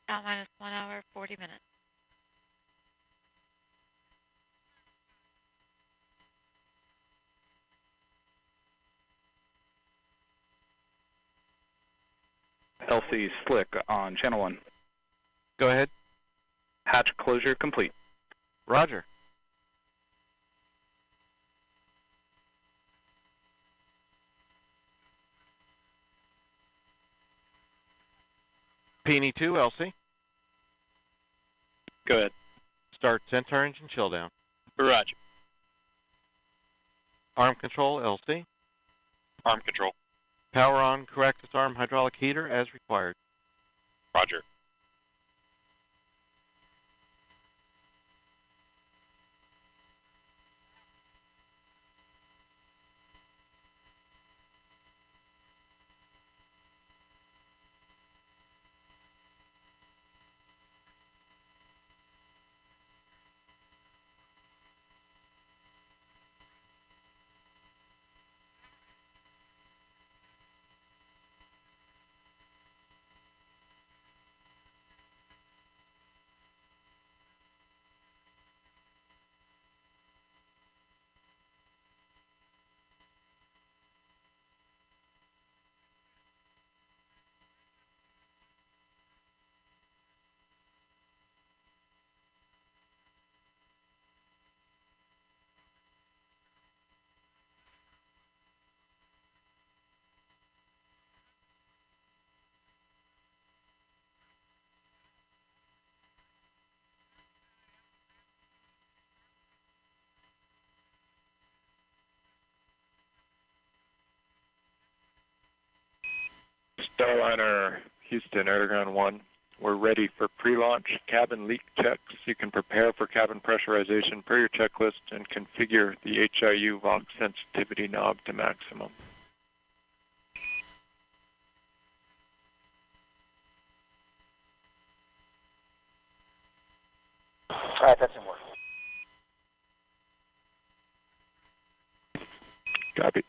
minus 1 hour, 40 minutes. LC slick on channel 1. Go ahead. Hatch closure complete. Roger. Peony 2, LC. Go ahead. Start center engine chill down. Roger. Arm control, LC. Arm control. Power on, correct disarm hydraulic heater as required. Roger. Starliner, Houston, Underground 1. We're ready for pre-launch cabin leak checks. You can prepare for cabin pressurization per your checklist and configure the HIU Vox sensitivity knob to maximum. All right, that's in work. Copy.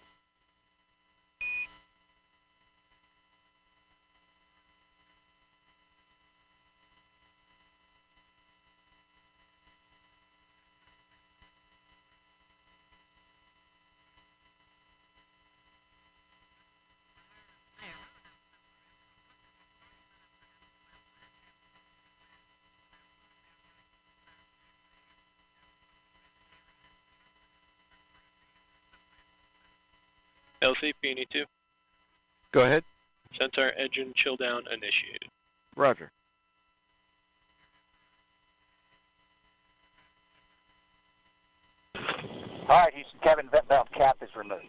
LC, Peony 2. Go ahead. Center engine chill down initiated. Roger. All right, Houston, cabin vent valve cap is removed.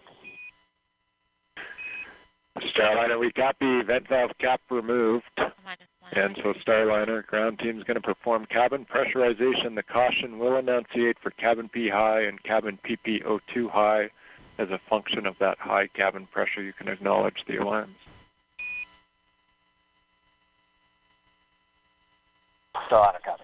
Starliner, we copy, vent valve cap removed. Minus 1 And so Starliner, ground team is going to perform cabin pressurization. The caution will enunciate for cabin P high and cabin PPO2 high. As a function of that high cabin pressure, you can acknowledge the alarms. Starliner, copy.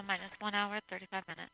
minus 1 hour, 35 minutes.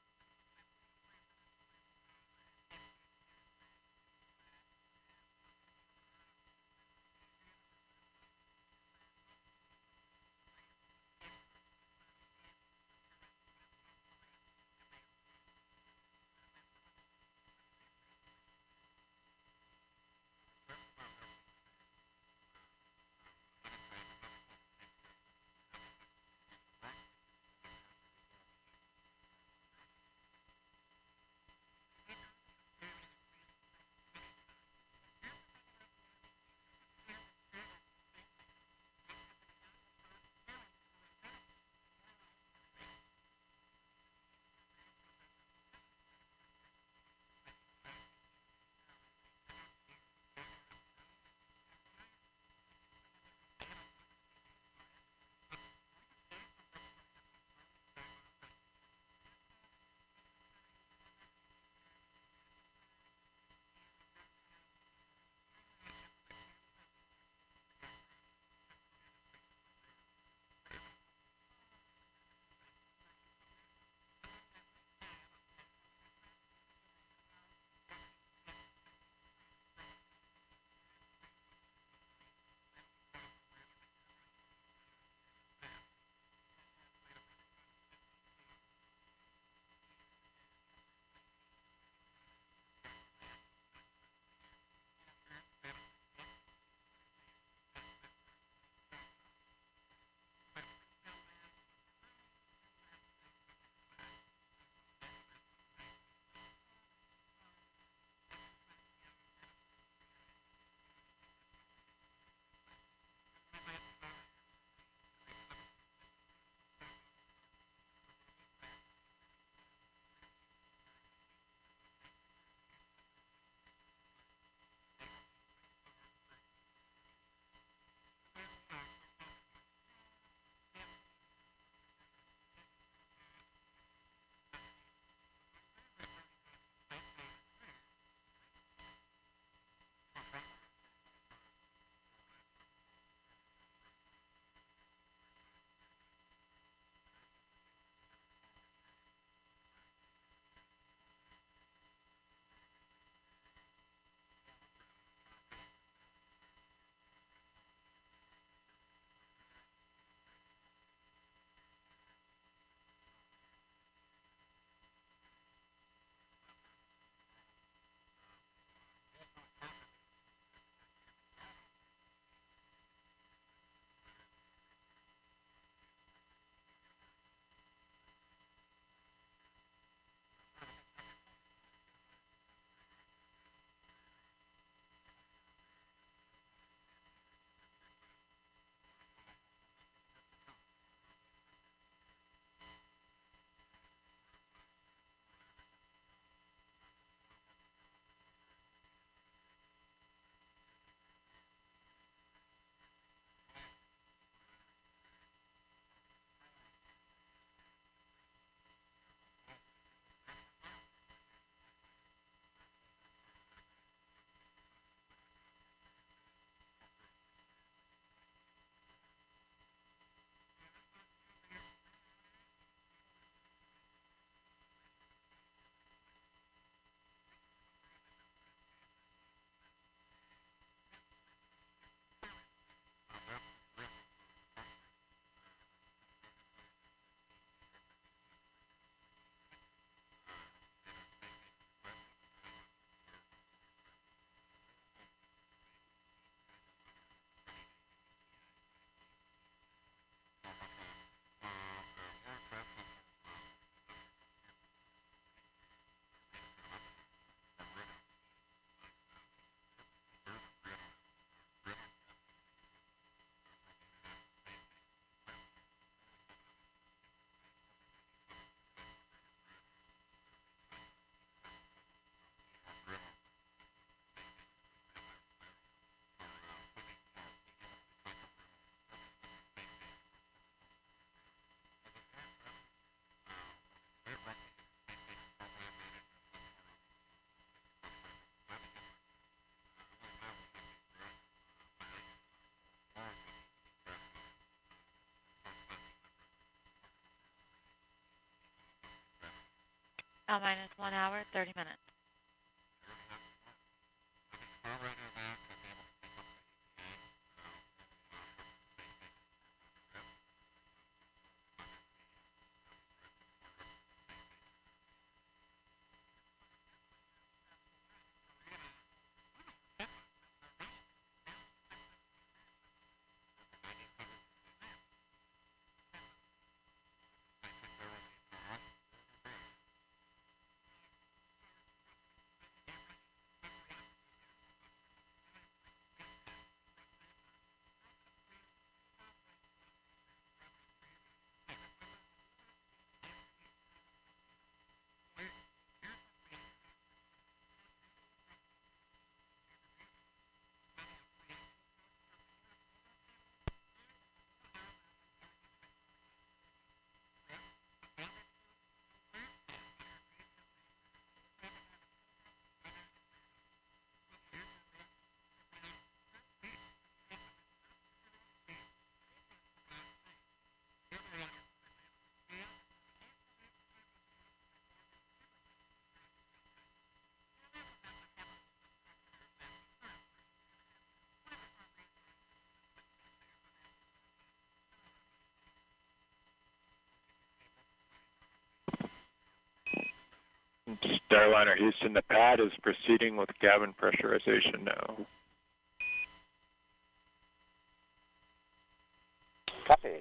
minus 1 hour, 30 minutes. Starliner Houston, the pad is proceeding with cabin pressurization now. Copy.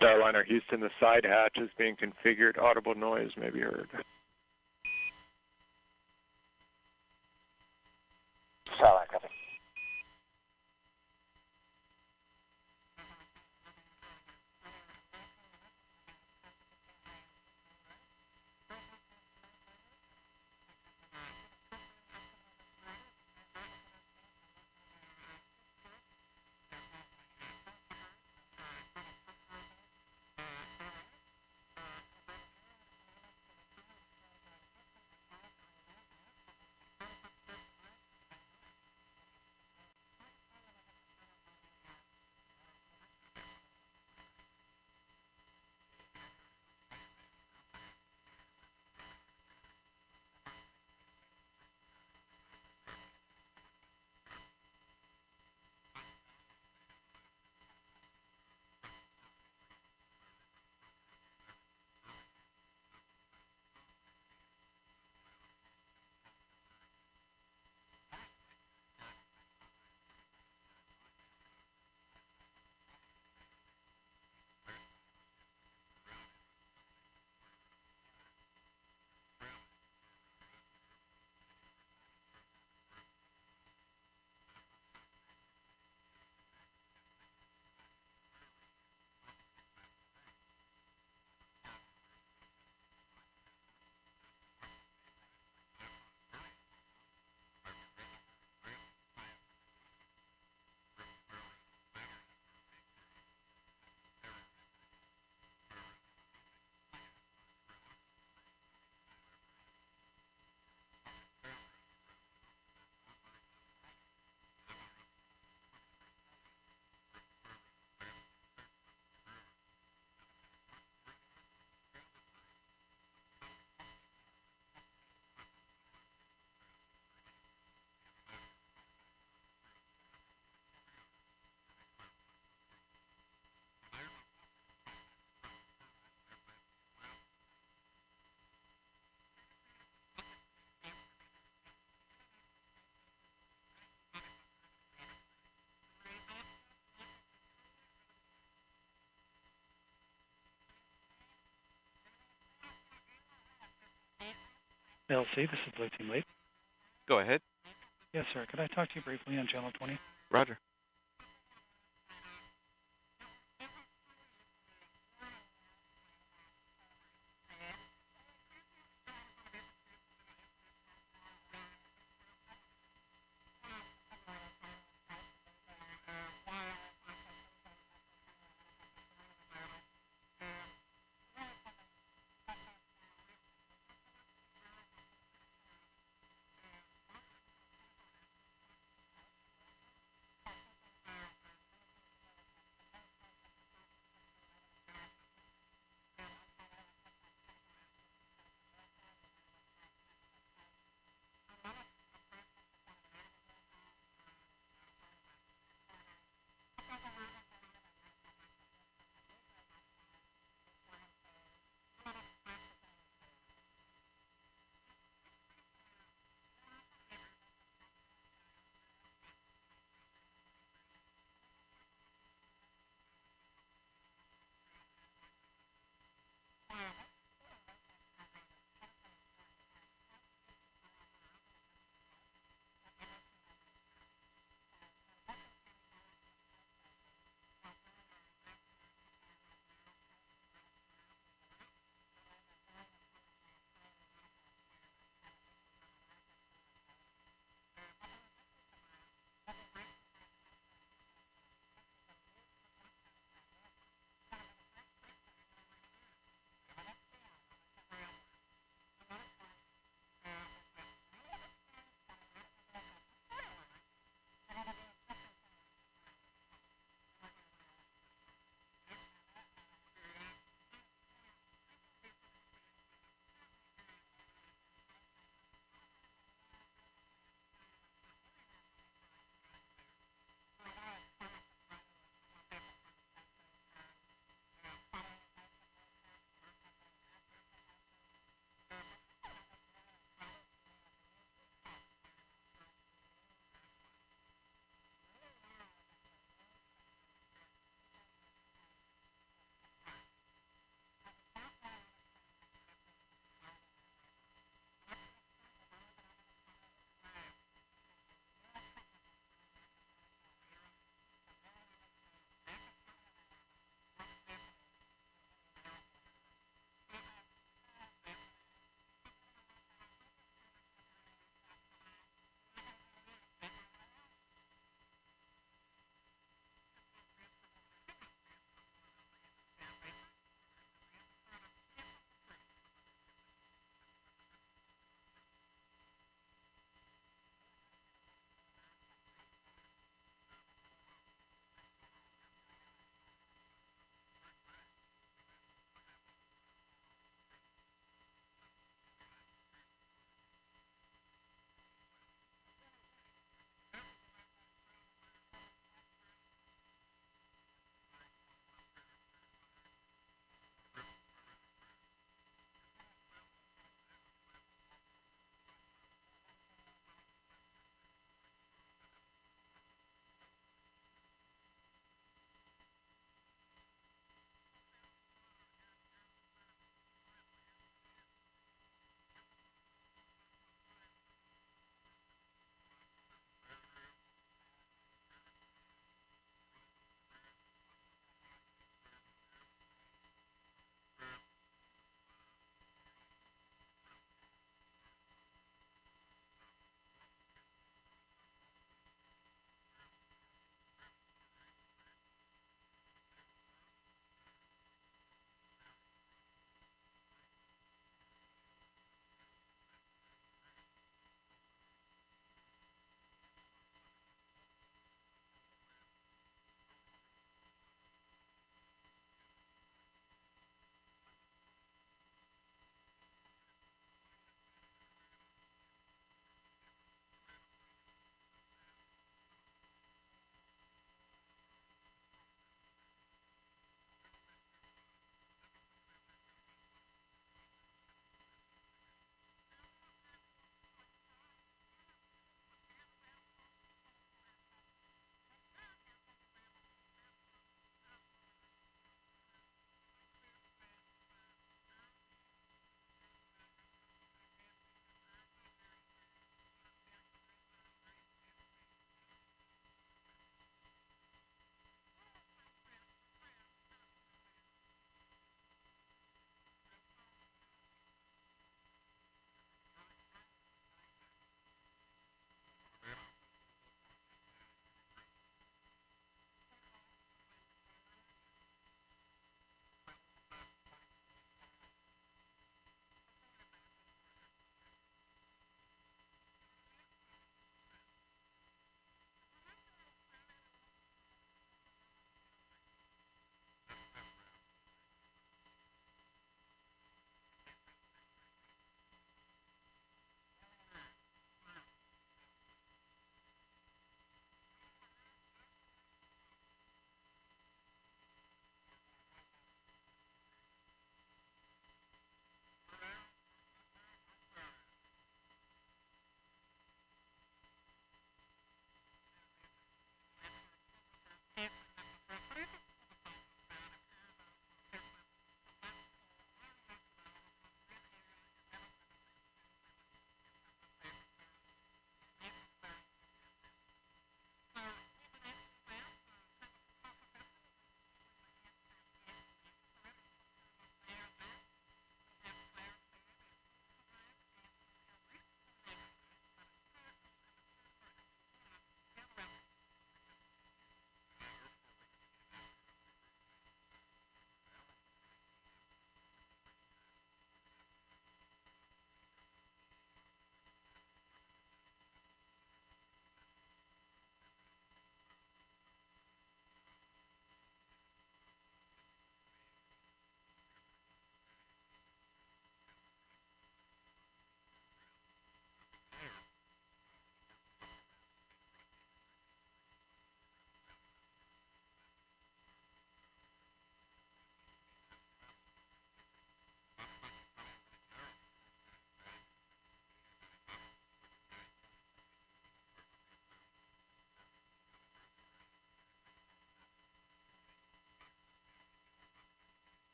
Starliner Houston, the side hatch is being configured. Audible noise may be heard. Starliner, copy. LC, this is Blue Team Lead. Go ahead. Yes, sir. Could I talk to you briefly on Channel 20? Roger.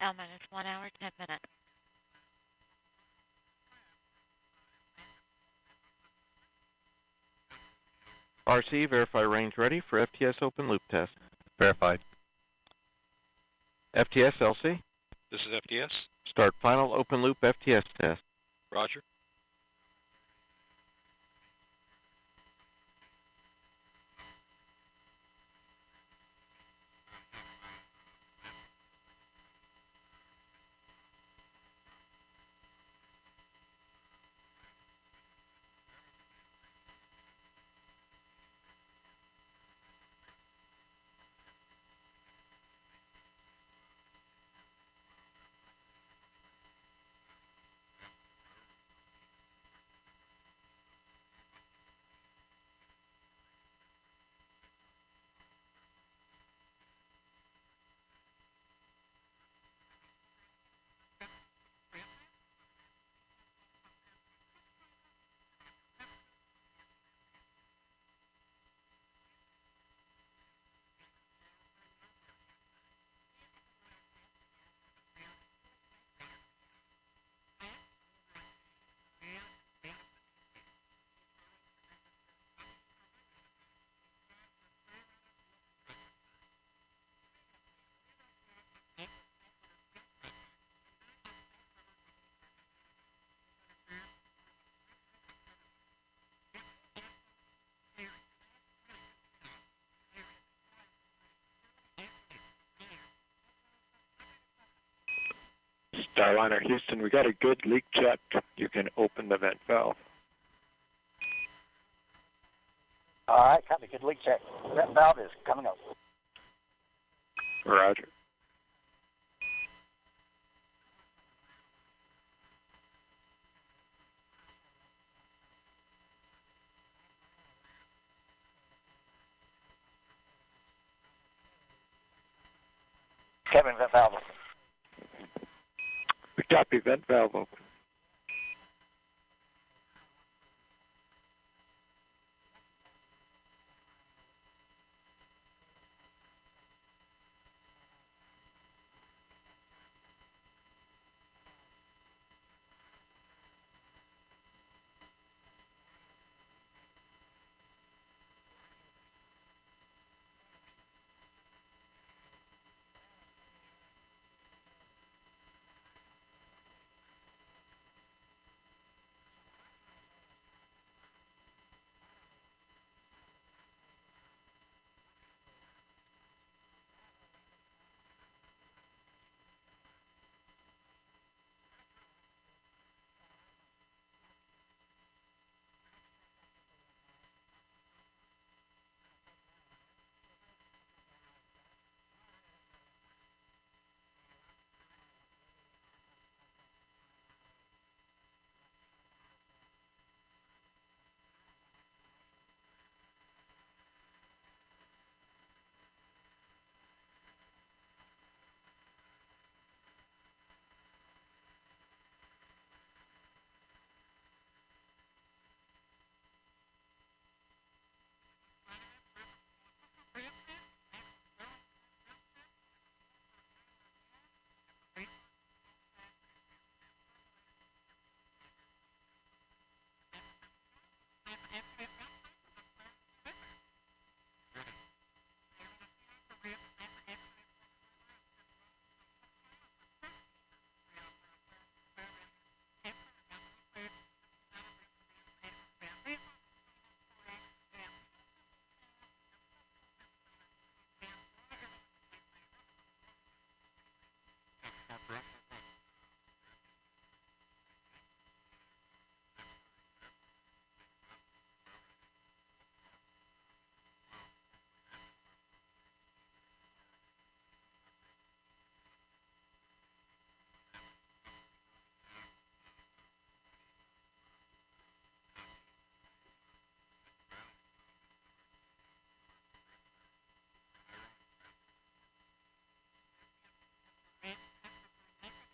L minus 1 hour, 10 minutes. RC, verify range ready for FTS open loop test. Verified. FTS LC, This is FTS. start final open loop FTS test. Roger. Starliner Houston, we got a good leak check. You can open the vent valve. All right, copy. Good leak check. Vent valve is coming up. Roger. Kevin, vent valve open. We copy, vent valve open.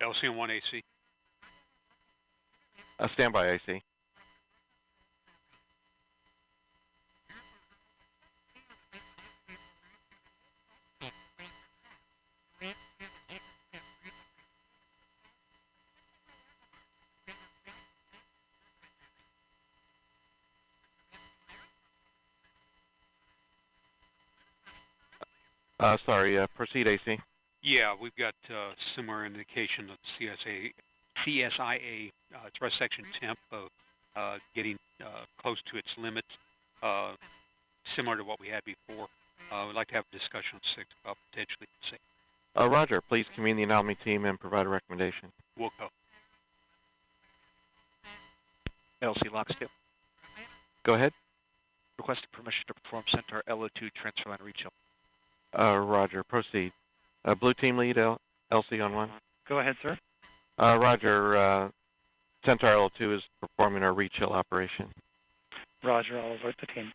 LC and 1AC. Standby AC. Proceed AC. Yeah, we've got similar indication of CSIA thrust section temp of getting close to its limits, similar to what we had before. We'd like to have a discussion with 6 about potentially safe. Roger. Please convene the anomaly team and provide a recommendation. Wilco. LC Lockstep. Go ahead. Requested permission to perform Centaur LO2 transfer line reach. Roger. Proceed. Blue team lead, LC on 1. Go ahead, sir. Roger. Centaur L2 is performing our rechill operation. Roger, I'll alert the team.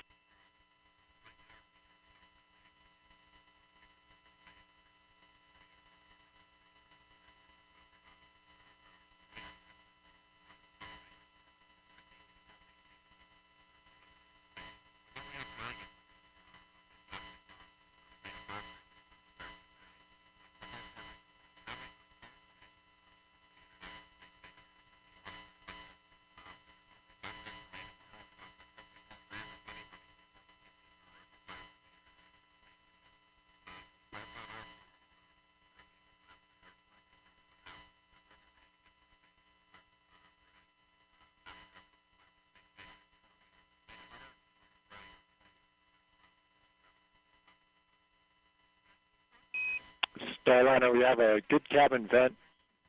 Starliner, we have a good cabin vent.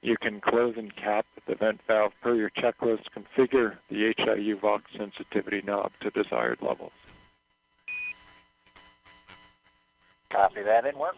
You can close and cap the vent valve per your checklist. Configure the HIU Vox sensitivity knob to desired levels. Copy that, in work.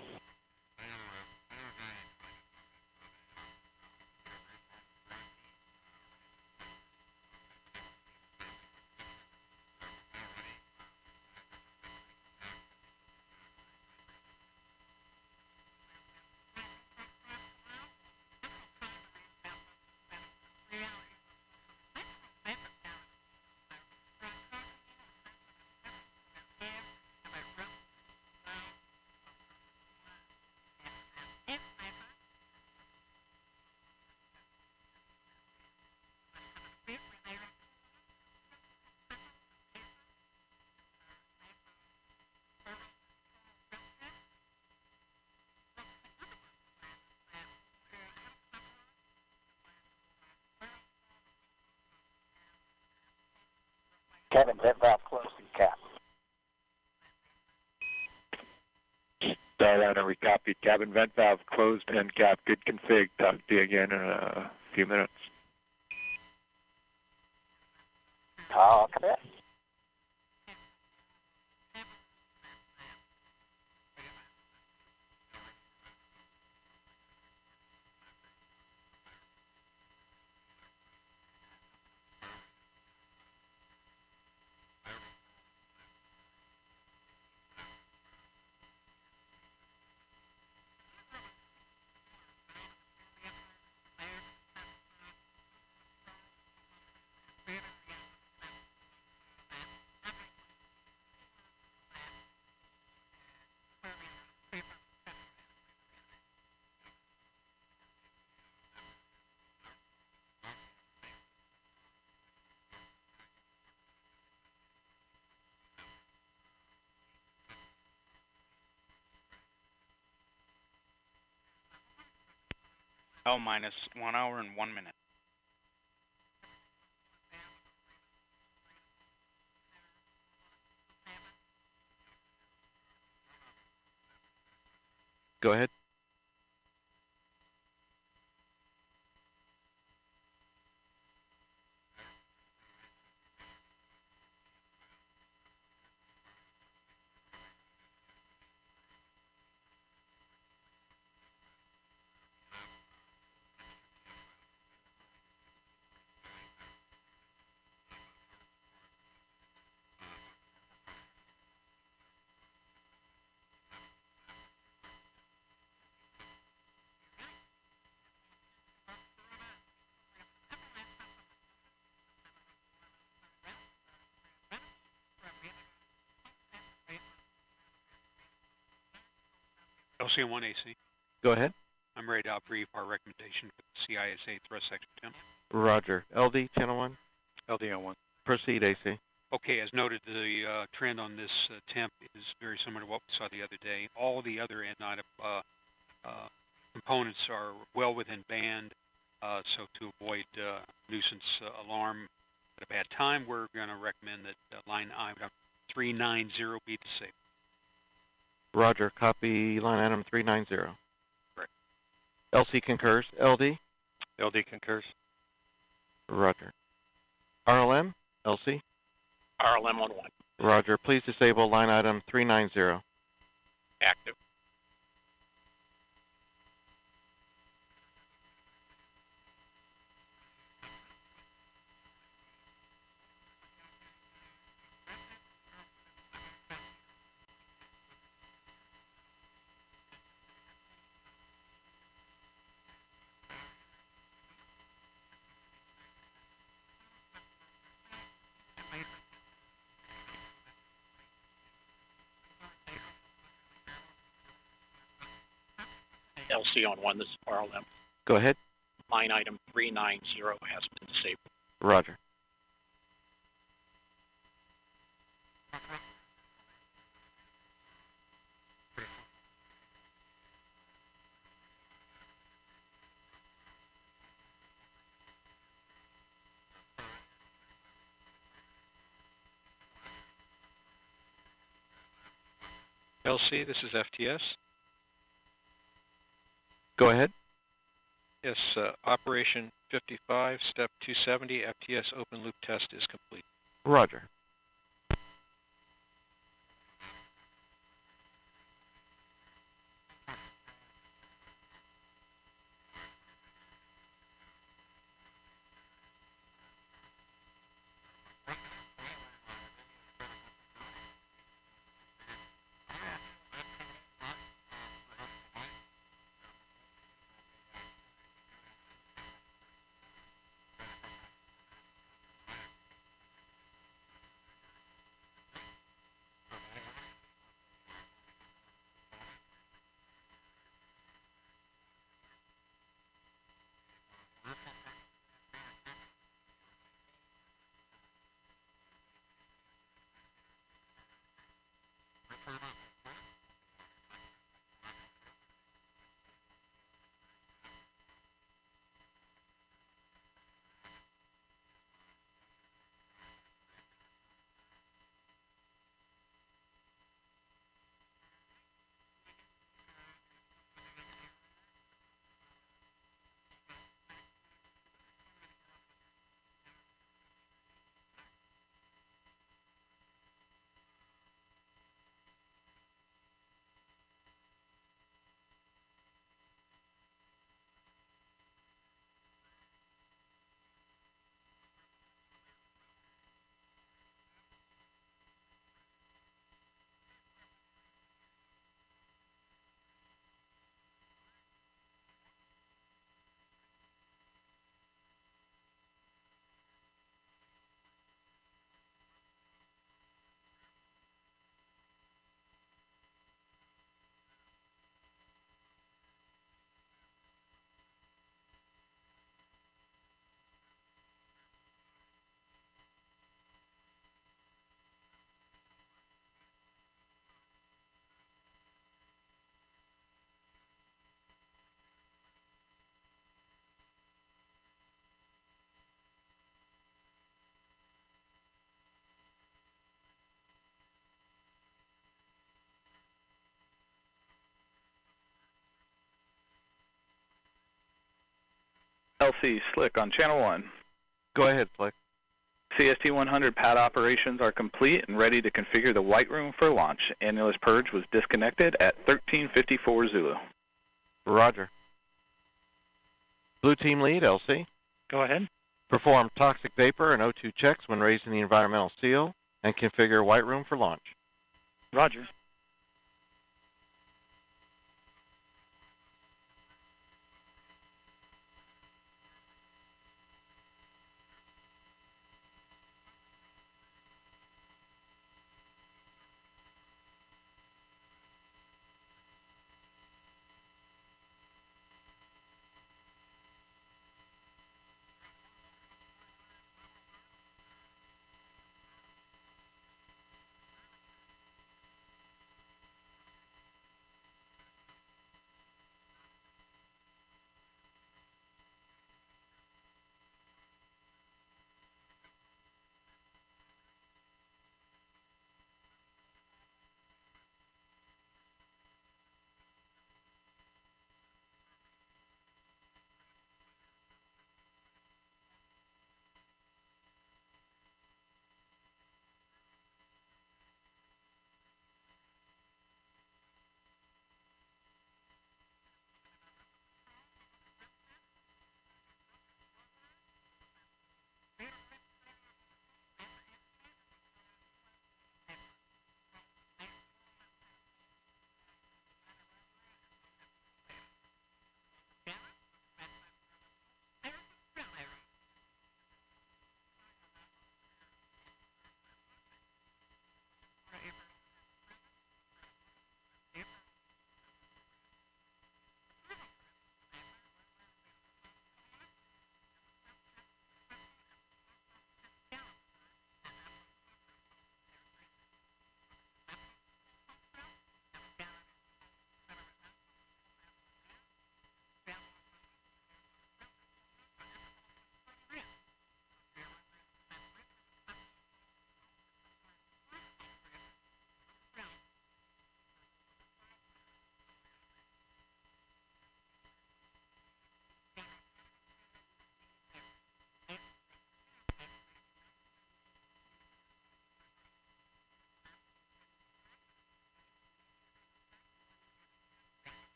Cabin vent valve closed and capped. Starliner, we copied. Cabin vent valve closed and capped. Good config. Talk to you again in a few minutes. Copy that. L minus 1 hour and 1 minute. Go ahead. LC1 AC. Go ahead. I'm ready to brief our recommendation for the CISA thrust section temp. Roger. LD, channel 1. LD on 1. Proceed AC. Okay, as noted, the trend on this temp is very similar to what we saw the other day. All the other end components are well within band, so to avoid nuisance alarm at a bad time, we're going to recommend that line item 390 be disabled. Roger. Copy line item 390. Correct. LC concurs. LD? LD concurs. Roger. RLM? LC? RLM on 1. Roger. Please disable line item 390. Active. LC on 1, this is RLM. Go ahead. Line item 390 has been disabled. Roger. LC, this is FTS. Go ahead. Yes, Operation 55, Step 270, FTS open loop test is complete. Roger. LC Slick on Channel 1. Go ahead, Slick. CST 100 pad operations are complete and ready to configure the white room for launch. Annulus purge was disconnected at 1354 Zulu. Roger. Blue team lead, LC. Go ahead. Perform toxic vapor and O2 checks when raising the environmental seal and configure white room for launch. Roger.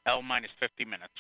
L minus 50 minutes.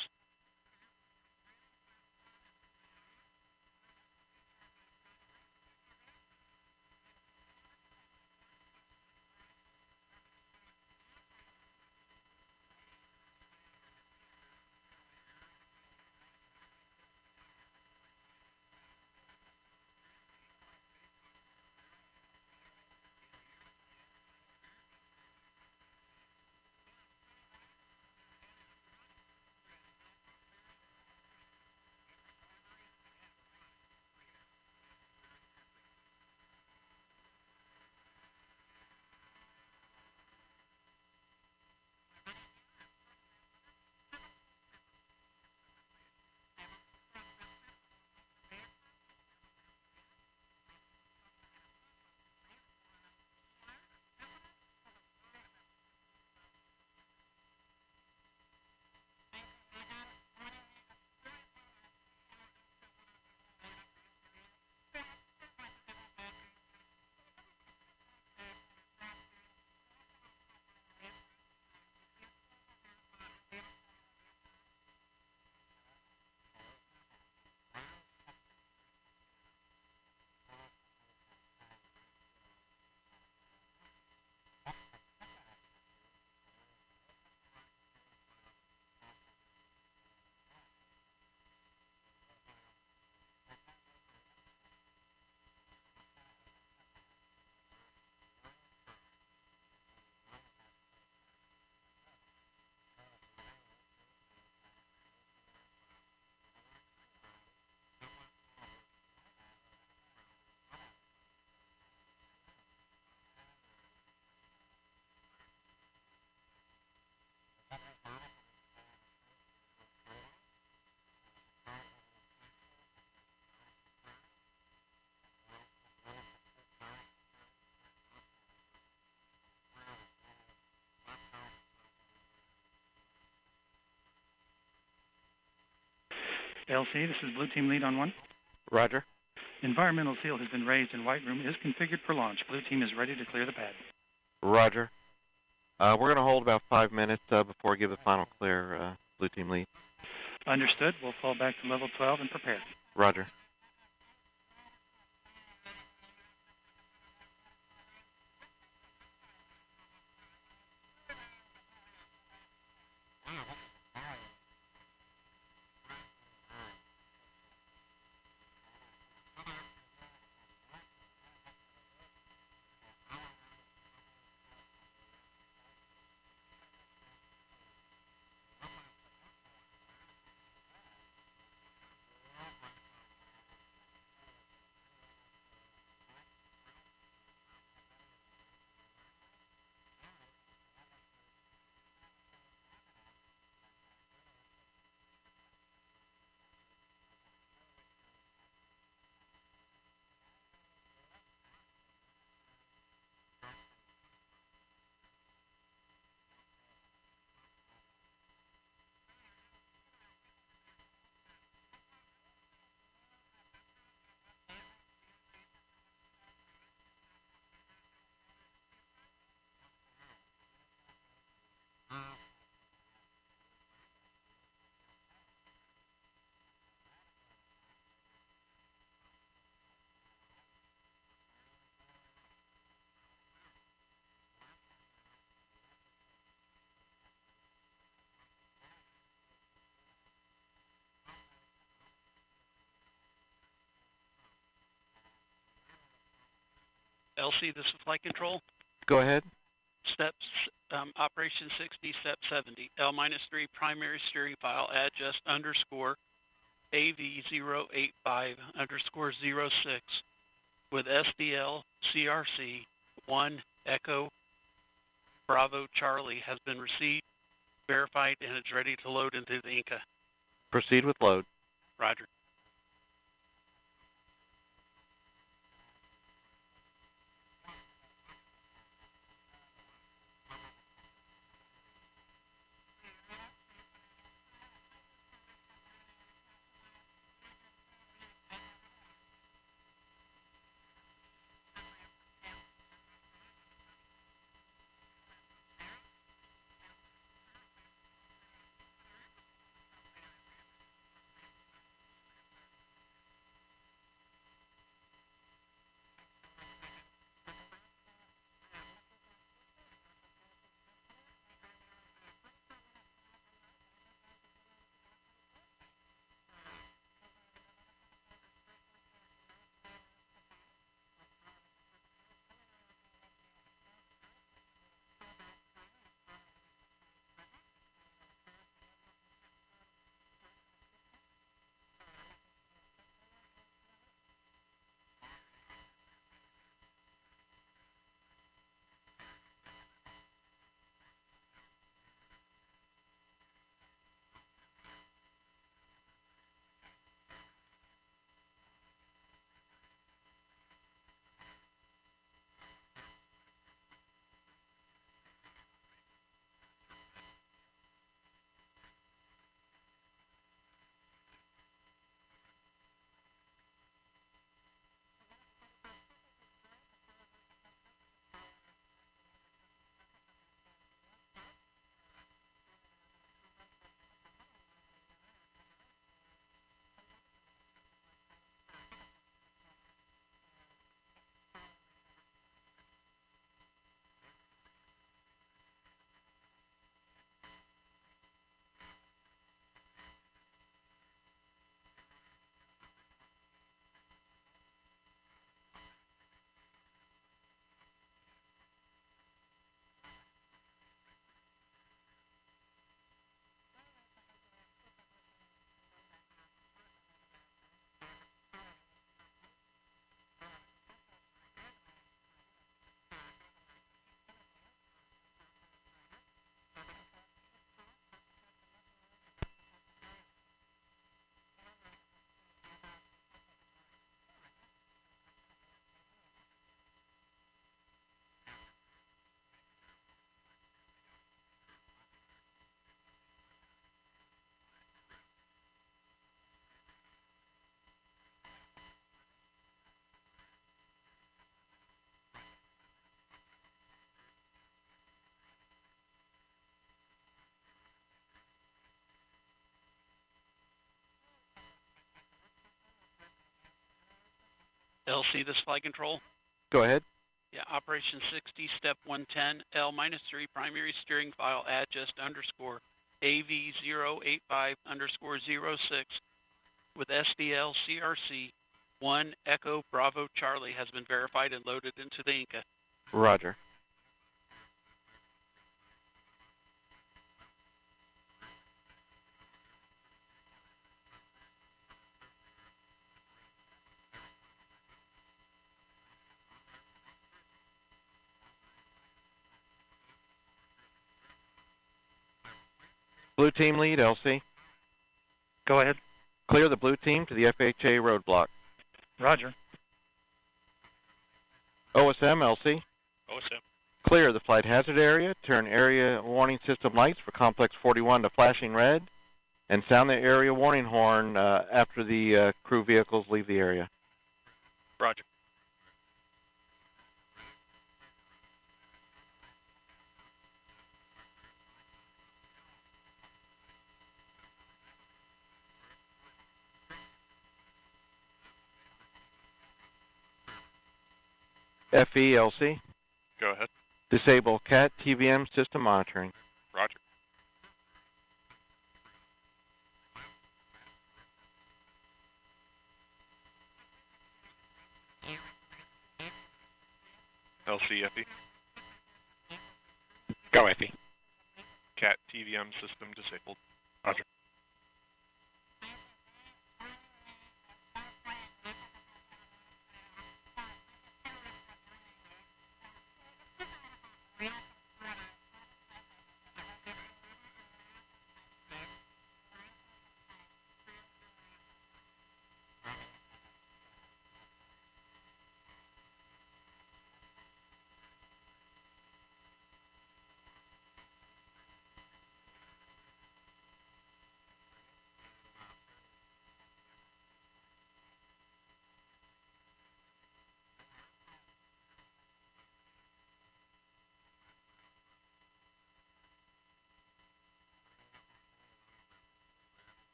LC, this is Blue Team Lead on 1. Roger. Environmental seal has been raised and White Room is configured for launch. Blue Team is ready to clear the pad. Roger. We're going to hold about 5 minutes before we give the final clear, Blue Team Lead. Understood. We'll fall back to level 12 and prepare. Roger. LC, this is Flight Control. Go ahead. Steps, Operation 60, Step 70. L-3 primary steering file, adjust underscore AV085 underscore 06 with SDL CRC 1 Echo Bravo Charlie has been received, verified, and is ready to load into the Inca. Proceed with load. Roger. LC, this flight control. Go ahead. Yeah, Operation 60, Step 110, L-3 primary steering file adjust underscore AV085 _06 with SDL CRC 1 Echo Bravo Charlie has been verified and loaded into the Inca. Roger. Blue team lead, LC. Go ahead. Clear the blue team to the FHA roadblock. Roger. OSM, LC. OSM. Clear the flight hazard area. Turn area warning system lights for complex 41 to flashing red. And sound the area warning horn after the crew vehicles leave the area. Roger. FELC. Go ahead. Disable CAT TVM system monitoring. Roger. LCFE. Go, Effie. CAT TVM system disabled. Roger.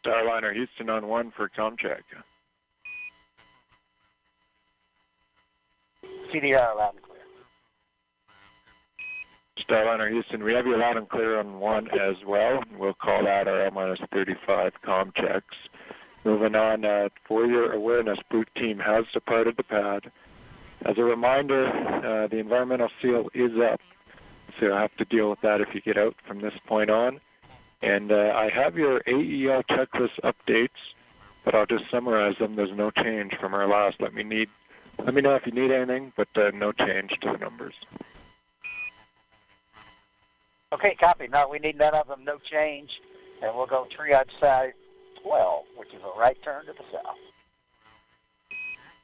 Starliner Houston on 1 for comm check. CDR loud and clear. Starliner Houston, we have you loud and clear on 1 as well. We'll call that our L-35 comm checks. Moving on, for your awareness, boot team has departed the pad. As a reminder, the environmental seal is up, so you'll have to deal with that if you get out from this point on. And I have your AEL checklist updates, but I'll just summarize them. There's no change from our last. Let me know if you need anything, but no change to the numbers. Okay, copy. No, we need none of them, no change. And we'll go triage side 12, which is a right turn to the south.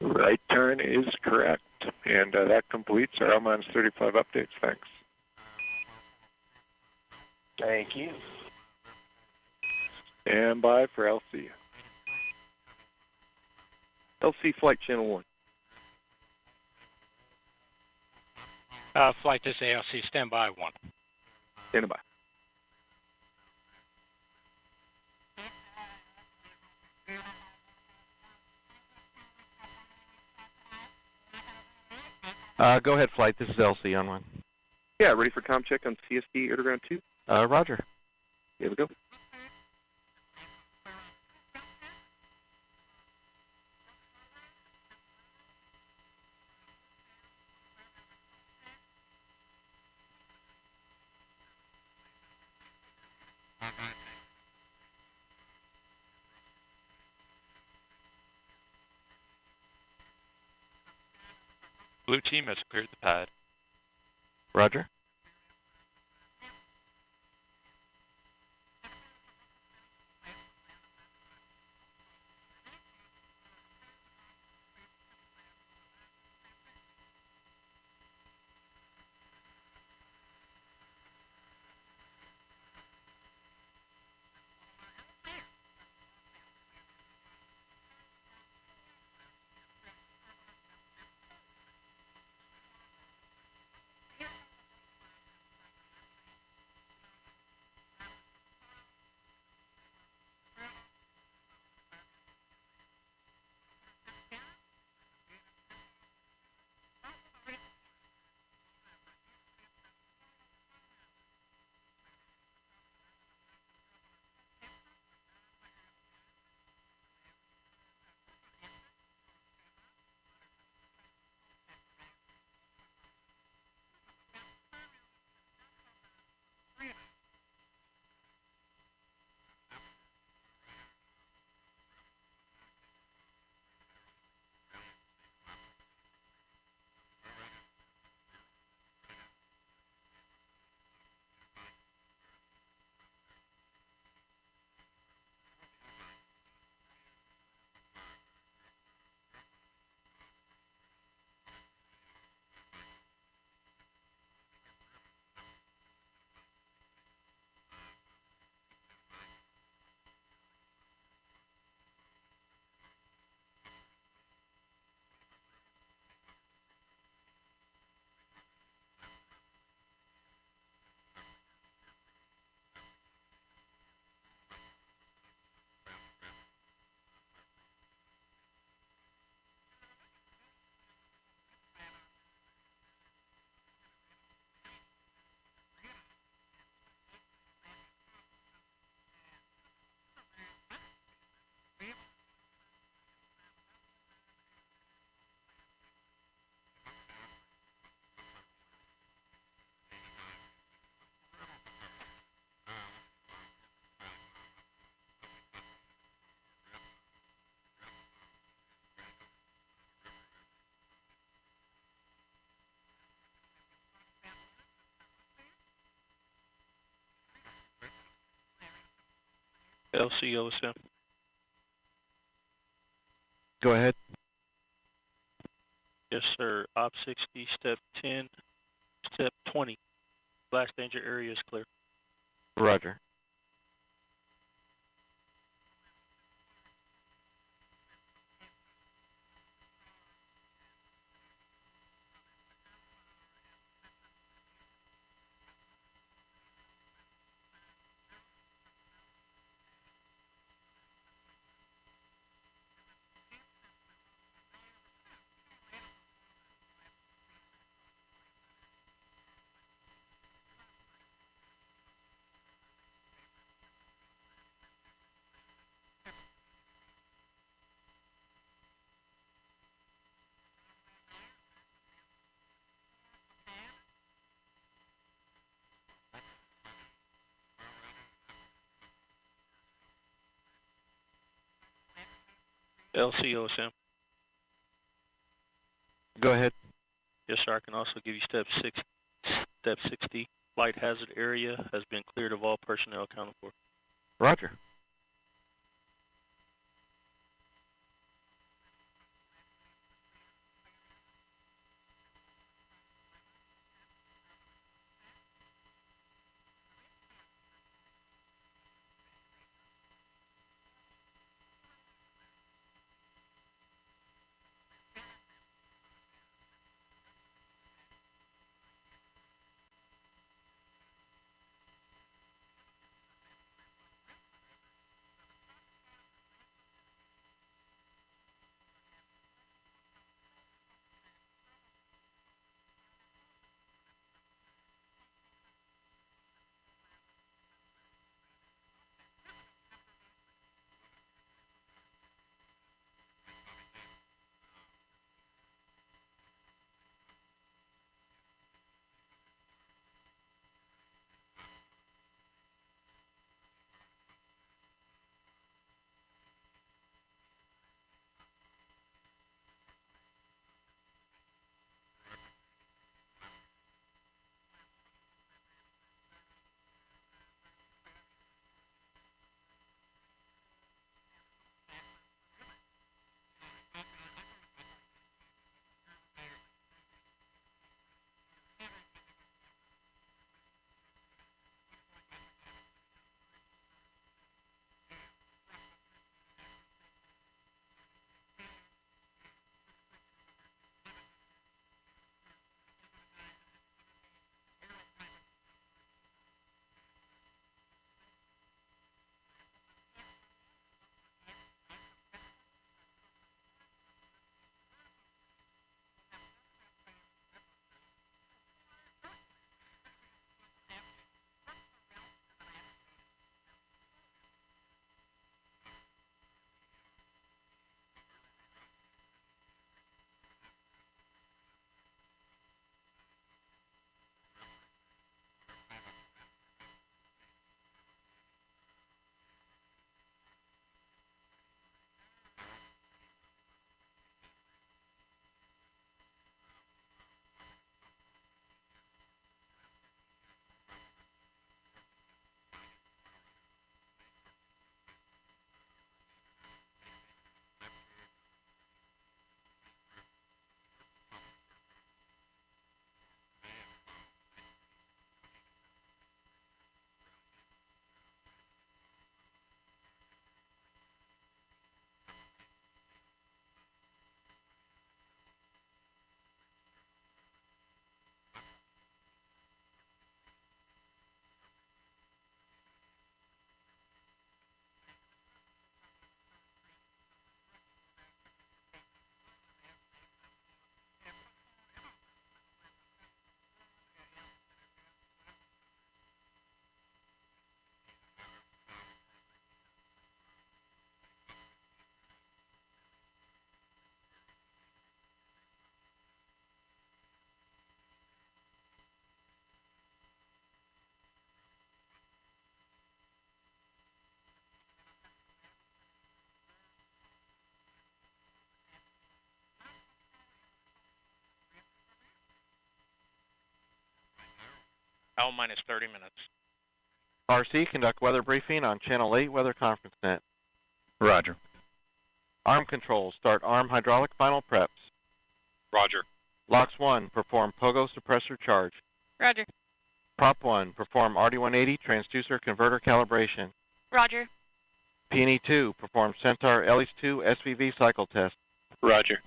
Right turn is correct. And that completes our L-35 updates. Thanks. Thank you. Stand by for LC. LC Flight Channel 1. Flight this ALC, stand by 1. Stand by. Go ahead, flight. This is LC on 1. Yeah, ready for comm check on CSD Underground 2? Roger. Here we go. Blue team has cleared the pad. Roger. LCOSM. Go ahead. Yes, sir. Op 60, step 10, step 20. Blast danger area is clear. Roger. LCOSM. Go ahead. Yes, sir. I can also give you step 60. Flight hazard area has been cleared of all personnel accounted for. Roger. L minus 30 minutes. RC, conduct weather briefing on Channel 8 Weather Conference Net. Roger. Arm controls, start arm hydraulic final preps. Roger. LOX 1, perform pogo suppressor charge. Roger. Prop 1, perform RD180 transducer converter calibration. Roger. P&E 2, perform Centaur LH2 SVV cycle test. Roger.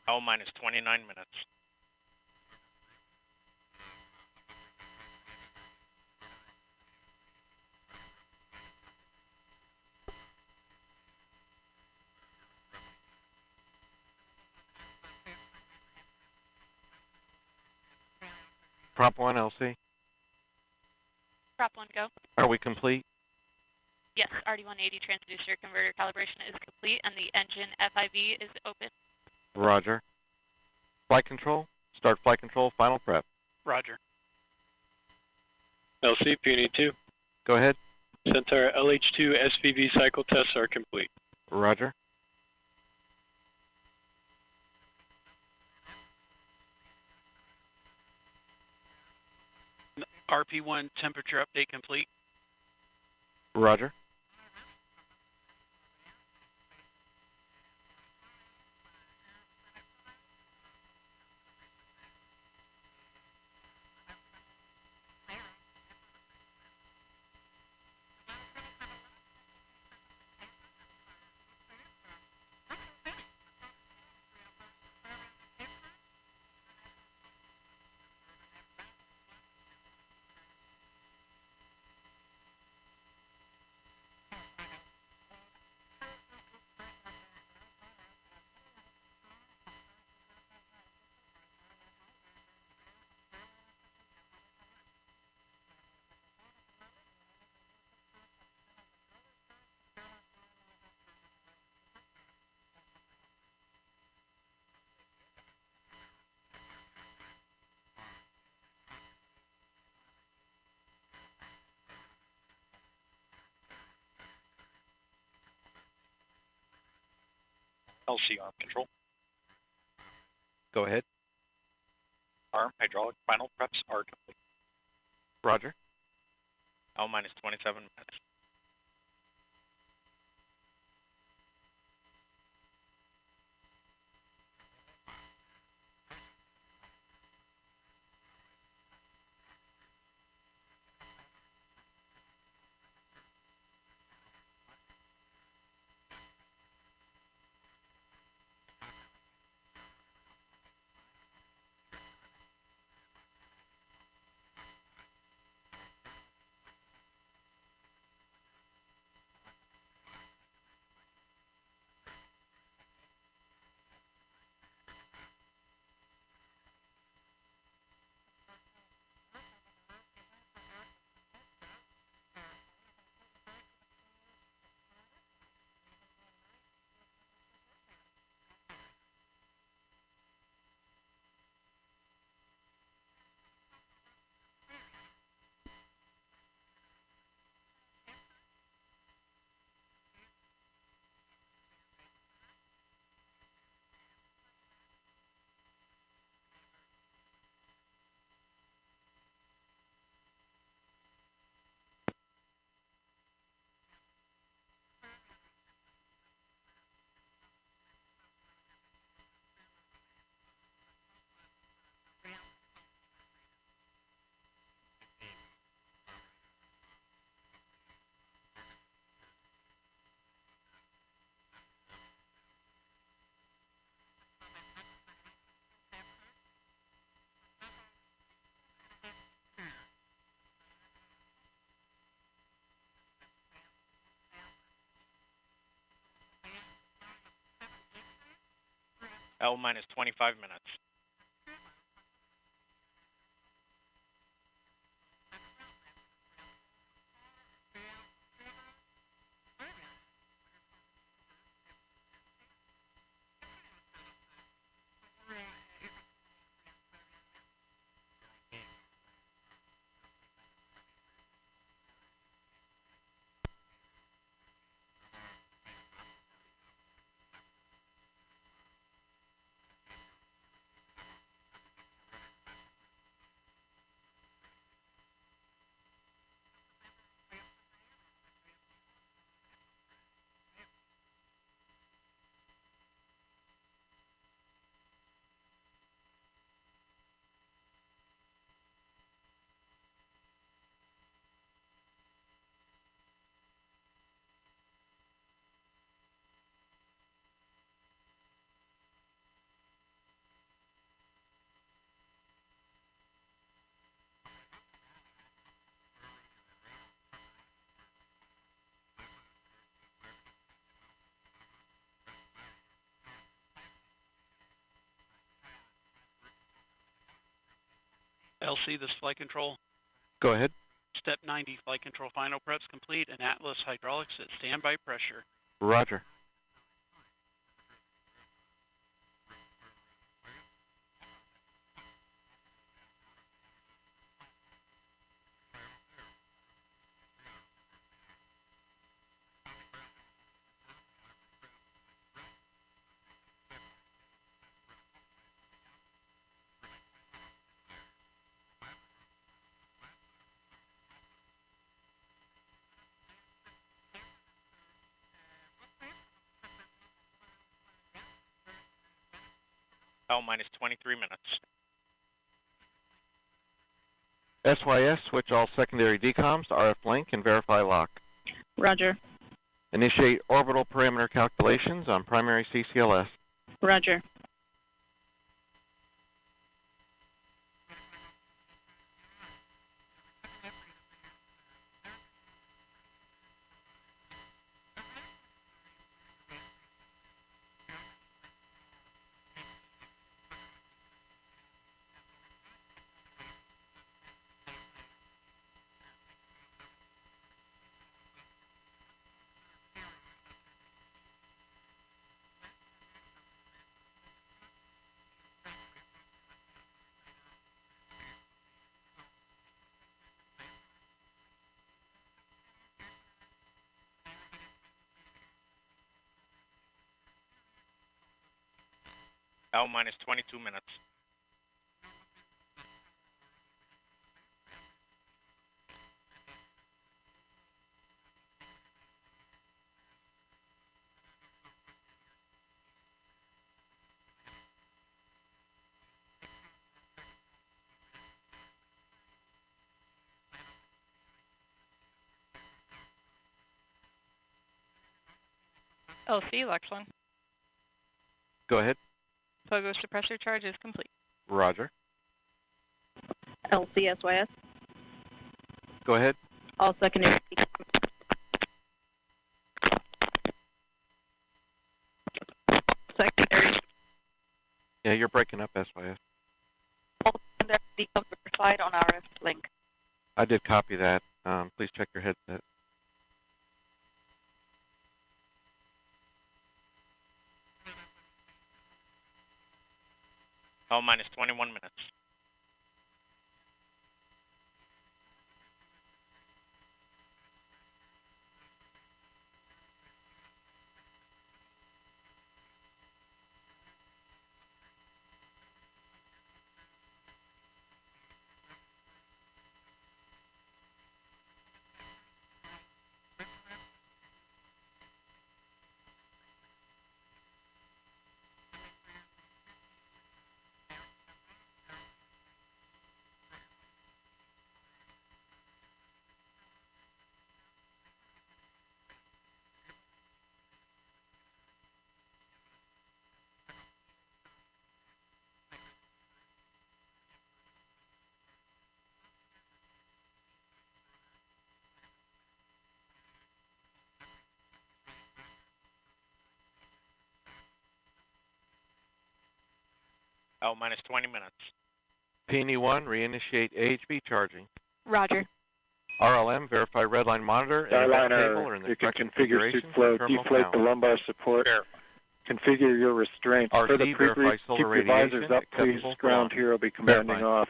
L minus 29 minutes. Prop 1, LC. Prop 1, go. Are we complete? Yes, RD180 transducer converter calibration is complete and the engine FIV is open. Roger. Flight control, start flight control final prep. Roger. LC, P&E 2. Go ahead. Centaur LH2 SVV cycle tests are complete. Roger. RP1 temperature update complete. Roger. LC arm control. Go ahead. Arm hydraulic final preps are complete. Roger. L minus 27 minutes. L minus 25 minutes. LC, this is flight control. Go ahead. Step 90, flight control final preps complete, and Atlas hydraulics at standby pressure. Roger. L minus 23 minutes. SYS, switch all secondary decoms to RF link and verify lock. Roger. Initiate orbital parameter calculations on primary CCLS. Roger. L minus 22 minutes. LC, Lexington. Go ahead. Pogo suppressor charge is complete. Roger. LCSYS. Go ahead. All secondary. Secondary. Yeah, you're breaking up, SYS. All secondary decoms verified on RF link. I did copy that. Please check your headset. L minus 21 minutes. L minus 20 minutes. PNE1, reinitiate AHB charging. Roger. RLM, verify redline monitor and event table or in the you can correct configure suit configuration flow, for terminal deflate count. the lumbar support, configure your restraints. RC, For the verify keep solar your radiation, visors up, please. acceptable for Ground launch. here will be commanding Verify. off.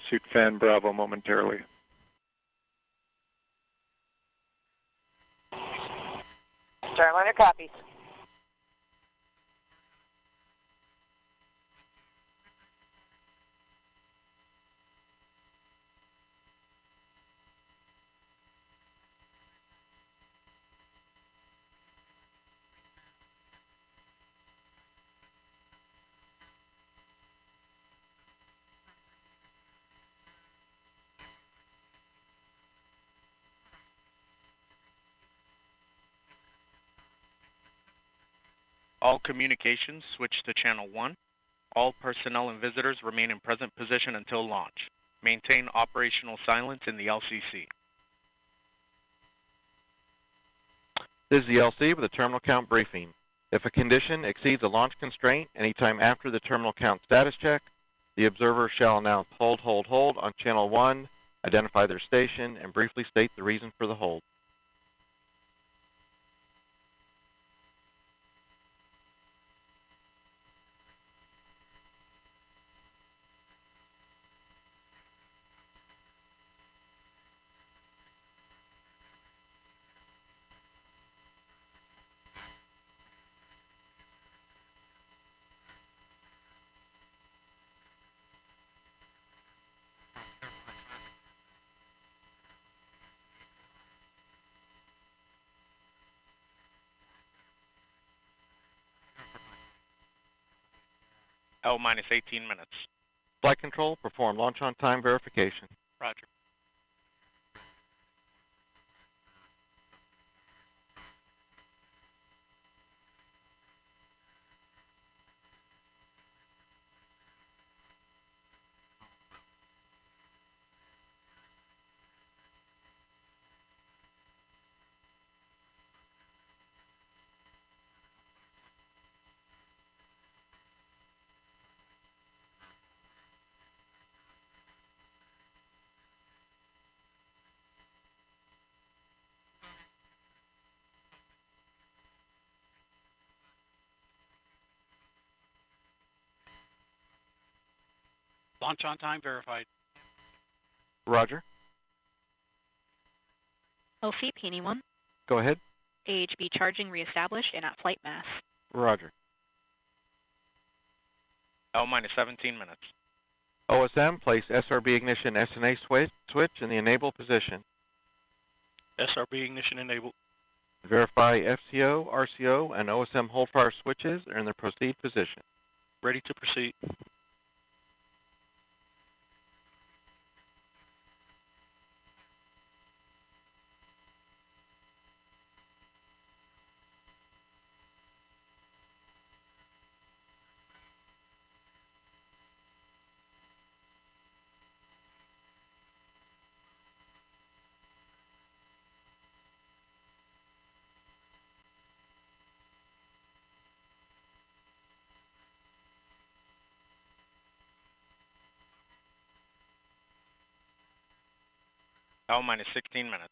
Suit fan Bravo momentarily. Starliner copies. All communications switch to channel 1. All personnel and visitors remain in present position until launch. Maintain operational silence in the LCC. This is the LC with a terminal count briefing. If a condition exceeds a launch constraint anytime after the terminal count status check, The observer shall announce hold, hold, hold on channel 1, identify their station, and briefly state the reason for the hold. L minus 18 minutes. Flight control, perform launch on time verification. Roger. Launch on time verified. Roger. LC Peony 1. Go ahead. AHB charging reestablished and at flight mass. Roger. L minus 17 minutes. OSM, place SRB ignition SNA switch in the enable position. SRB ignition enabled. Verify FCO, RCO, and OSM hold fire switches are in the proceed position. Ready to proceed. L minus 16 minutes.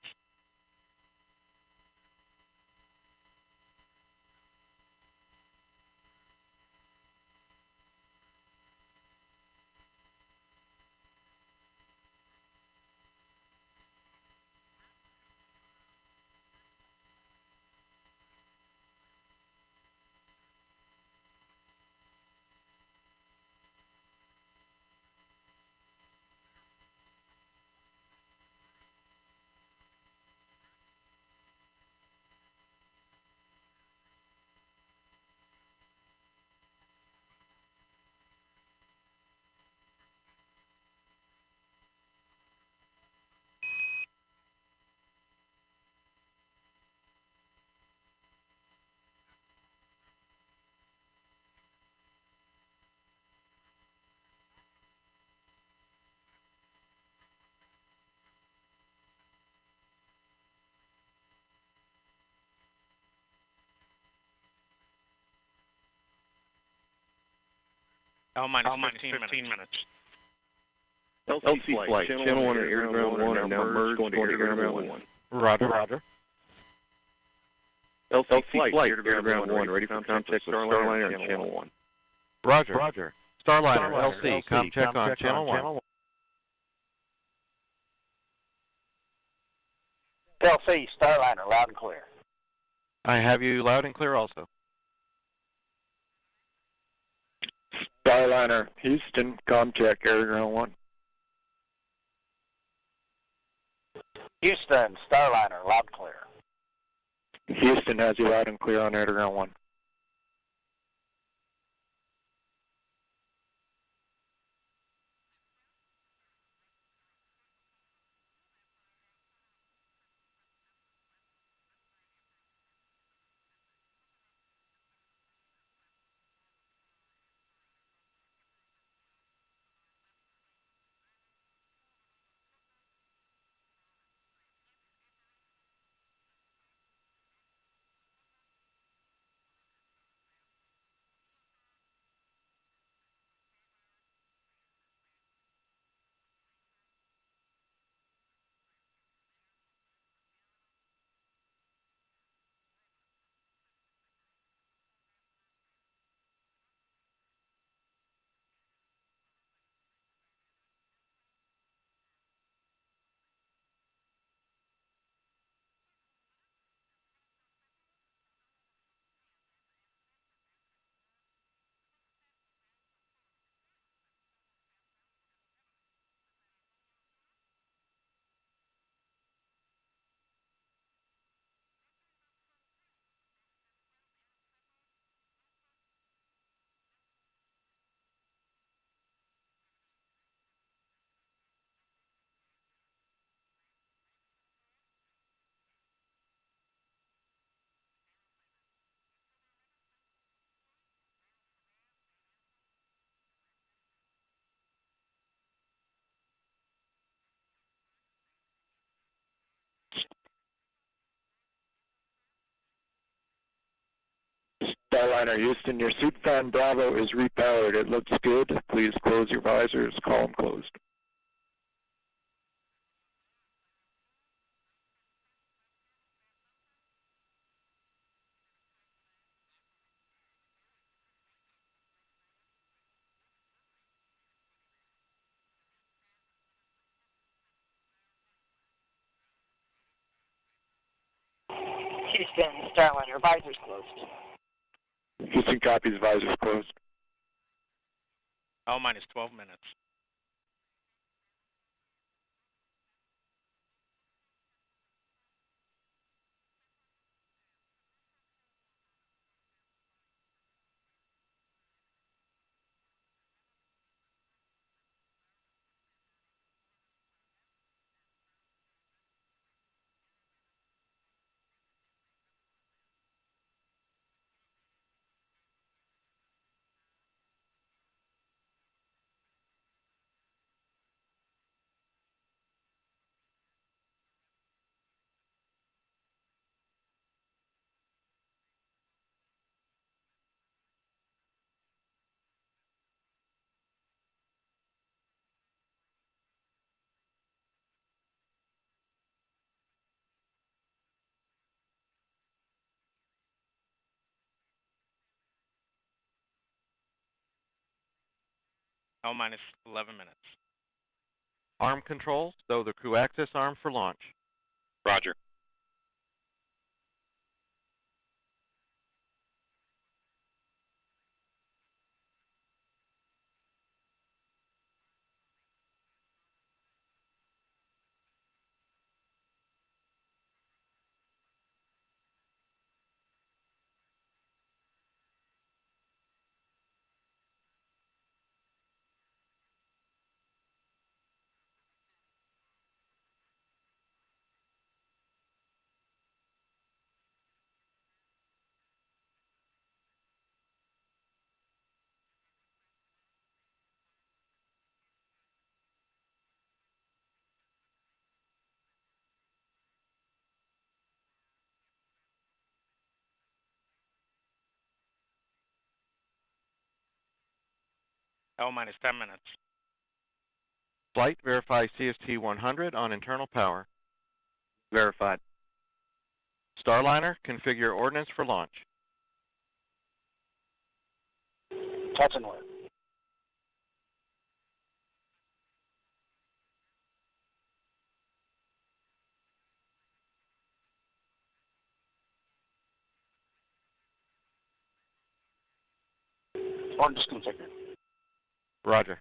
L minus 15 minutes. LC flight, channel 1 and air ground 1 are now merged going to air ground 1. Roger. Roger. LC flight, air ground 1, ready for contact with Starliner on channel 1. Roger. Roger. Starliner, LC, ComCheck on channel 1. LC, Starliner, loud and clear. I have you loud and clear also. Starliner, Houston, ComCheck, air ground 1. Houston, Starliner, loud and clear. Houston has you loud and clear on air ground 1. Starliner Houston, your suit fan Bravo is repowered. It looks good. Please close your visors. Column closed. Houston, Starliner, visors closed. Houston copies, visors closed. L minus 12 minutes. L minus 11 minutes. Arm controls, though the crew access arm for launch. Roger. L minus 10 minutes. Flight, verify CST 100 on internal power. Verified. Starliner, configure ordnance for launch. Touch and work. Ordnance configured. Roger.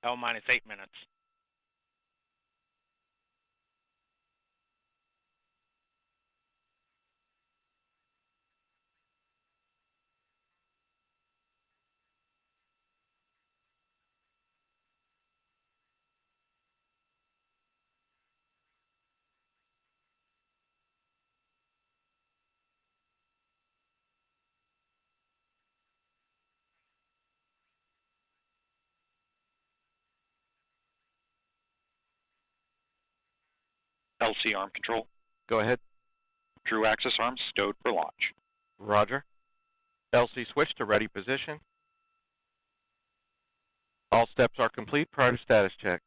L minus 8 minutes. LC arm control. Go ahead. Drew axis arms stowed for launch. Roger. LC switch to ready position. All steps are complete prior to status check.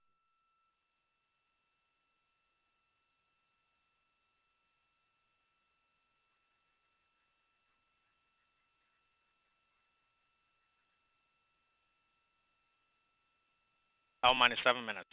L minus 7 minutes.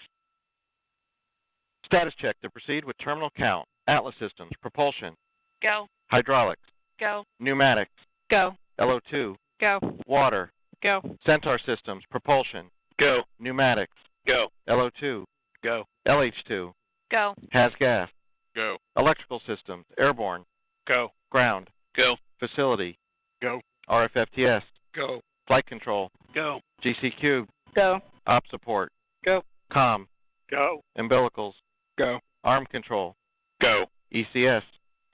Status check to proceed with terminal count. Atlas systems, propulsion, Go. hydraulics, Go. pneumatics, Go. LO2, Go. water, Go. Centaur systems, propulsion, Go. pneumatics, Go. LO2, Go. LH2, Go. has gas, Go. electrical systems, airborne, Go. ground, Go. facility, Go. RFFTS, Go. flight control, Go. GCQ, Go. op support, Go. comm, Go. umbilicals, Go. arm control, Go. ECS,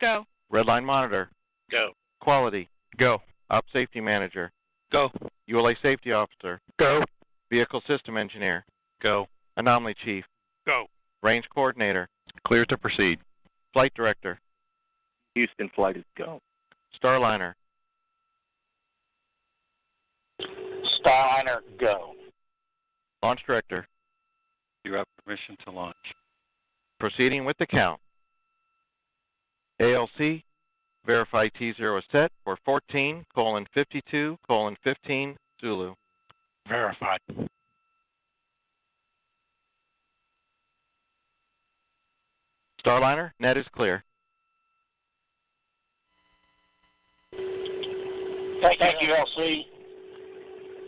Go. redline monitor, Go. quality, Go. op safety manager, Go. ULA safety officer, Go. vehicle system engineer, Go. anomaly chief, Go. range coordinator, Clear to proceed. flight director, Houston flight is go. Starliner, Starliner, go. launch director, You have permission to launch. proceeding with the count. ALC, verify T0 is set for 14:52:15 Zulu. Verified. Starliner, net is clear. Thank you, LC.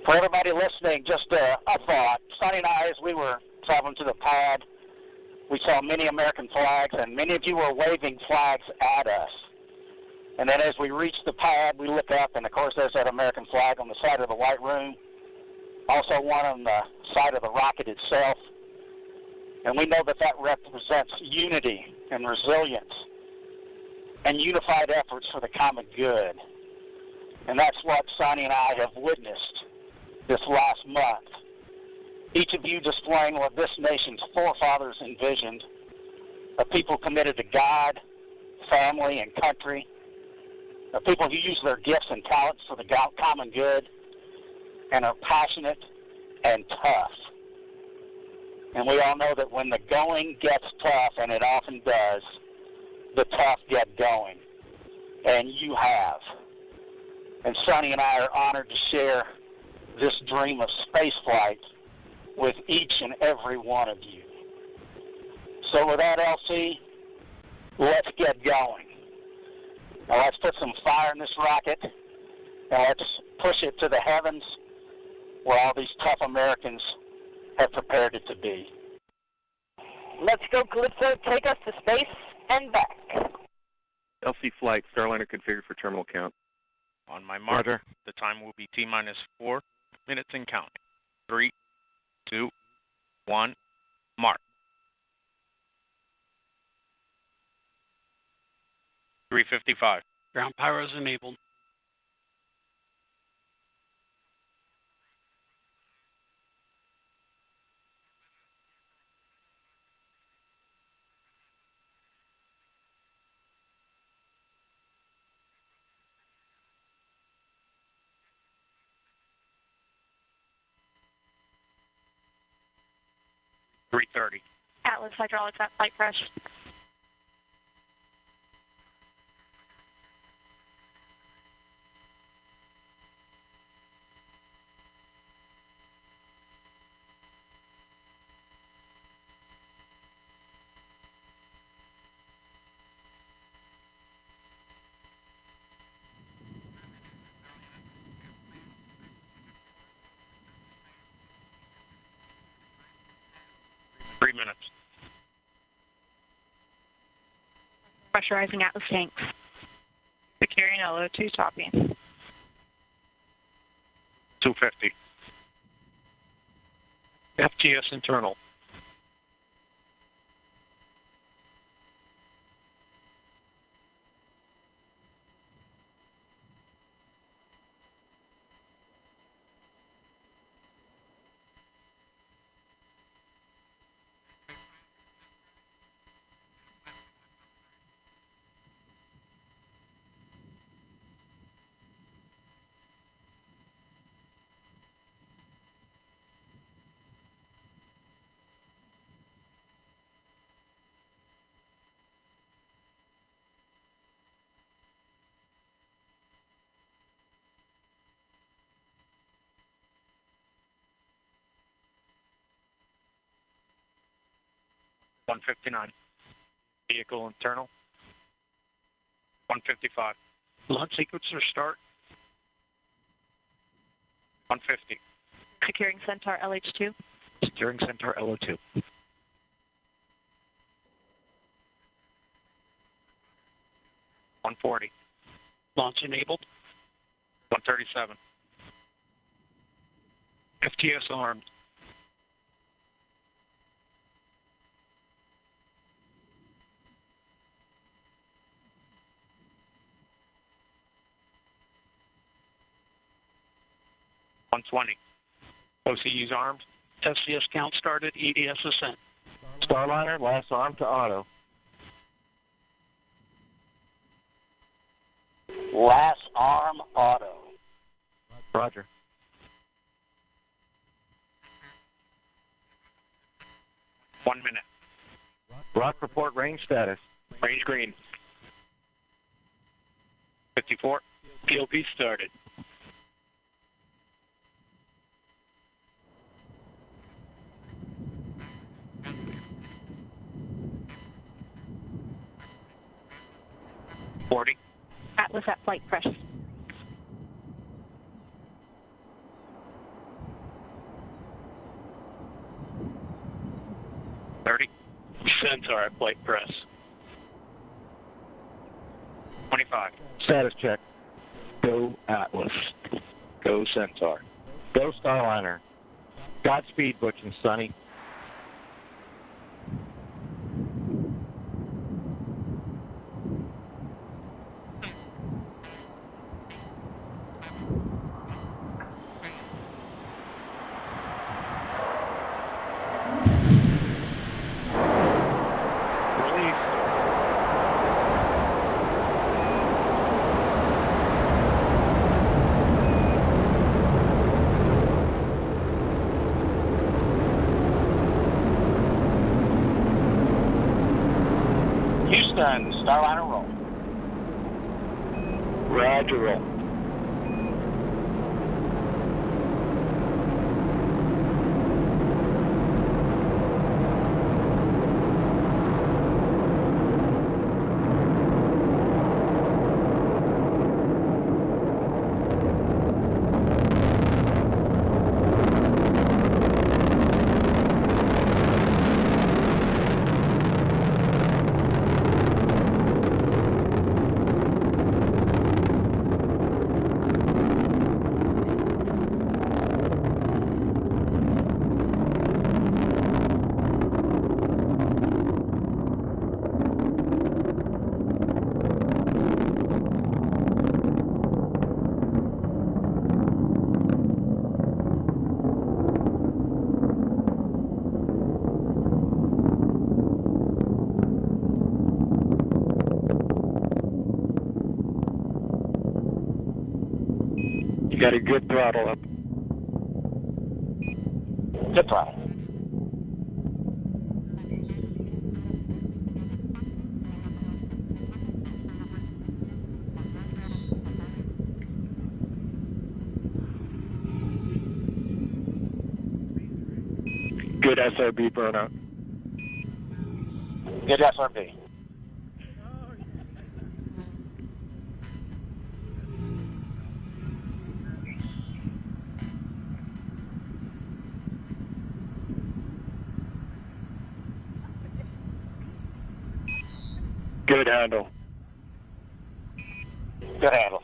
For everybody listening, just a thought. Sonny and I, as we were traveling to the pad, we saw many American flags, and many of you were waving flags at us. And then as we reached the pad, we look up, and of course there's that American flag on the side of the White Room, also one on the side of the rocket itself. And we know that that represents unity and resilience and unified efforts for the common good. And that's what Sonny and I have witnessed this last month. Each of you displaying what this nation's forefathers envisioned, a people committed to God, family, and country, a people who use their gifts and talents for the common good, and are passionate and tough. And we all know that when the going gets tough, and it often does, the tough get going. And you have. And Sonny and I are honored to share this dream of spaceflight with each and every one of you. So with that, LC, let's get going. Now let's put some fire in this rocket, and let's push it to the heavens where all these tough Americans have prepared it to be. Let's go, Calypso. Take us to space and back. LC flight, Starliner configured for terminal count. On my mark, Roger. the time will be T-minus 4 minutes and counting. 3, 2, 1, mark. 3:55. Ground pyros enabled. .330. Atlas hydraulics at flight crash. Three minutes. Pressurizing Atlas tanks. Securing LO2 topping. 250. FTS internal. 159. Vehicle internal. 155. Launch sequencer start. 150. Securing Centaur LH2. Securing Centaur LO2. 140. Launch enabled. 137. FTS armed. 120. OCU's armed. SCS count started. EDS ascent. Starliner, last arm to auto. Last arm auto. Roger. One minute. Rock report range status. Range green. 54. POP started. Atlas at flight press. Centaur at flight press. 25. Status check. Go Atlas. Go Centaur. Go Starliner. Godspeed, Butch and Sonny. Houston, Starliner roll. Roger, roll. You got a good throttle up. Good throttle. Good SRB burnout. Good SRB. Good handle. Good handle.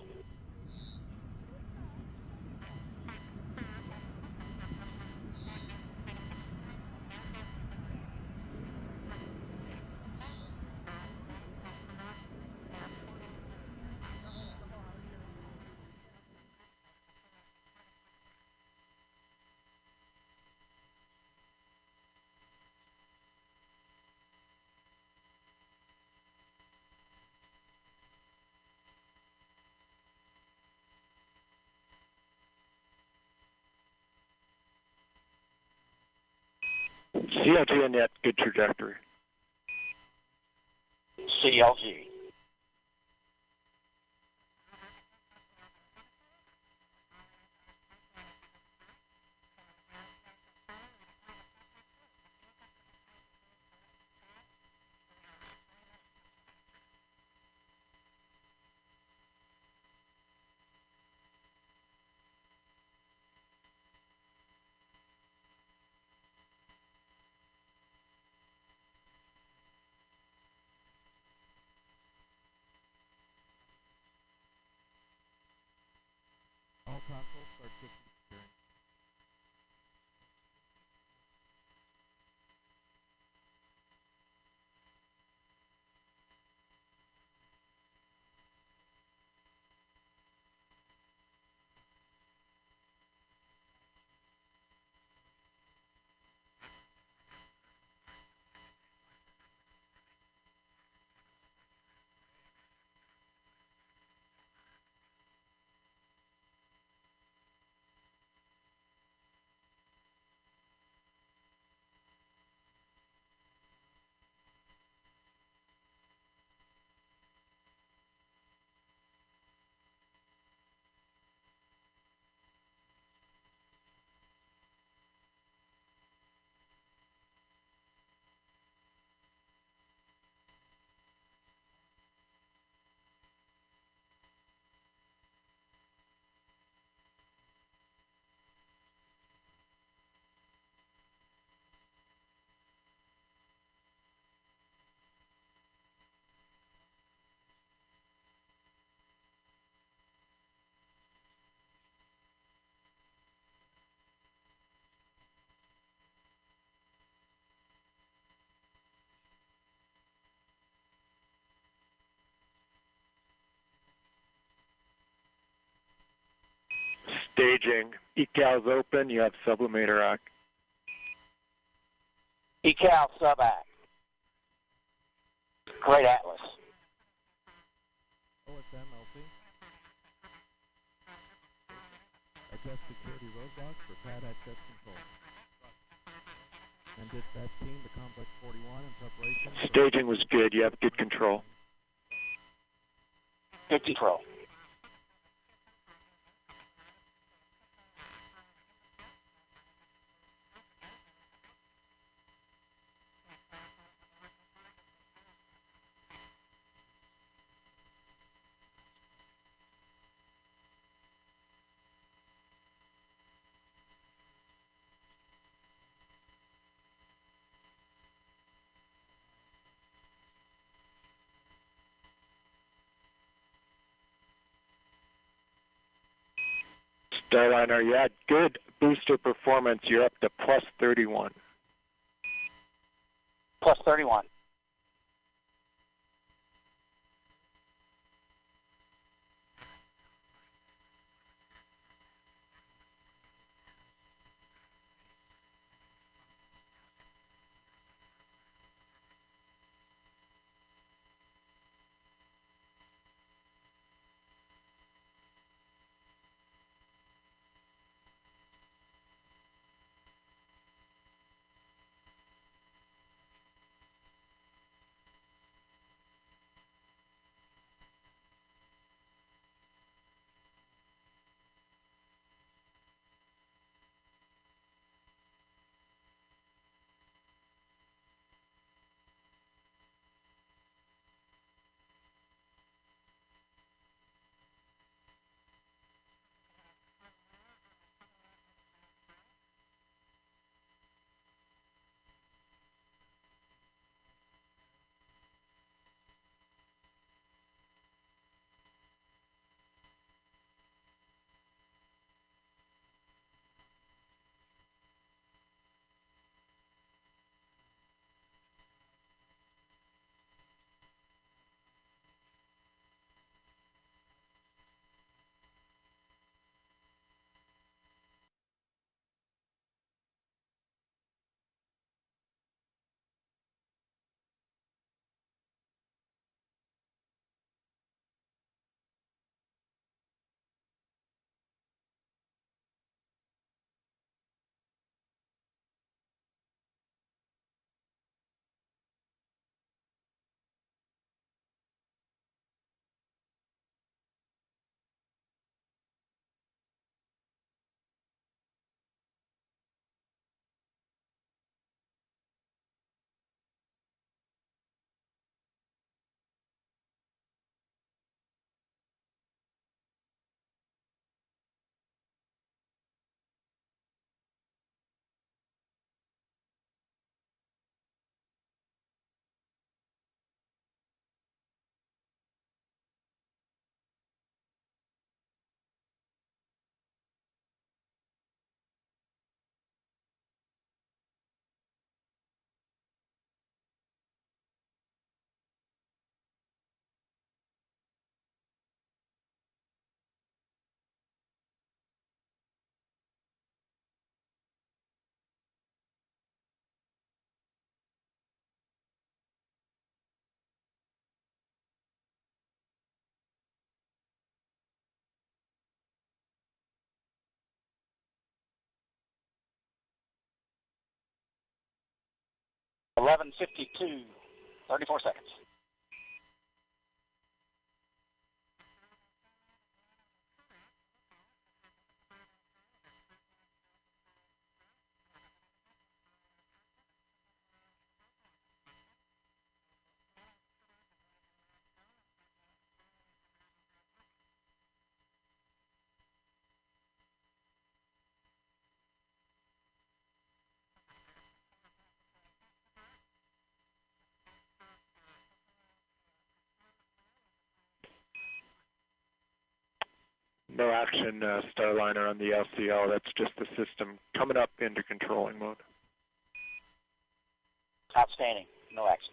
CLG and net, good trajectory. CLG. console, start shifting steering. Staging. ECAL's open. You have sublimator act. ECAL sub-act. Great Atlas. OSM LC. Adjust security roadblocks for pad access control. And dispatch team to complex 41 in preparation. Staging was good. You have good control. Good control. Starliner, you had good booster performance. You're up to plus 31. Plus 31. 11:52, 34 seconds. No action, Starliner on the LCL. That's just the system coming up into controlling mode. Outstanding. No action.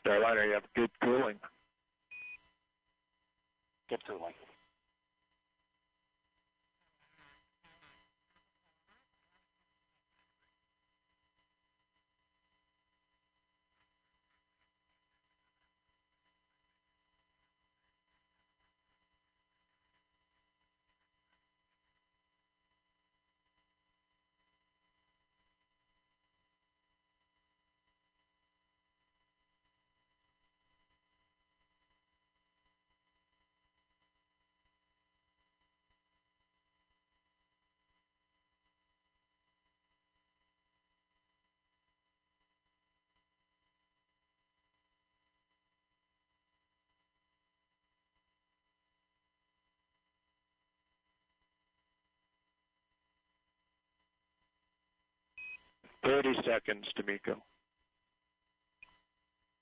Starliner, you have good cooling. Good cooling. Thirty seconds, D'Amico.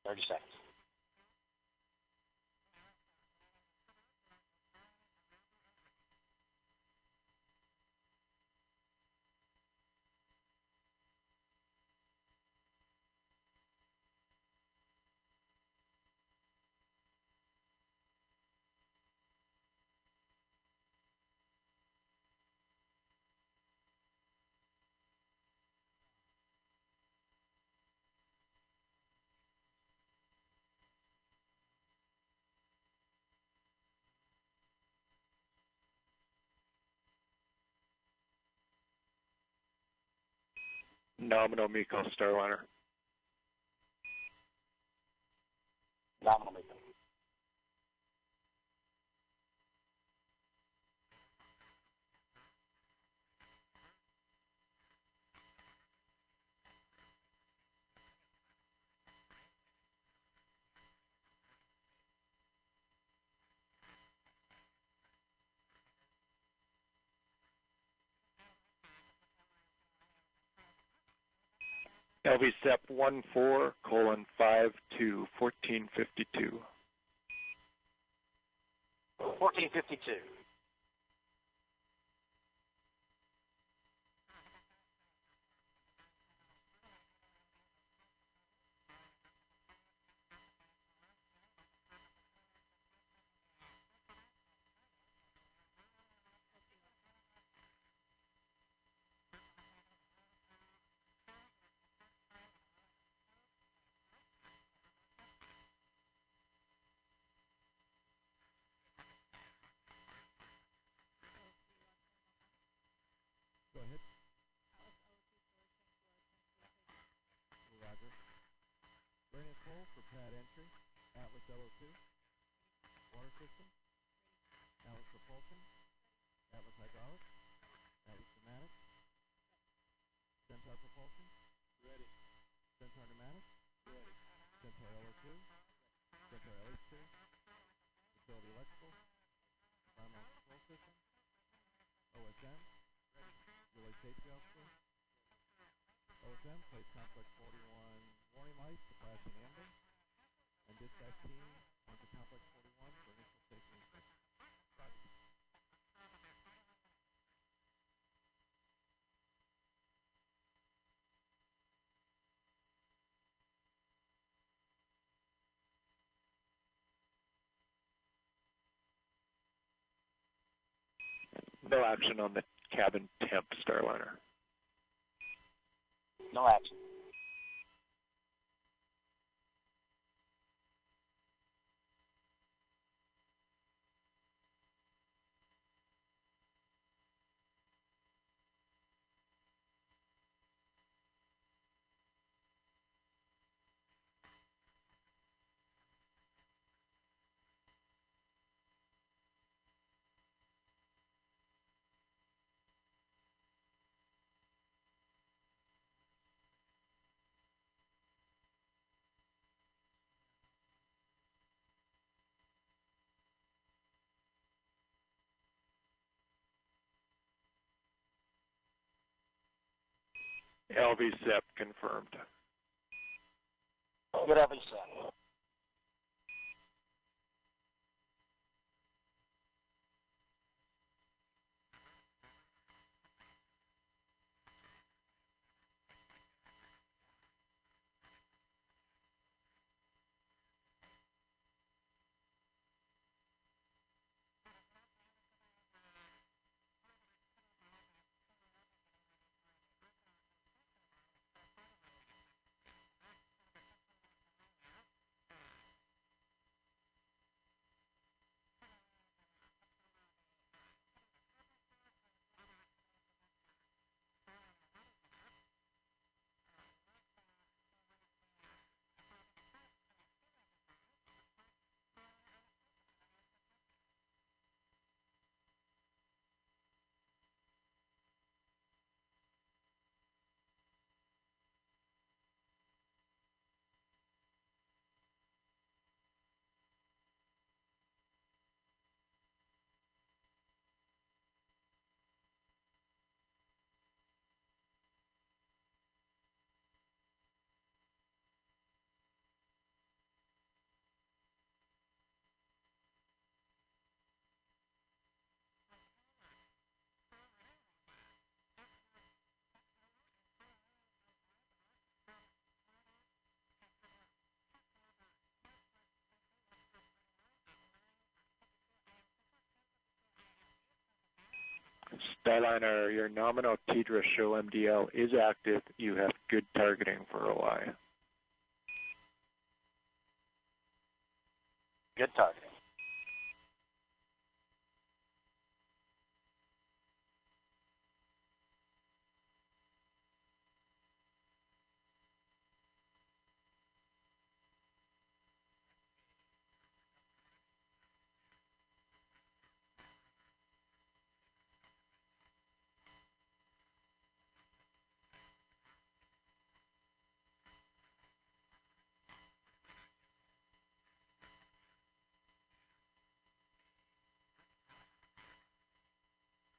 30 seconds. Nominal MECO, Starliner. Nominal MECO. LVSEP 14:5 to 1452. 14:52. Go ahead. Roger. Bring it full for pad entry. Atlas LO2. Water system. Atlas propulsion. Atlas hydraulics. Atlas pneumatics. Centaur propulsion. Ready. Centaur pneumatics. Ready. Centaur LO2. Centaur LH2. Facility electrical. Environmental control system. OSM. Relay safety officer. OSM, place complex 41 warning lights to flashing amber. And dispatch team onto complex 41 for No action on the cabin temp Starliner. No action. LVSEP confirmed. Good LVSEP. Starliner, your nominal TDRA show MDL is active. You have good targeting for OI. Good targeting.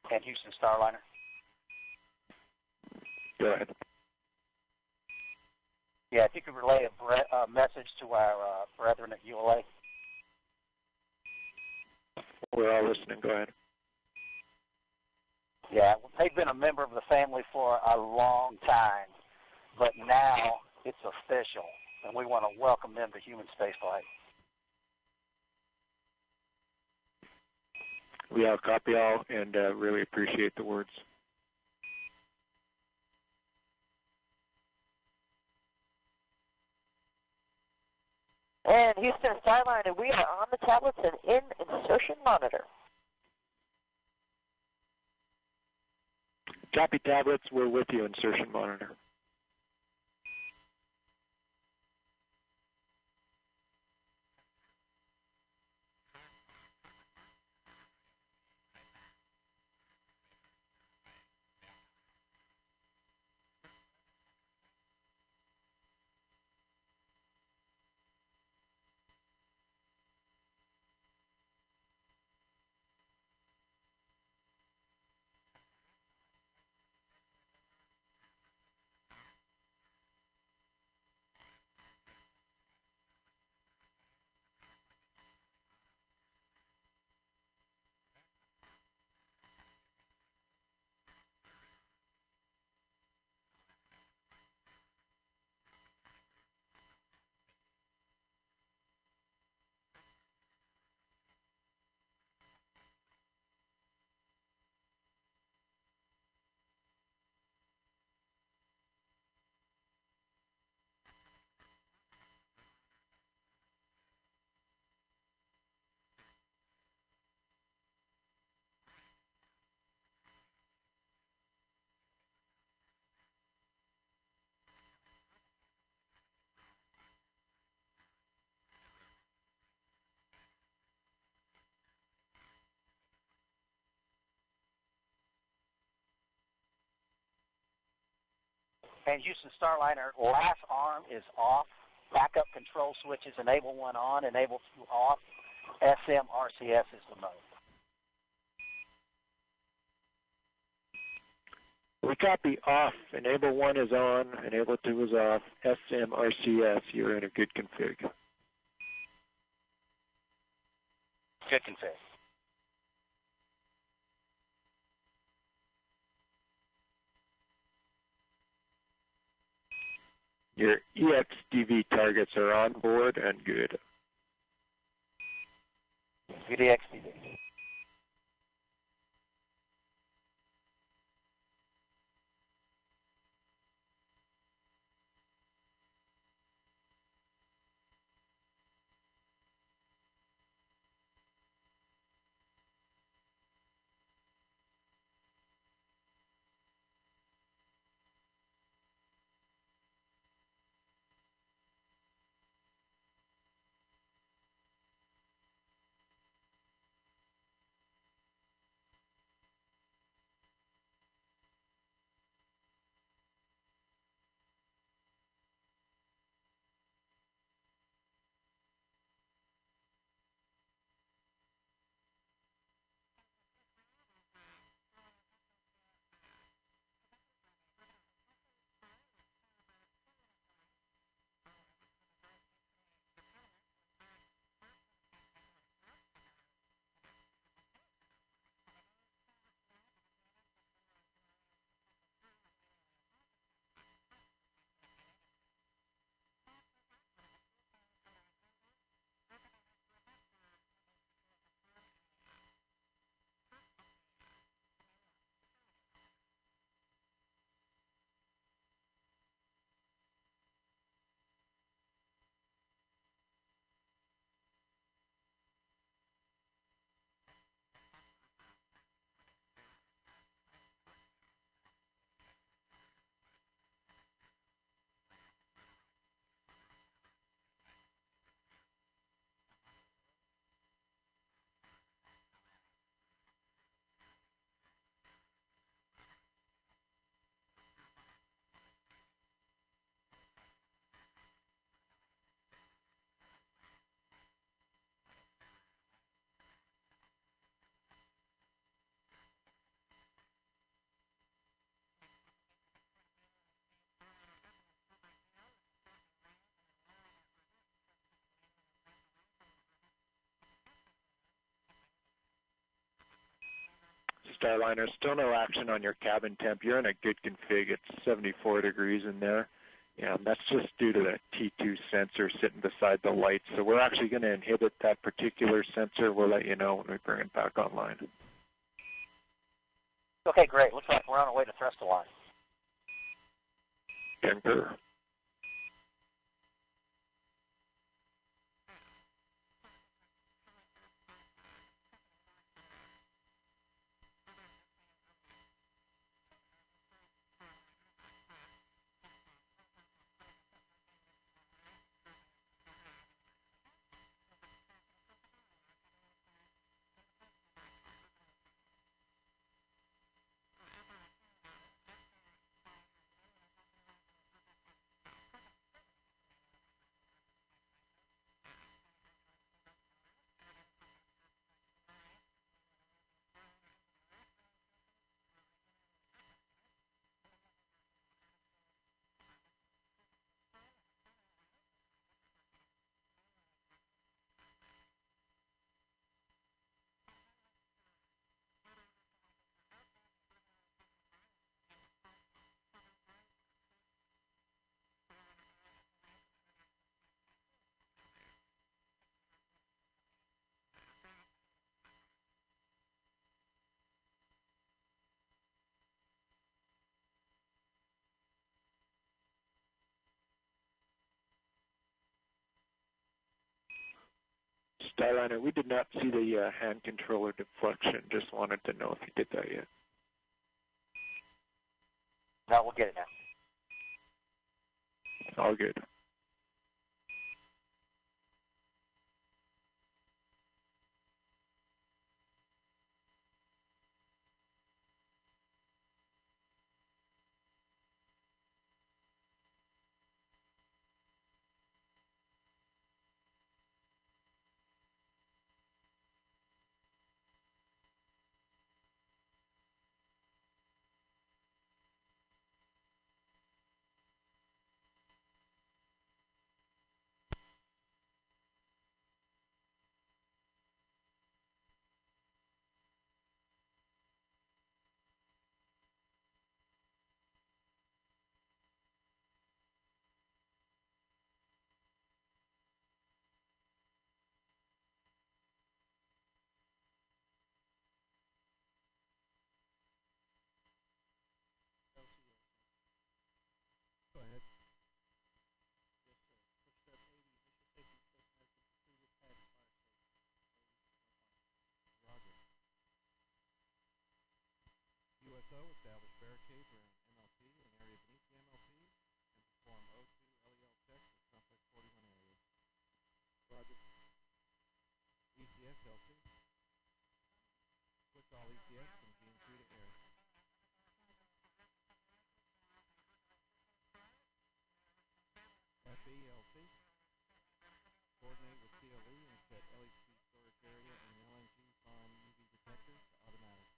And Houston Starliner. Go ahead. Yeah, if you could relay a message to our brethren at ULA. We're all listening. Go ahead. Yeah, they've been a member of the family for a long time, but now it's official, and we want to welcome them to human spaceflight. We all copy all and really appreciate the words. And Houston Starliner, we are on the tablets and in insertion monitor. Copy tablets, we're with you, insertion monitor. And Houston Starliner, last arm is off. Backup control switches, enable 1 on, enable 2 off. SMRCS is the mode. We copy off. Enable 1 is on, enable 2 is off. SMRCS, you're in a good config. Good config. Your EXDV targets are on board and good. Good EXDV. Starliner, still no action on your cabin temp. You're in a good config. It's 74 degrees in there. And that's just due to the T2 sensor sitting beside the light. So we're actually going to inhibit that particular sensor. We'll let you know when we bring it back online. Okay, great. Looks like we're on our way to thrust align. Denver. Starliner, we did not see the hand controller deflection. Just wanted to know if you did that yet. No, we'll get it now. All good. Also, establish barricades around MLP and area beneath the MLP, and perform O2 LEL checks for Complex 41 areas. Roger. ECS LC. Switch all ECS from GM2 to air. FELC. Coordinate with CLE and set LHC storage area and LNG farm UV detectors to automatic.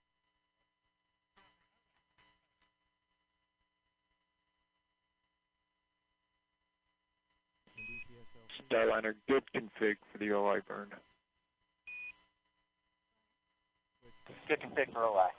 And DCS LC. Starliner, good config for the OI burn. Good config for OI.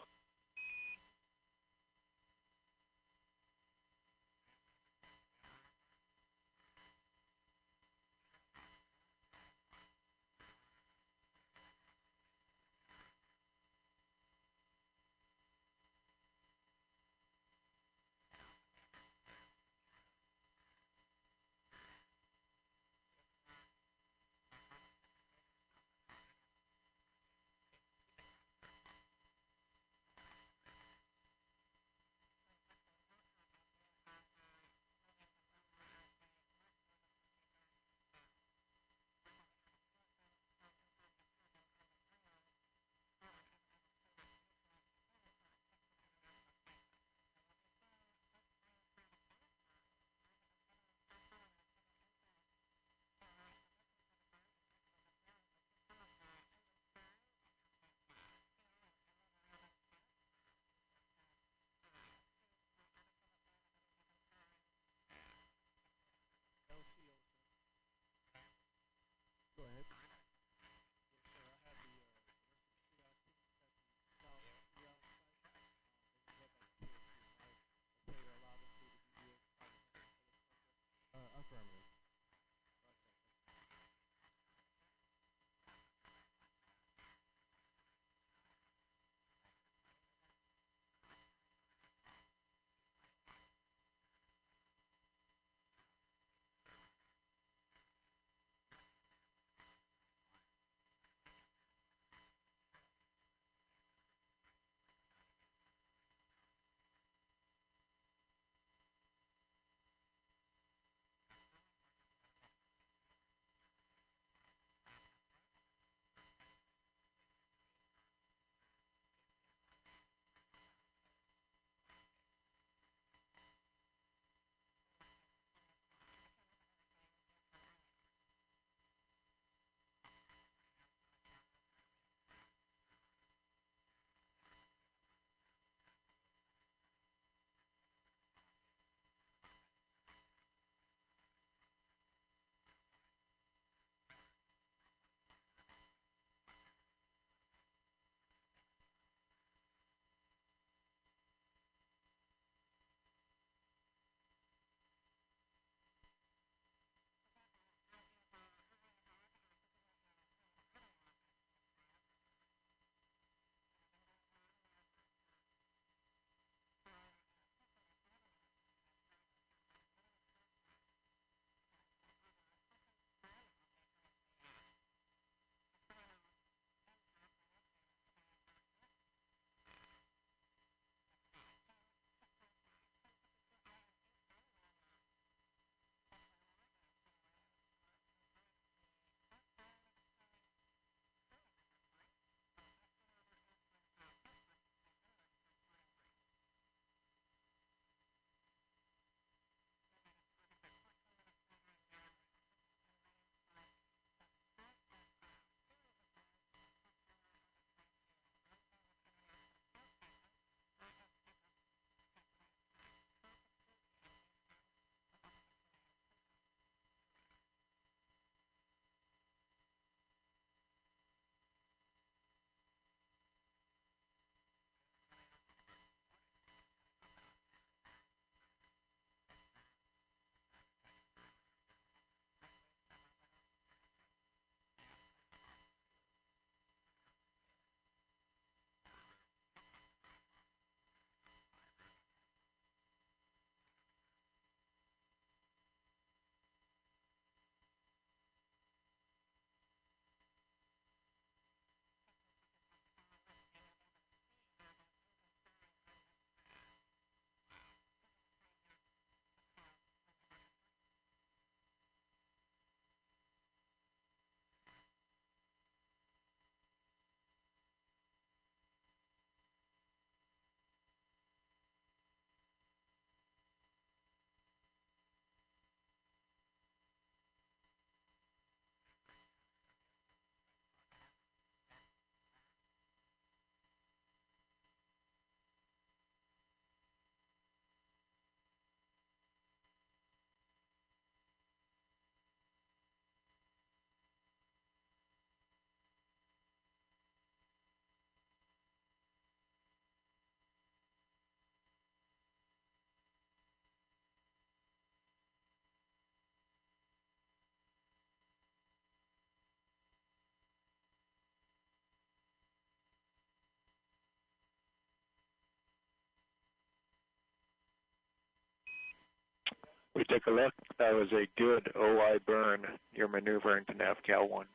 We take a look. That was a good OI burn. You're maneuvering to NavCal 1.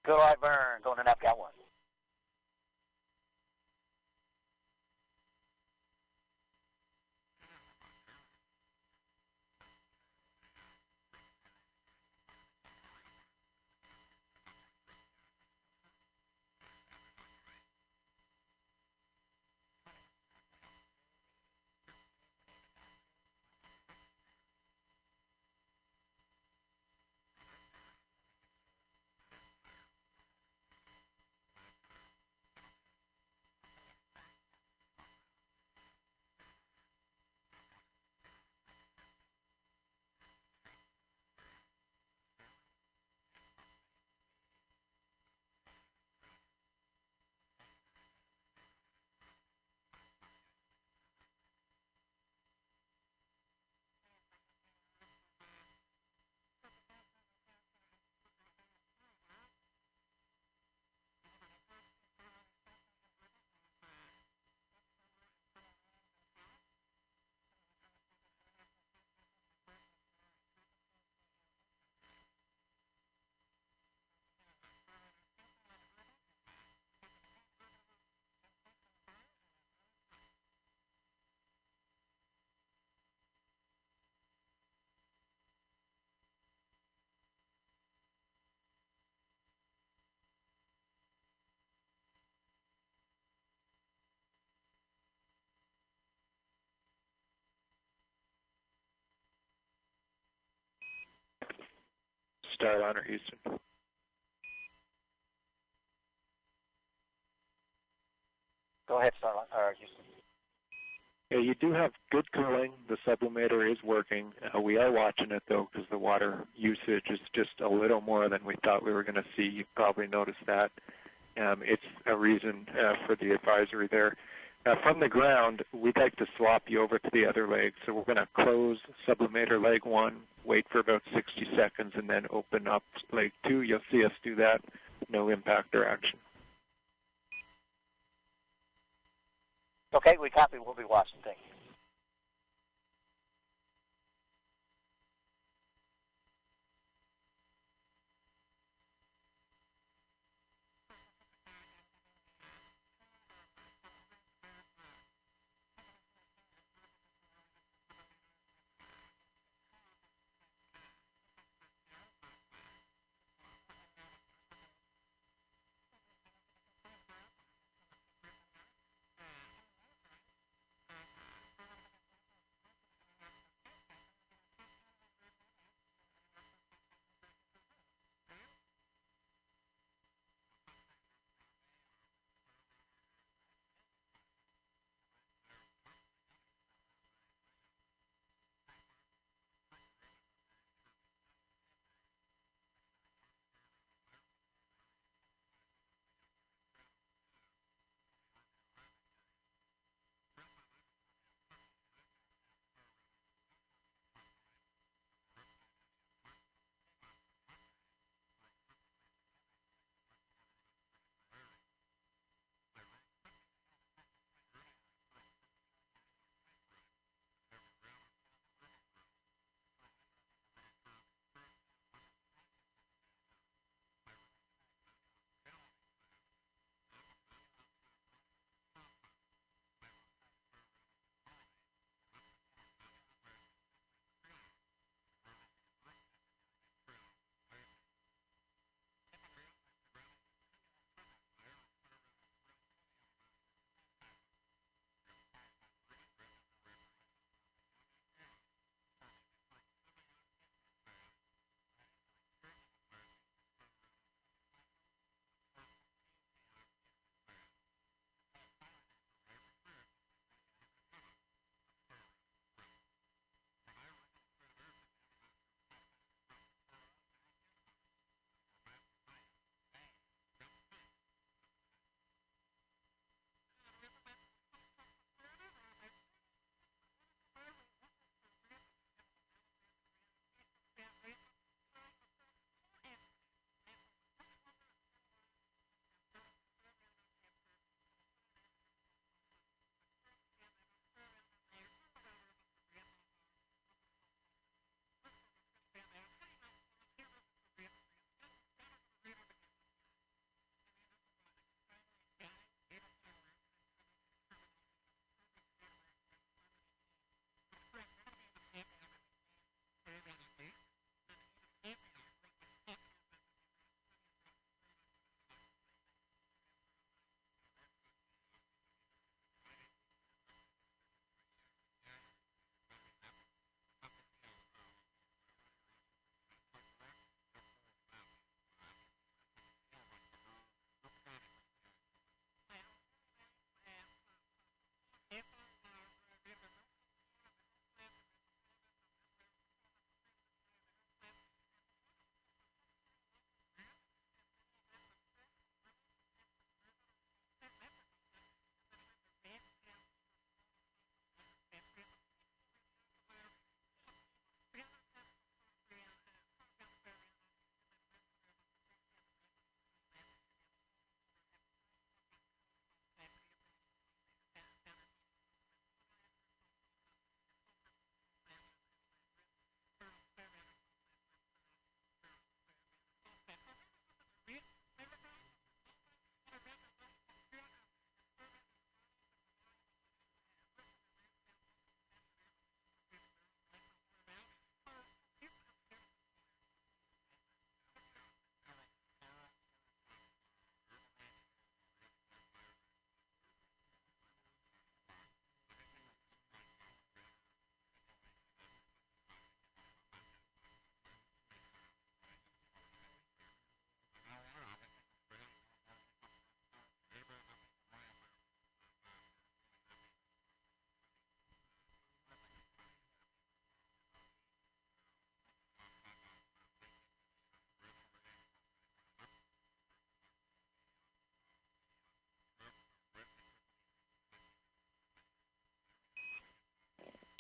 Good eye burn, going to NavCal 1. Starliner, Houston. Go ahead, Starliner, Houston. Yeah, you do have good cooling. The sublimator is working. We are watching it, though, because the water usage is just a little more than we thought we were going to see. You probably noticed that. It's a reason for the advisory there. From the ground, we'd like to swap you over to the other leg. So we're going to close sublimator leg 1, wait for about 60 seconds, and then open up leg 2. You'll see us do that. No impact or action. Okay, we copy. We'll be watching. Thank you.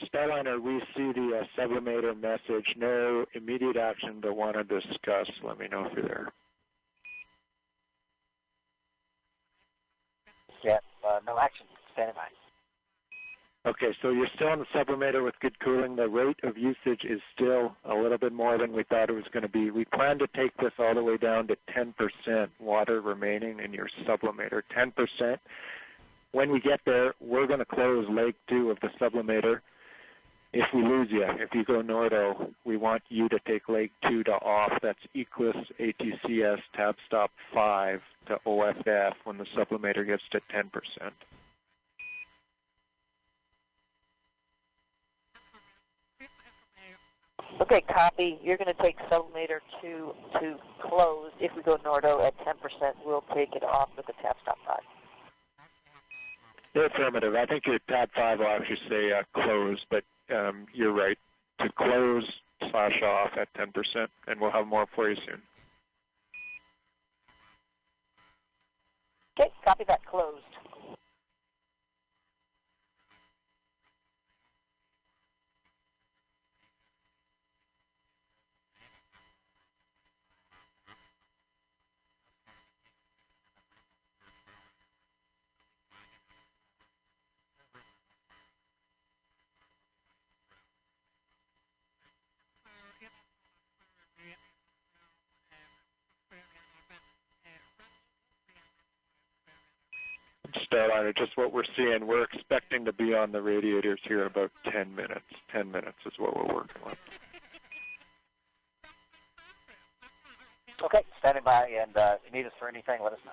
Starliner, we see the sublimator message. No immediate action, but want to discuss. Let me know if you're there. Yeah, no action. Standing by. Okay, so you're still on the sublimator with good cooling. The rate of usage is still a little bit more than we thought it was going to be. We plan to take this all the way down to 10% water remaining in your sublimator. 10%. When we get there, we're going to close leg 2 of the sublimator. If we lose you, if you go Nordo, we want you to take leg 2 to off. That's Eclipse ATCS tab stop 5 to OFF when the sublimator gets to 10%. Okay, copy. You're going to take sublimator 2 to close. If we go Nordo at 10%, we'll take it off with the tab stop 5. Affirmative. I think your tab 5 will actually say close, but you're right. To close /off at 10%, and we'll have more for you soon. Okay, copy that. Closed. Starliner, just what we're seeing, we're expecting to be on the radiators here in about 10 minutes. 10 minutes is what we're working on. Okay, standing by, and if you need us for anything, let us know.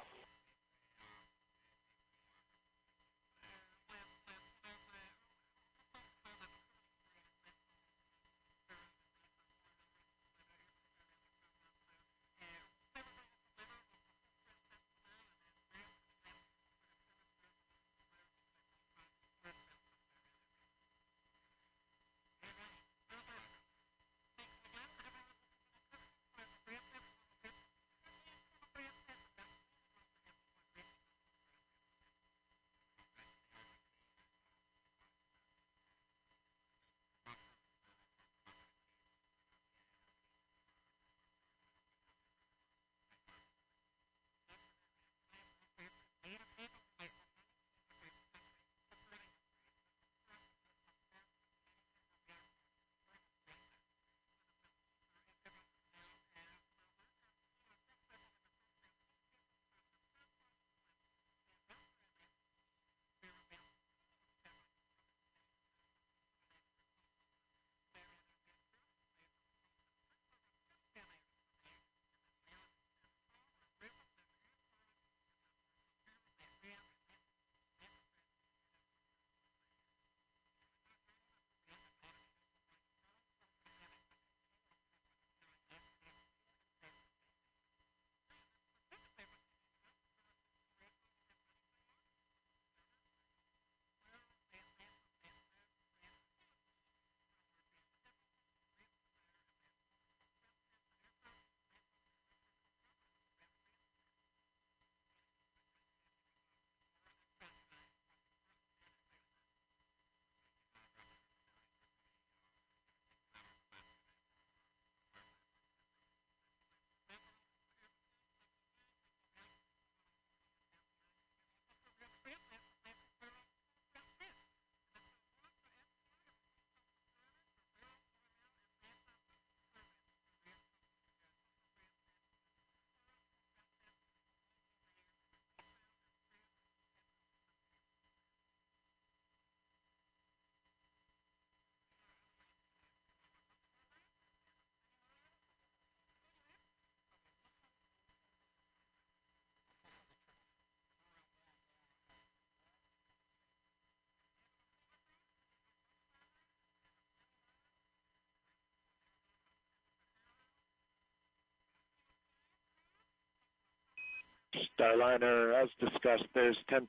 Starliner, as discussed, there's 10%.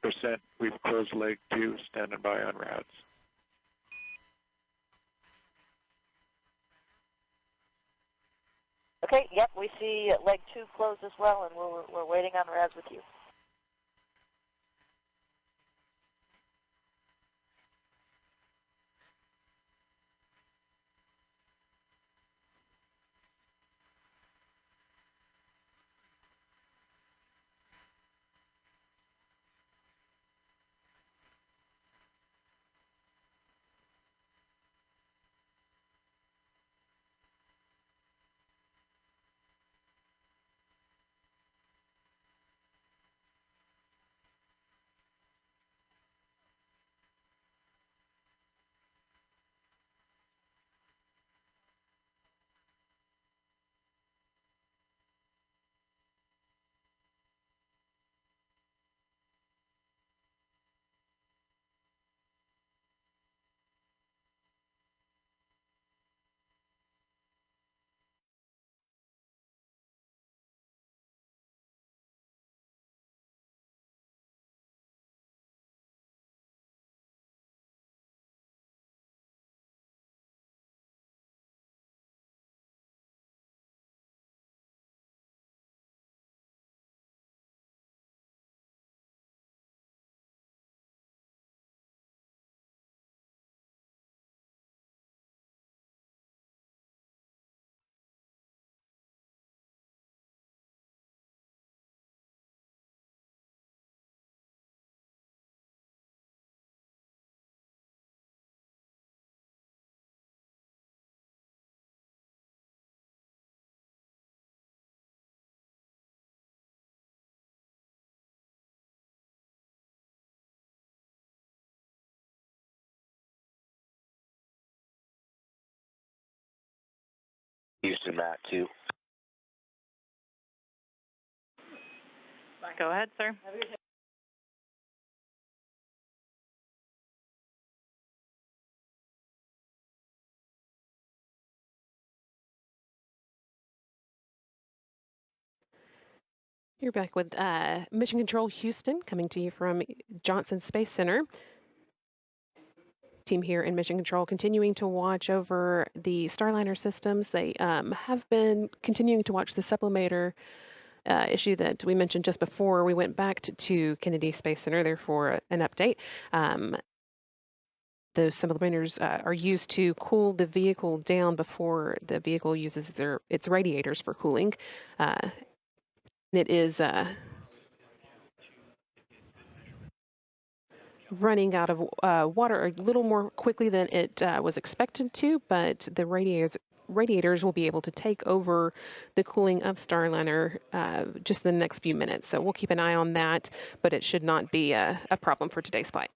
We've closed leg 2, standing by on RADs. Okay, yep, we see leg 2 closed as well, and we're waiting on RAS with you. Houston, Matt 2. Go ahead, sir. You're back with Mission Control Houston, coming to you from Johnson Space Center. Team here in Mission Control continuing to watch over the Starliner systems. They have been continuing to watch the sublimator issue that we mentioned just before we went back to Kennedy Space Center there for an update. Those sublimators are used to cool the vehicle down before the vehicle uses its radiators for cooling. It is running out of water a little more quickly than it was expected to, but the radiators will be able to take over the cooling of Starliner just in the next few minutes. So we'll keep an eye on that, but it should not be a problem for today's flight.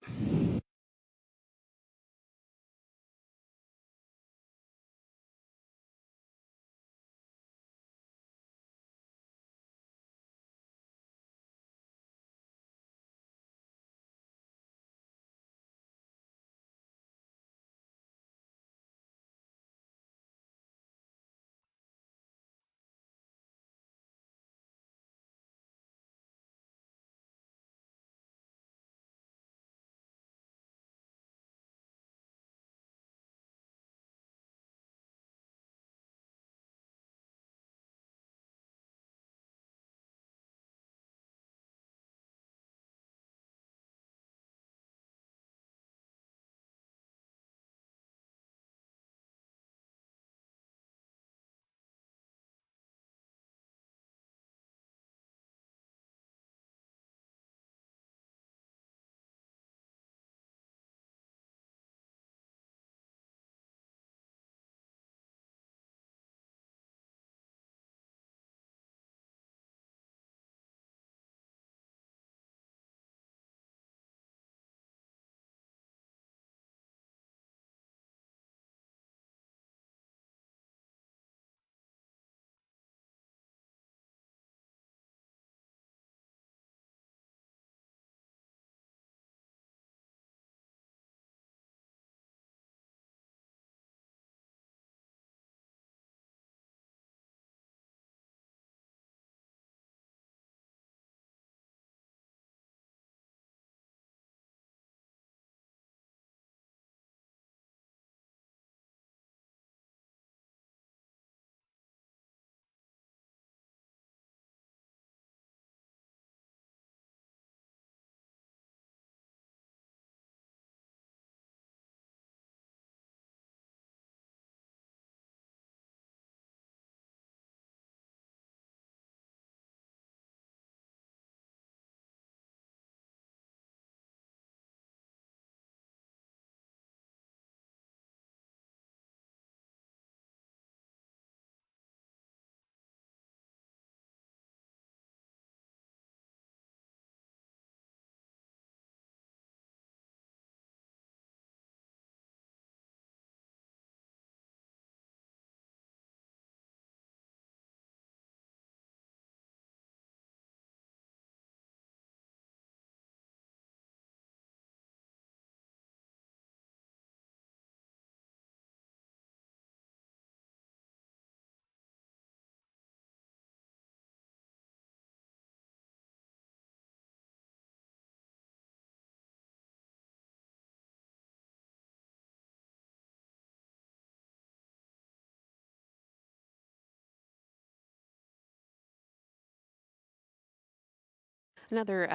Another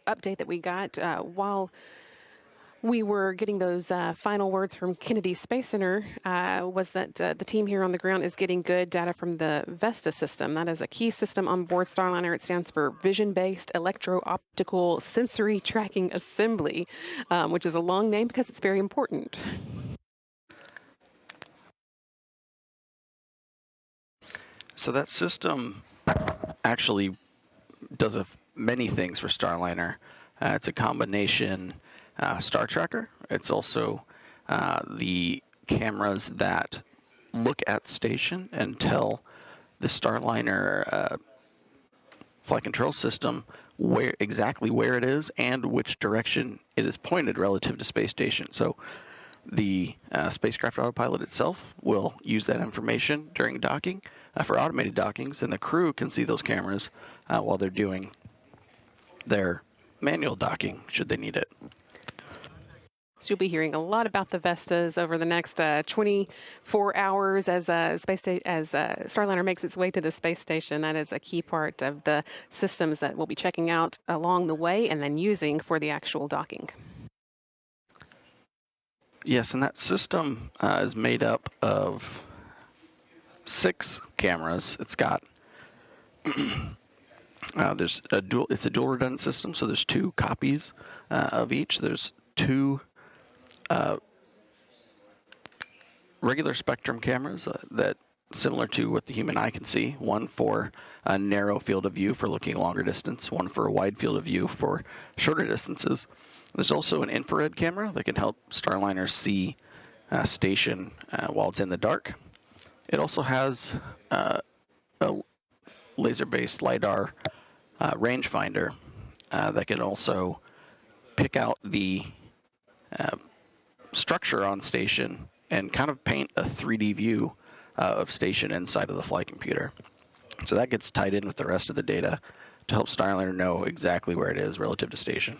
update that we got while we were getting those final words from Kennedy Space Center was that the team here on the ground is getting good data from the VESTA system. That is a key system on board Starliner. It stands for Vision-Based Electro-Optical Sensory Tracking Assembly, which is a long name because it's very important. So that system actually does many things for Starliner. It's a combination star tracker. It's also the cameras that look at station and tell the Starliner flight control system exactly where it is and which direction it is pointed relative to space station. So the spacecraft autopilot itself will use that information during docking for automated dockings, and the crew can see those cameras while they're doing their manual docking should they need it. So you'll be hearing a lot about the Vestas over the next 24 hours as Starliner makes its way to the space station. That is a key part of the systems that we'll be checking out along the way and then using for the actual docking. Yes, and that system is made up of 6 cameras. It's got it's a dual redundant system, so there's 2 copies of each. There's 2 regular spectrum cameras that similar to what the human eye can see. One for a narrow field of view for looking longer distance, one for a wide field of view for shorter distances. There's also an infrared camera that can help Starliner see station while it's in the dark. It also has a laser-based LiDAR rangefinder that can also pick out the structure on station and kind of paint a 3D view of station inside of the flight computer. So that gets tied in with the rest of the data to help Starliner know exactly where it is relative to station.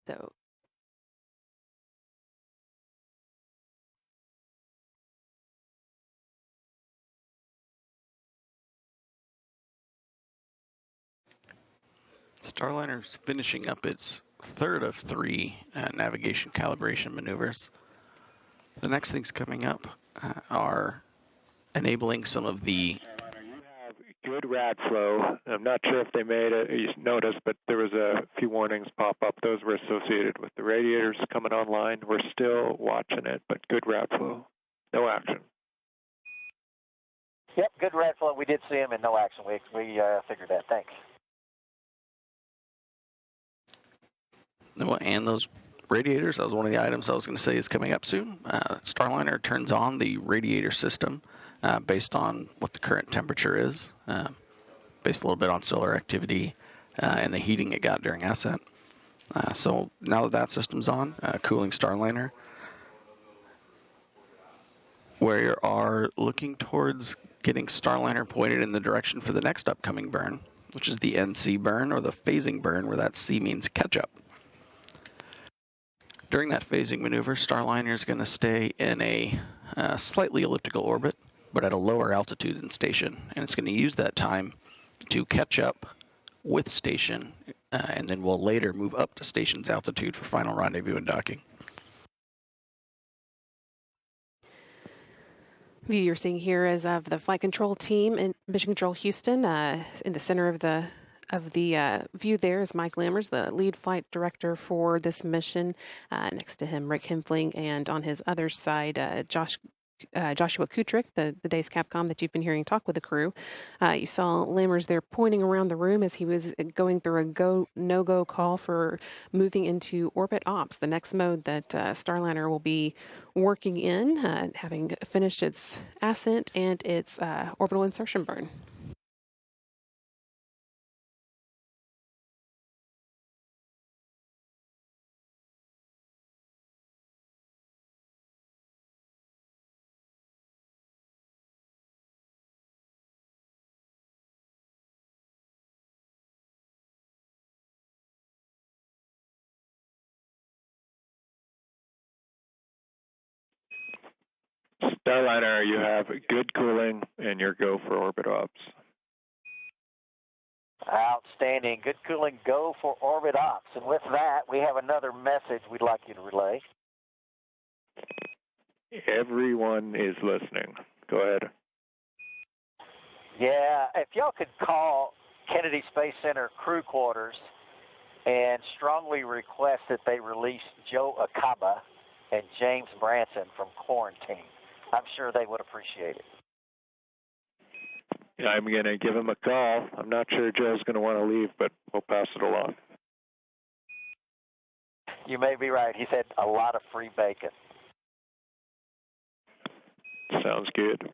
So Starliner's finishing up its third of 3 navigation calibration maneuvers. The next things coming up are enabling some of the good rad flow. I'm not sure if they made a notice, but there was a few warnings pop up. Those were associated with the radiators coming online. We're still watching it, but good rad flow. No action. Yep, good rad flow. We did see him in no action. We figured that. Thanks. And those radiators, that was one of the items I was going to say is coming up soon. Starliner turns on the radiator system based on what the current temperature is, based a little bit on solar activity and the heating it got during ascent. So now that that system's on, cooling Starliner, we are looking towards getting Starliner pointed in the direction for the next upcoming burn, which is the NC burn, or the phasing burn, where that C means catch-up. During that phasing maneuver, Starliner is going to stay in a slightly elliptical orbit, but at a lower altitude than station, and it's going to use that time to catch up with station, and then we'll later move up to station's altitude for final rendezvous and docking. View you're seeing here is of the flight control team in Mission Control Houston. In the center of the view there is Mike Lammers, the lead flight director for this mission. Next to him, Rick Hempling, and on his other side, Josh Joshua Kutrick, the day's Capcom that you've been hearing talk with the crew. You saw Lammers there pointing around the room as he was going through a no-go call for moving into orbit ops, the next mode that Starliner will be working in, having finished its ascent and its orbital insertion burn. Starliner, you have good cooling and your go for orbit ops. Outstanding. Good cooling, go for orbit ops. And with that, we have another message we'd like you to relay. Everyone is listening. Go ahead. Yeah, if y'all could call Kennedy Space Center crew quarters and strongly request that they release Joe Acaba and James Branson from quarantine. I'm sure they would appreciate it. Yeah, I'm going to give him a call. I'm not sure Joe's going to want to leave, but we'll pass it along. You may be right. He said a lot of free bacon. Sounds good.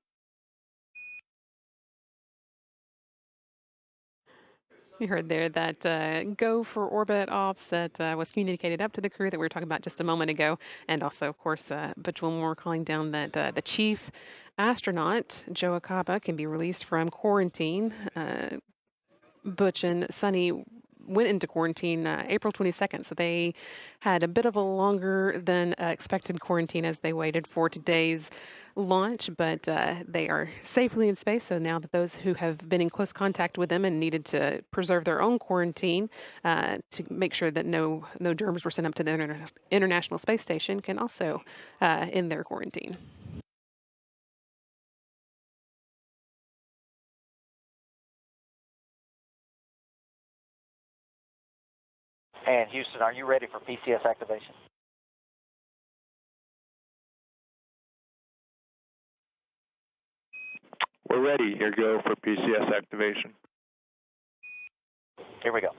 You heard there that go for orbit ops that was communicated up to the crew that we were talking about just a moment ago. And also, of course, Butch Wilmore calling down that the chief astronaut, Joe Acaba, can be released from quarantine. Butch and Sonny went into quarantine April 22nd, so they had a bit of a longer than expected quarantine as they waited for today's launch, but they are safely in space. So now that those who have been in close contact with them and needed to preserve their own quarantine to make sure that no germs were sent up to the International Space Station can also end their quarantine. And Houston, are you ready for PCS activation? We're ready. Here go for PCS activation. Here we go.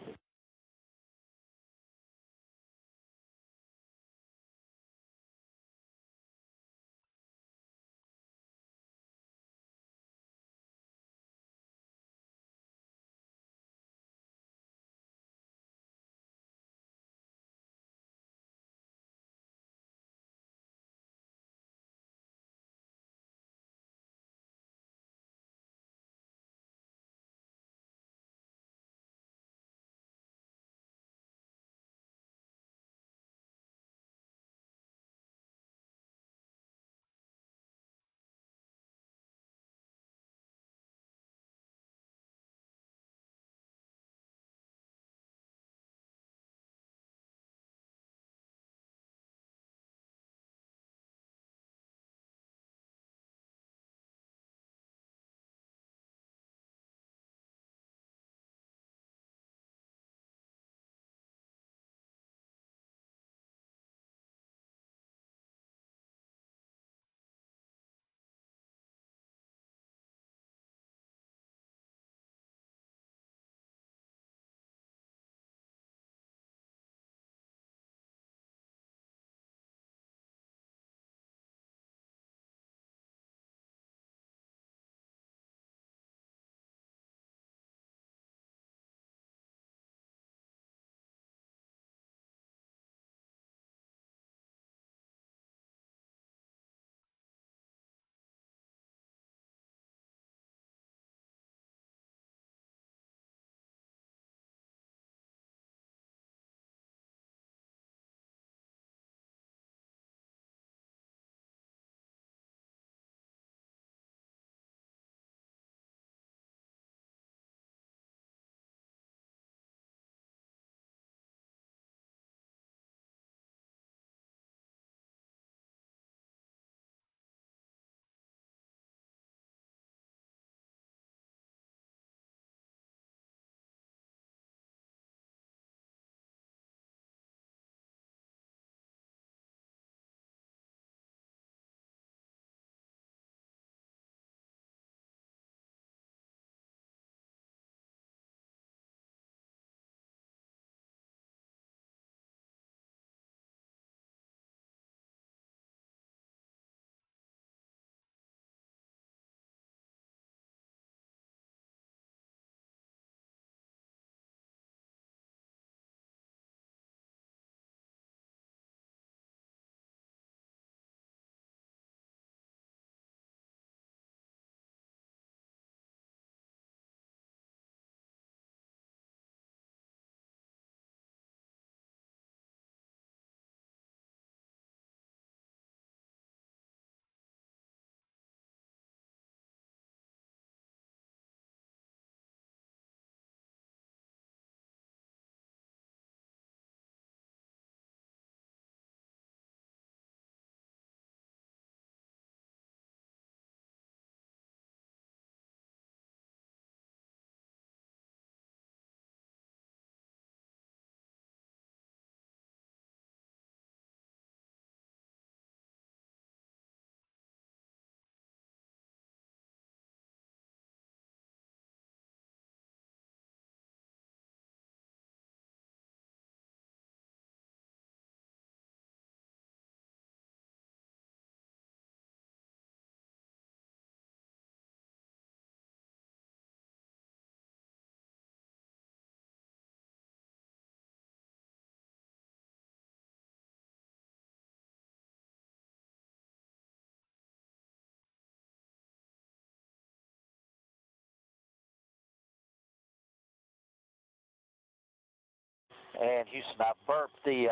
And Houston, I've burped the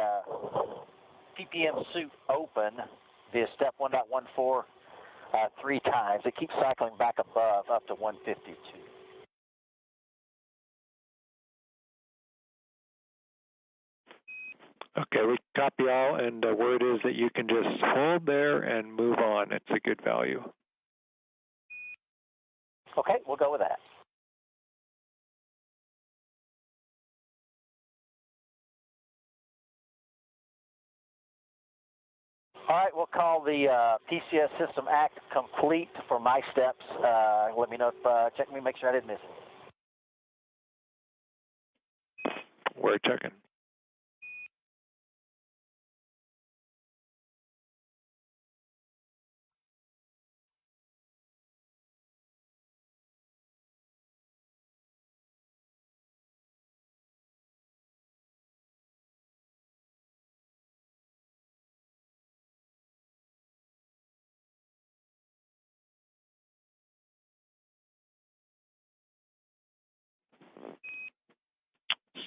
PPM suit open via step 1.14 3 times. It keeps cycling back above up to 152. Okay, we copy all, and the word is that you can just hold there and move on. It's a good value. Okay, we'll go with that. All right, we'll call the PCS System Act complete for my steps. Let me know if, check me, make sure I didn't miss it. We're checking.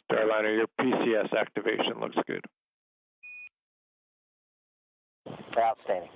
Starliner, your PCS activation looks good. Outstanding.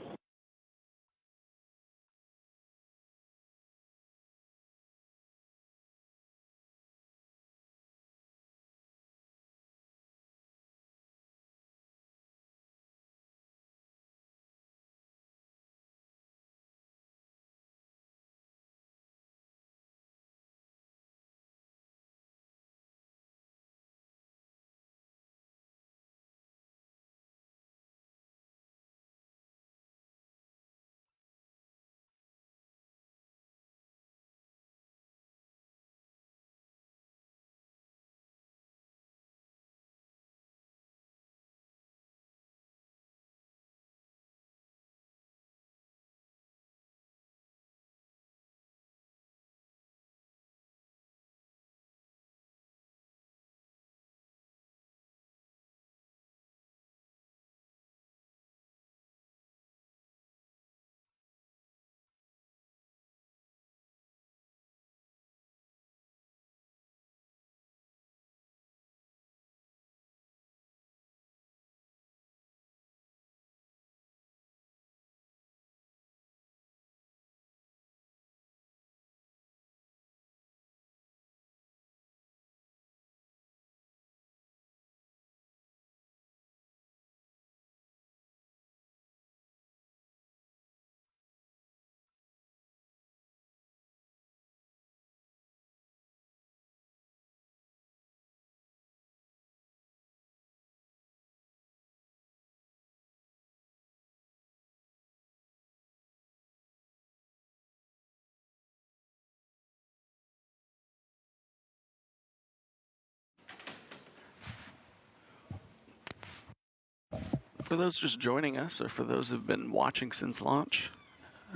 For those just joining us, or for those who've been watching since launch,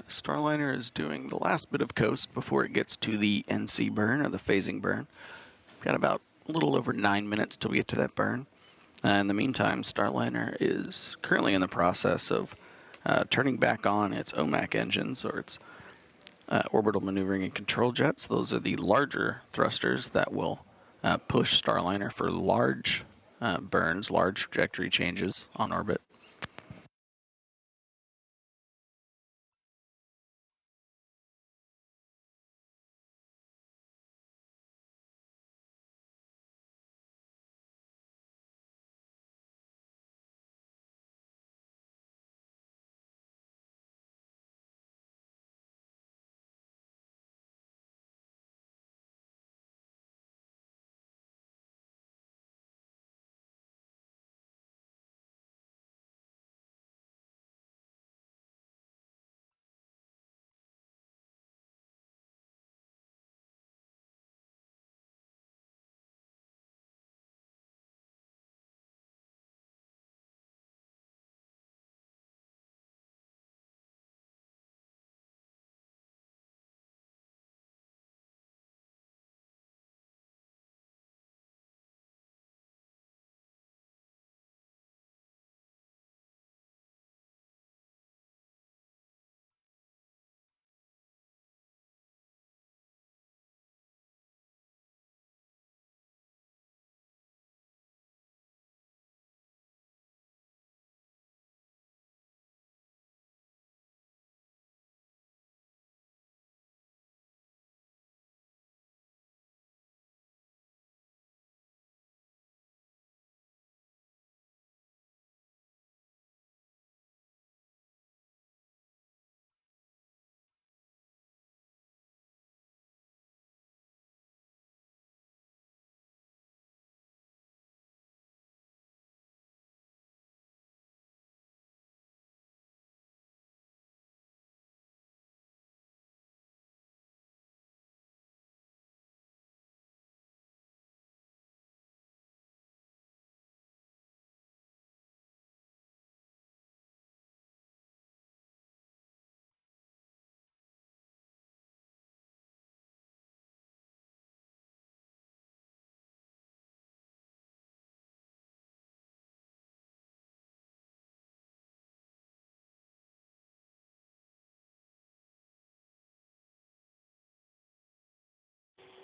Starliner is doing the last bit of coast before it gets to the NC burn, or the phasing burn. We've got about a little over 9 minutes till we get to that burn. In the meantime, Starliner is currently in the process of turning back on its OMAC engines, or its orbital maneuvering and control jets. Those are the larger thrusters that will push Starliner for large burns, large trajectory changes on orbit.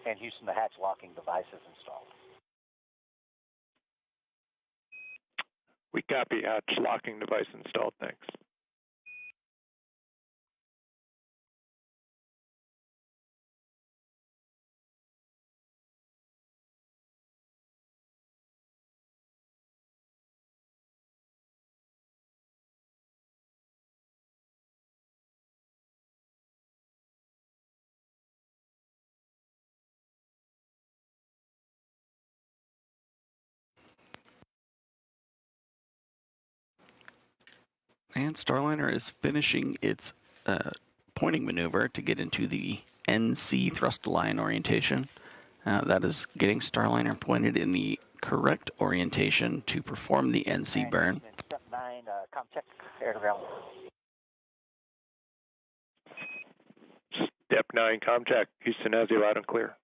And Houston, the hatch locking device is installed. We copy, hatch locking device installed, thanks. And Starliner is finishing its pointing maneuver to get into the NC thrust line orientation. That is getting Starliner pointed in the correct orientation to perform the NC burn. Step 9, com check, air to ground. Step 9, com check. Houston has you loud and clear.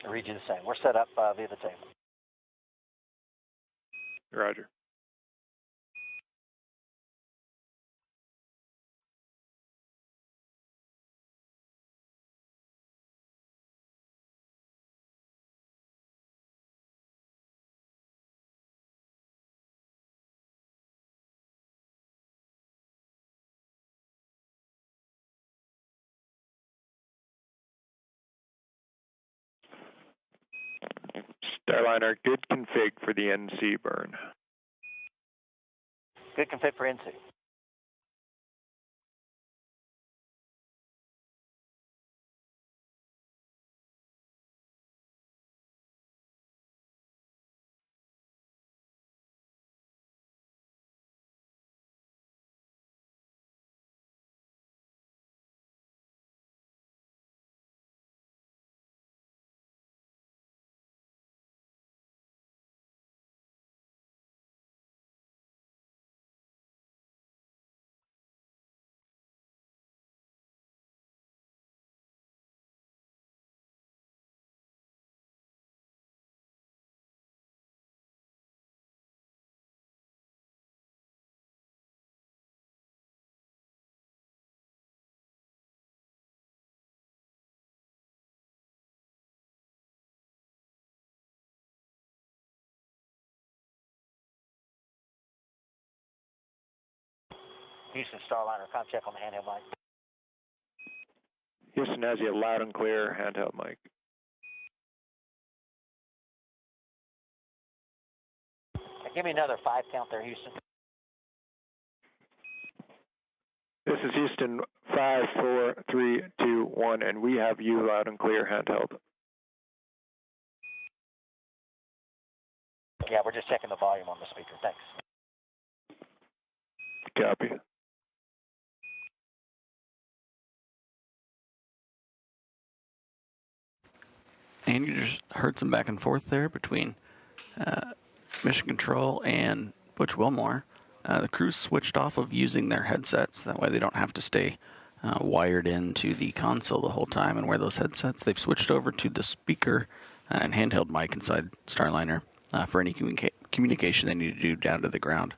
I read you the same. We're set up via the table. Roger. Starliner, good config for the NC burn. Good config for NC. Houston, Starliner, com check on the handheld mic. Houston has you loud and clear, handheld mic. Give me another 5 count there, Houston. This is Houston, 5, 4, 3, 2, 1, and we have you loud and clear, handheld. Yeah, we're just checking the volume on the speaker. Thanks. Copy. And you just heard some back and forth there between Mission Control and Butch Wilmore. The crews switched off of using their headsets. That way they don't have to stay wired into the console the whole time and wear those headsets. They've switched over to the speaker and handheld mic inside Starliner for any communication they need to do down to the ground.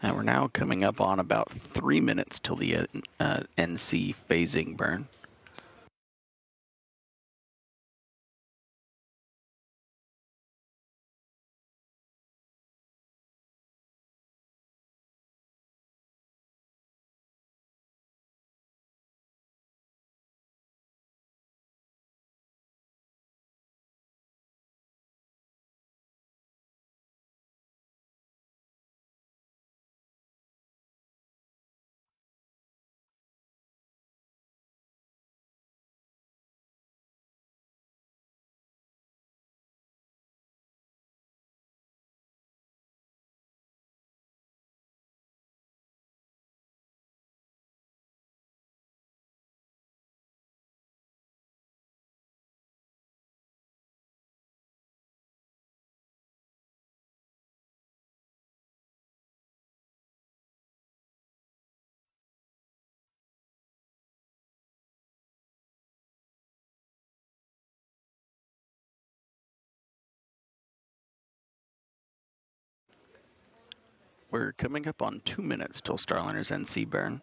We're now coming up on about 3 minutes till the NC phasing burn. We're coming up on 2 minutes till Starliner's NC burn.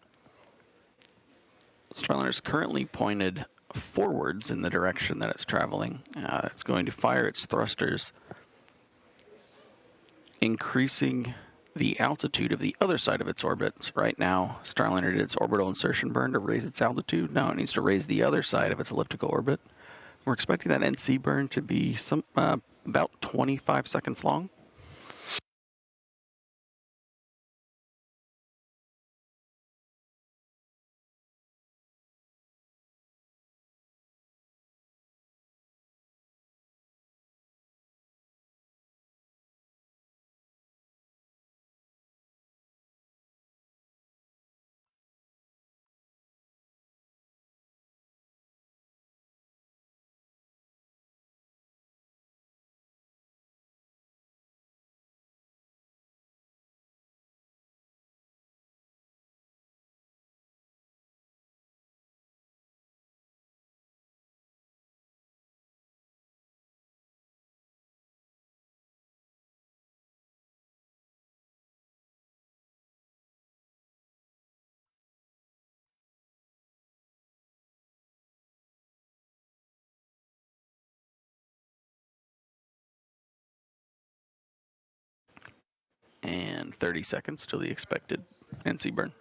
Starliner is currently pointed forwards in the direction that it's traveling. It's going to fire its thrusters, increasing the altitude of the other side of its orbit. So right now, Starliner did its orbital insertion burn to raise its altitude. Now it needs to raise the other side of its elliptical orbit. We're expecting that NC burn to be about 25 seconds long. And 30 seconds till the expected NC burn.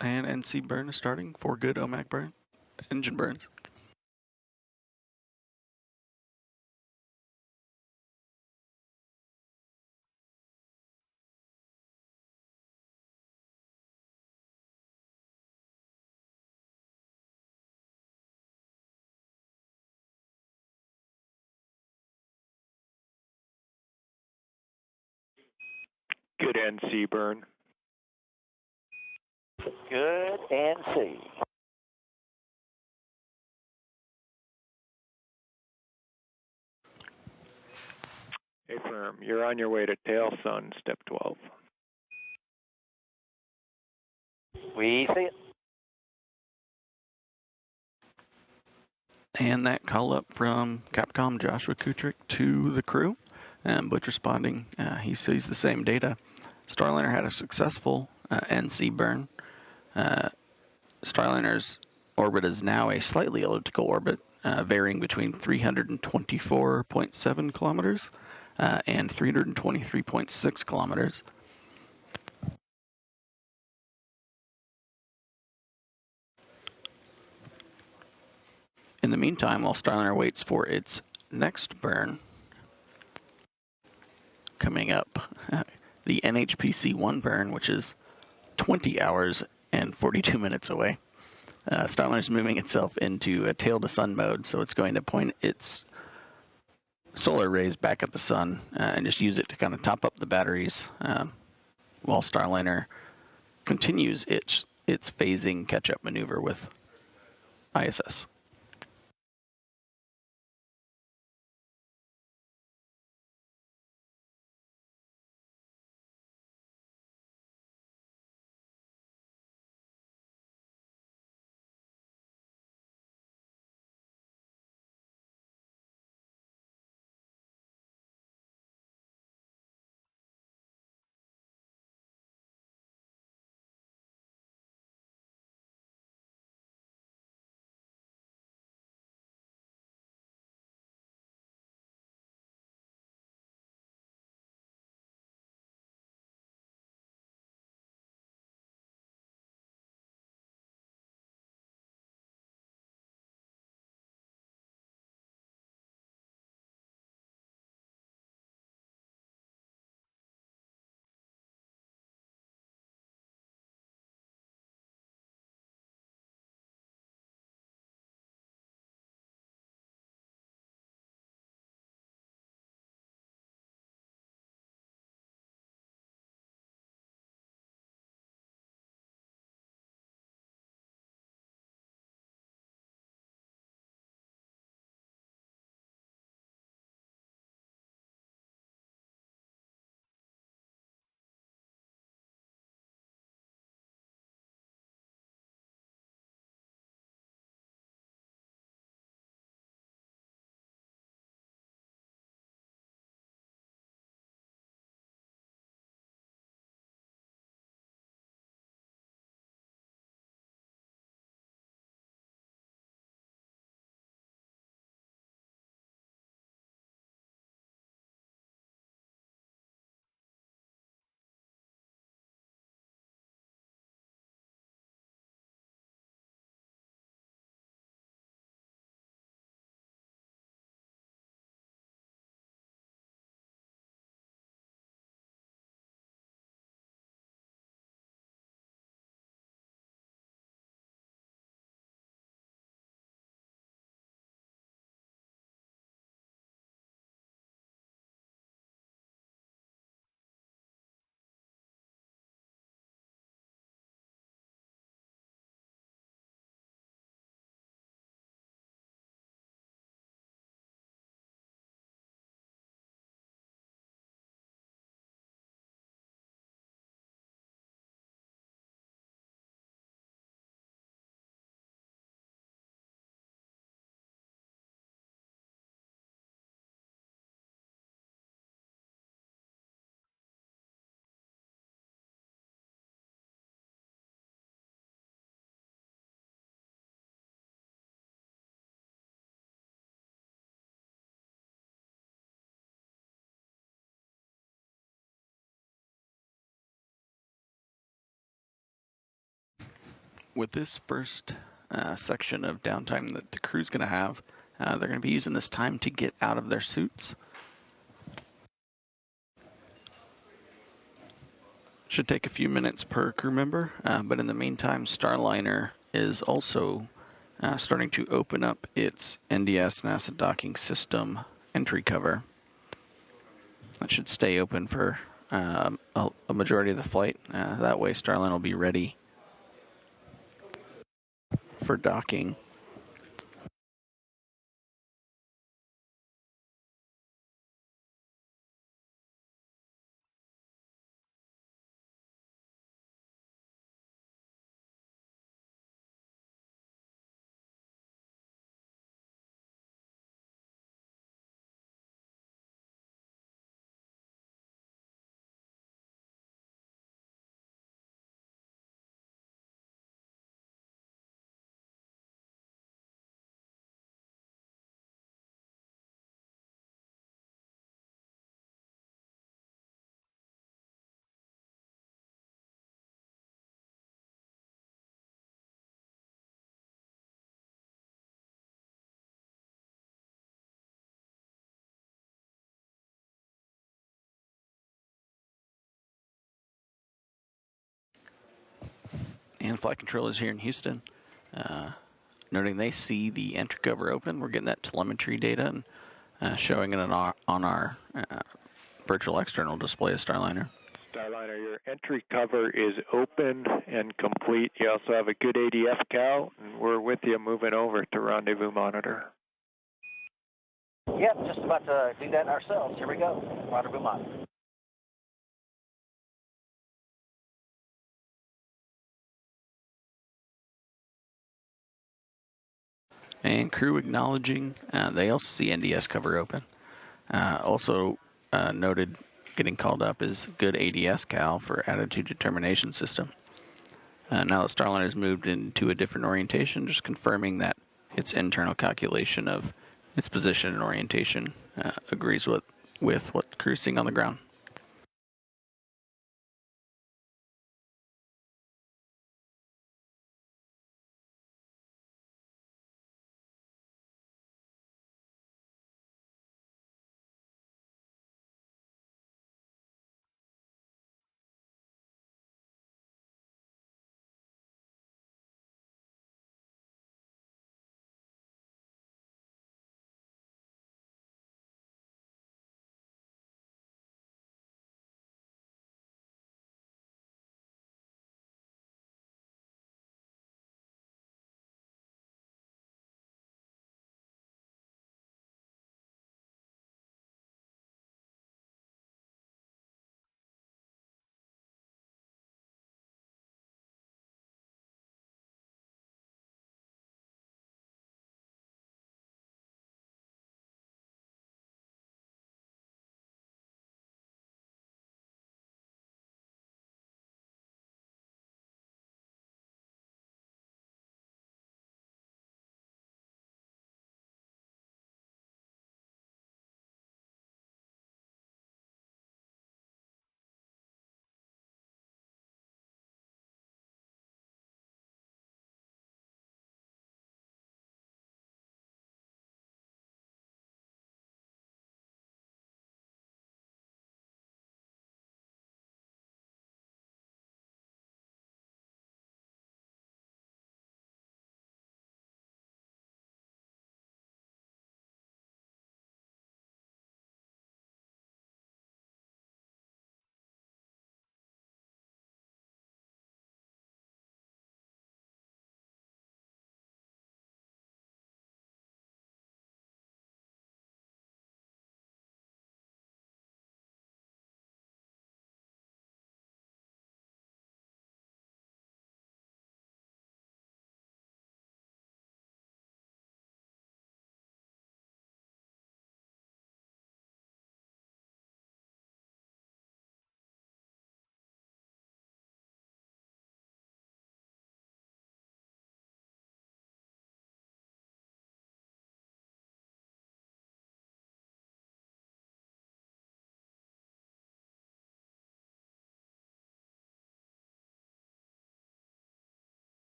And NC burn is starting for good OMAC burn. Engine burns. Good NC burn. Good NC. Affirm. You're on your way to tail sun, step 12. We see it. And that call up from Capcom Joshua Kutrick to the crew. And Butch responding, he sees the same data. Starliner had a successful NC burn. Starliner's orbit is now a slightly elliptical orbit, varying between 324.7 kilometers and 323.6 kilometers. In the meantime, while Starliner waits for its next burn, coming up, the NHPC-1 burn, which is 20 hours and 42 minutes away. Starliner is moving itself into a tail-to-sun mode, so it's going to point its solar rays back at the sun and just use it to kind of top up the batteries while Starliner continues its phasing catch-up maneuver with ISS. with this first section of downtime that the crew's going to have, they're going to be using this time to get out of their suits. Should take a few minutes per crew member, but in the meantime, Starliner is also starting to open up its NDS NASA docking system entry cover. That should stay open for a majority of the flight. That way Starliner will be ready for docking. And flight control is here in Houston. Noting they see the entry cover open, we're getting that telemetry data and showing it on our virtual external display of Starliner. Starliner, your entry cover is open and complete. You also have a good ADS count, and we're with you moving over to rendezvous monitor. Yep, just about to do that ourselves. Here we go. Rendezvous monitor. And crew acknowledging, they also see NDS cover open. Also noted getting called up is good ADS cal for attitude determination system. Now that Starliner has moved into a different orientation, just confirming that its internal calculation of its position and orientation agrees with what the crew's seeing on the ground.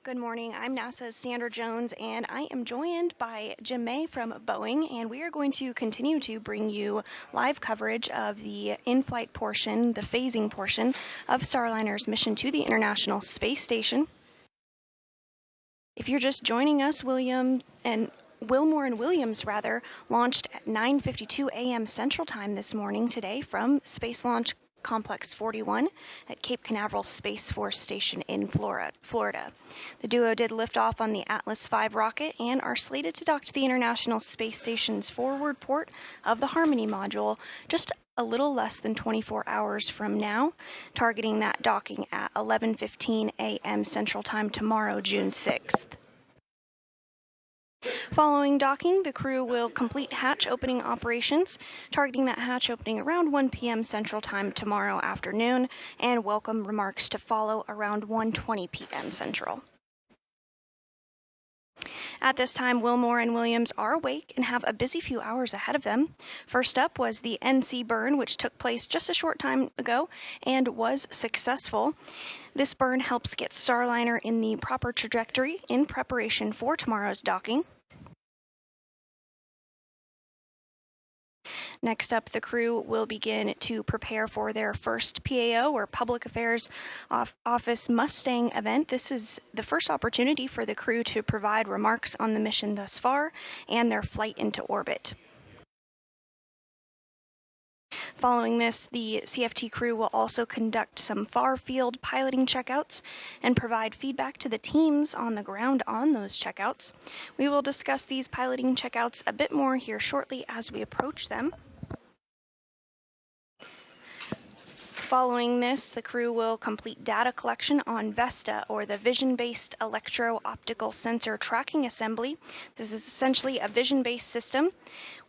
Good morning. I'm NASA's Sandra Jones, and I am joined by Jim May from Boeing, and we are going to continue to bring you live coverage of the in-flight portion, the phasing portion of Starliner's mission to the International Space Station. If you're just joining us, Wilmore and Williams launched at 9:52 a.m. Central Time this morning today from Space Launch Complex 41 at Cape Canaveral Space Force Station in Florida. The duo did lift off on the Atlas V rocket and are slated to dock to the International Space Station's forward port of the Harmony module just a little less than 24 hours from now, targeting that docking at 11:15 a.m. Central Time tomorrow, June 6th. Following docking, the crew will complete hatch opening operations, targeting that hatch opening around 1 p.m. Central Time tomorrow afternoon, and welcome remarks to follow around 1:20 p.m. Central. At this time, Wilmore and Williams are awake and have a busy few hours ahead of them. First up was the NC burn, which took place just a short time ago and was successful. This burn helps get Starliner in the proper trajectory in preparation for tomorrow's docking. Next up, the crew will begin to prepare for their first PAO, or Public Affairs Office Mustang event. This is the first opportunity for the crew to provide remarks on the mission thus far and their flight into orbit. Following this, the CFT crew will also conduct some far-field piloting checkouts and provide feedback to the teams on the ground on those checkouts. We will discuss these piloting checkouts a bit more here shortly as we approach them. Following this, the crew will complete data collection on VESTA, or the Vision-Based Electro-Optical Sensor Tracking Assembly. This is essentially a vision-based system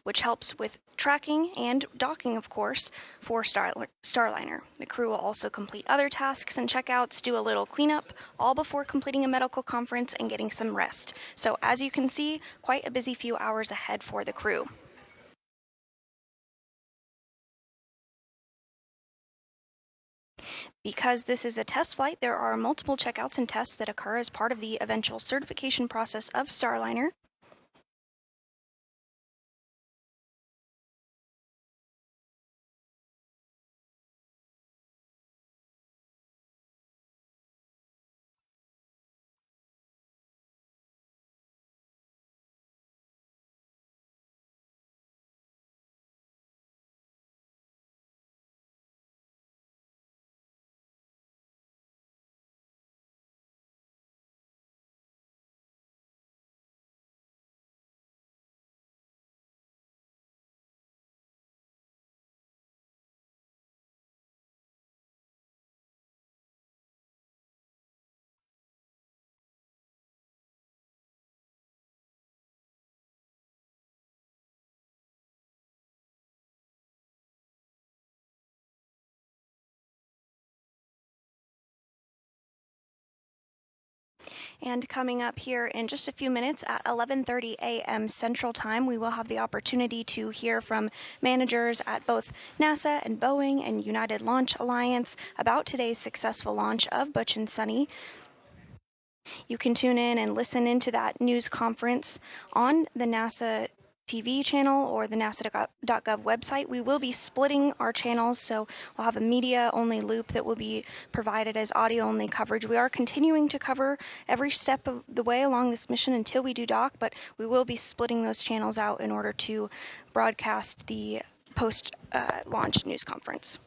which helps with tracking and docking, of course, for Starliner. The crew will also complete other tasks and checkouts, do a little cleanup, all before completing a medical conference and getting some rest. So as you can see, quite a busy few hours ahead for the crew. Because this is a test flight, there are multiple checkouts and tests that occur as part of the eventual certification process of Starliner. And coming up here in just a few minutes at 11:30 a.m. Central Time, we will have the opportunity to hear from managers at both NASA and Boeing and United Launch Alliance about today's successful launch of Butch and Sunny. You can tune in and listen into that news conference on the NASA TV channel or the nasa.gov website. We will be splitting our channels, so we'll have a media-only loop that will be provided as audio-only coverage. We are continuing to cover every step of the way along this mission until we do dock, but we will be splitting those channels out in order to broadcast the post-launch news conference.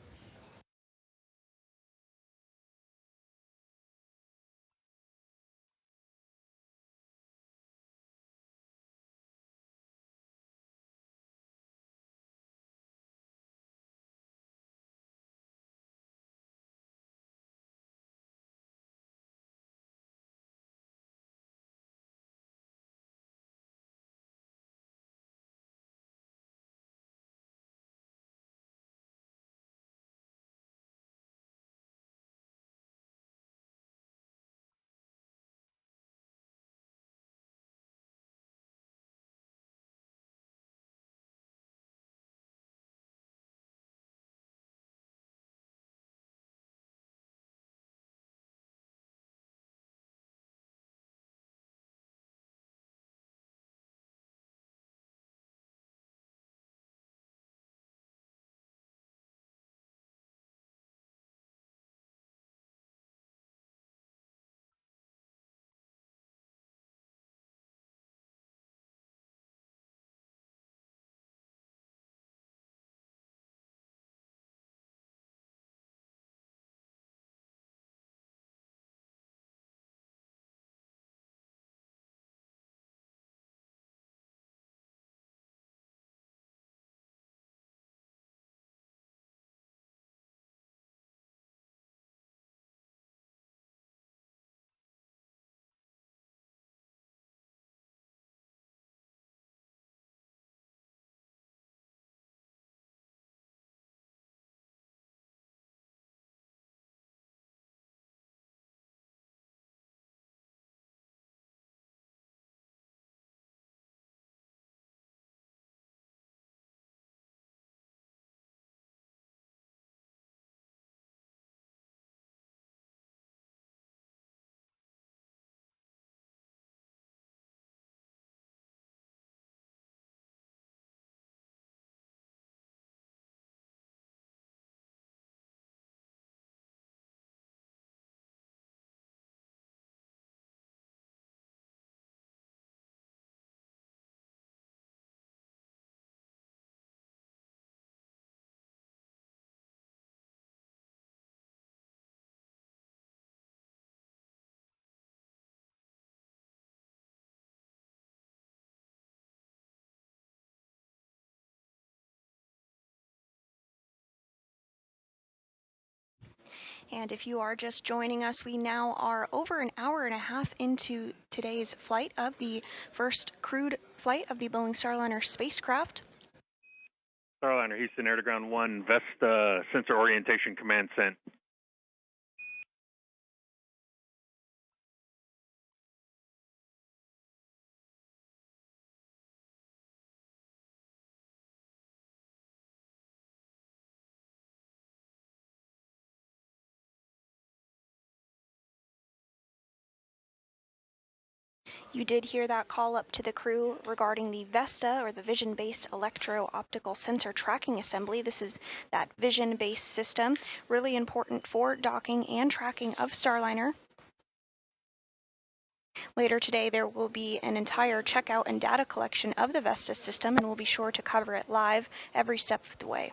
And if you are just joining us, we now are over an hour and a half into today's flight of the first crewed flight of the Boeing Starliner spacecraft. Starliner, Houston, Air to Ground 1, Vesta Sensor Orientation Command sent. You did hear that call up to the crew regarding the Vesta, or the Vision-Based Electro-Optical Sensor Tracking Assembly. This is that vision-based system, really important for docking and tracking of Starliner. Later today, there will be an entire checkout and data collection of the Vesta system, and we'll be sure to cover it live every step of the way.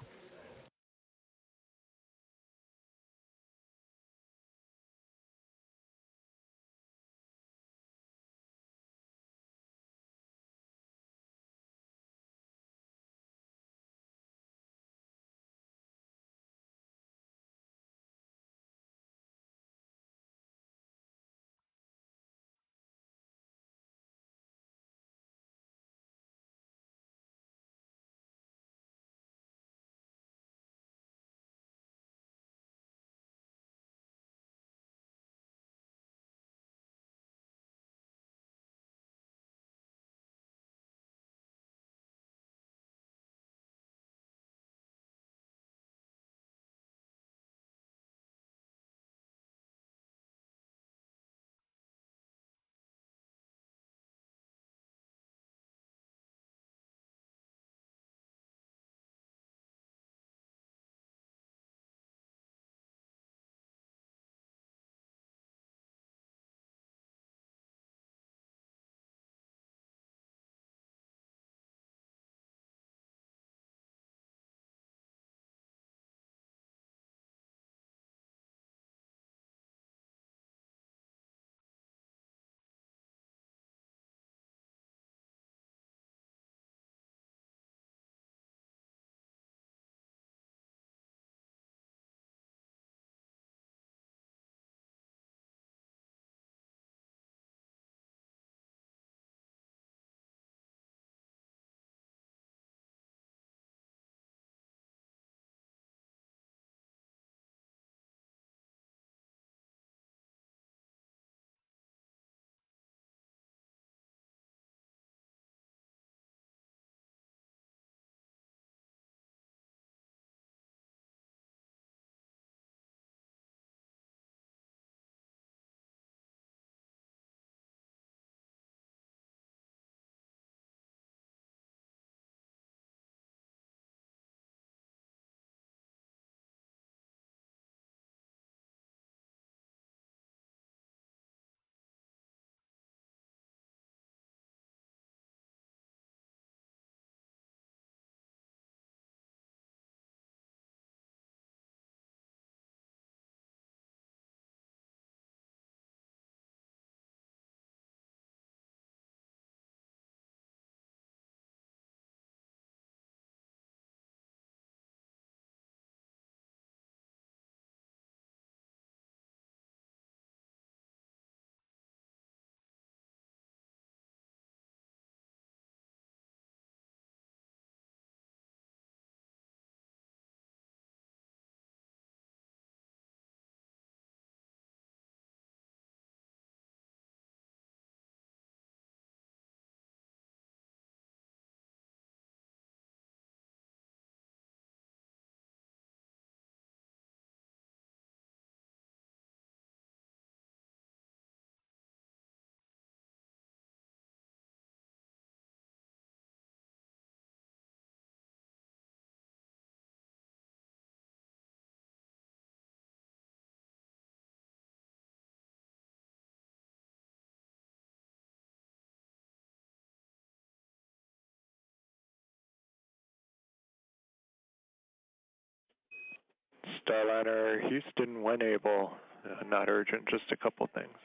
Starliner, Houston, when able. Not urgent, just a couple things.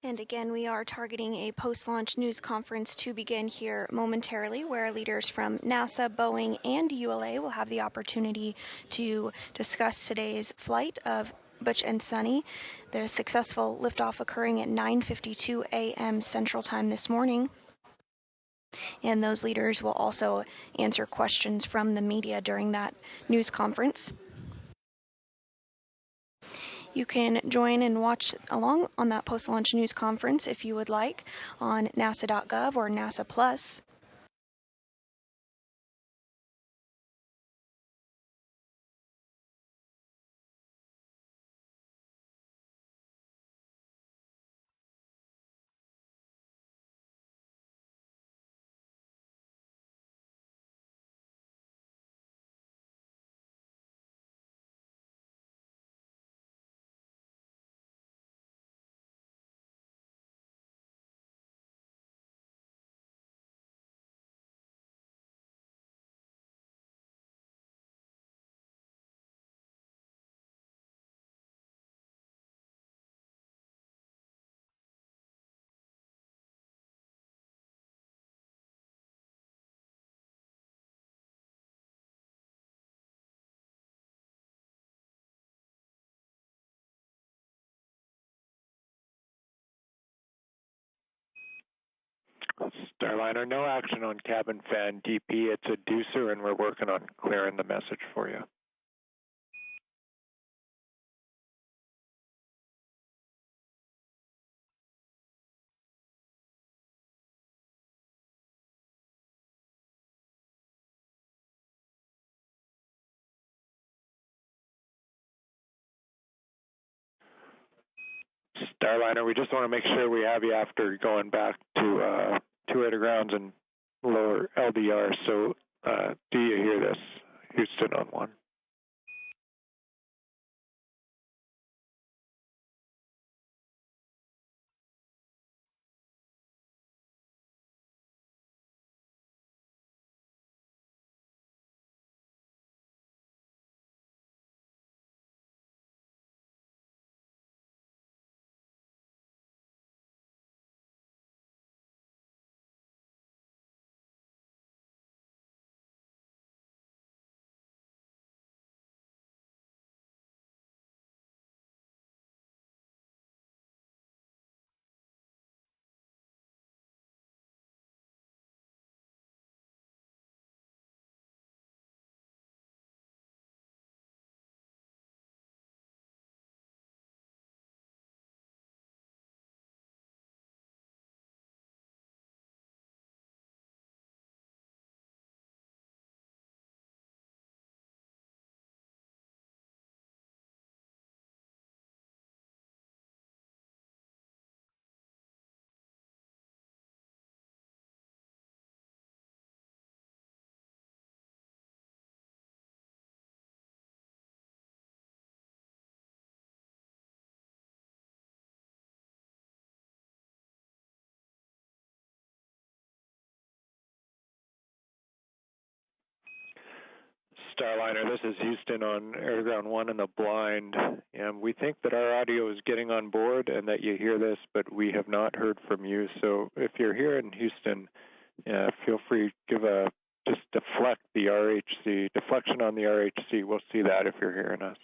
And again, we are targeting a post-launch news conference to begin here momentarily, where leaders from NASA, Boeing, and ULA will have the opportunity to discuss today's flight of Butch and Sunny. There's a successful liftoff occurring at 9:52 a.m. Central Time this morning. And those leaders will also answer questions from the media during that news conference. You can join and watch along on that post-launch news conference if you would like on nasa.gov or NASA Plus. Starliner, no action on cabin fan DP. It's a deucer, and we're working on clearing the message for you. Starliner, we just want to make sure we have you after going back to 2 grounds and lower LDR. So do you hear this? Houston on 1. Starliner, this is Houston on Air Ground 1 in the blind. And we think that our audio is getting on board and that you hear this, but we have not heard from you. So if you're here in Houston, feel free to just deflect the RHC, deflection on the RHC. We'll see that if you're hearing us.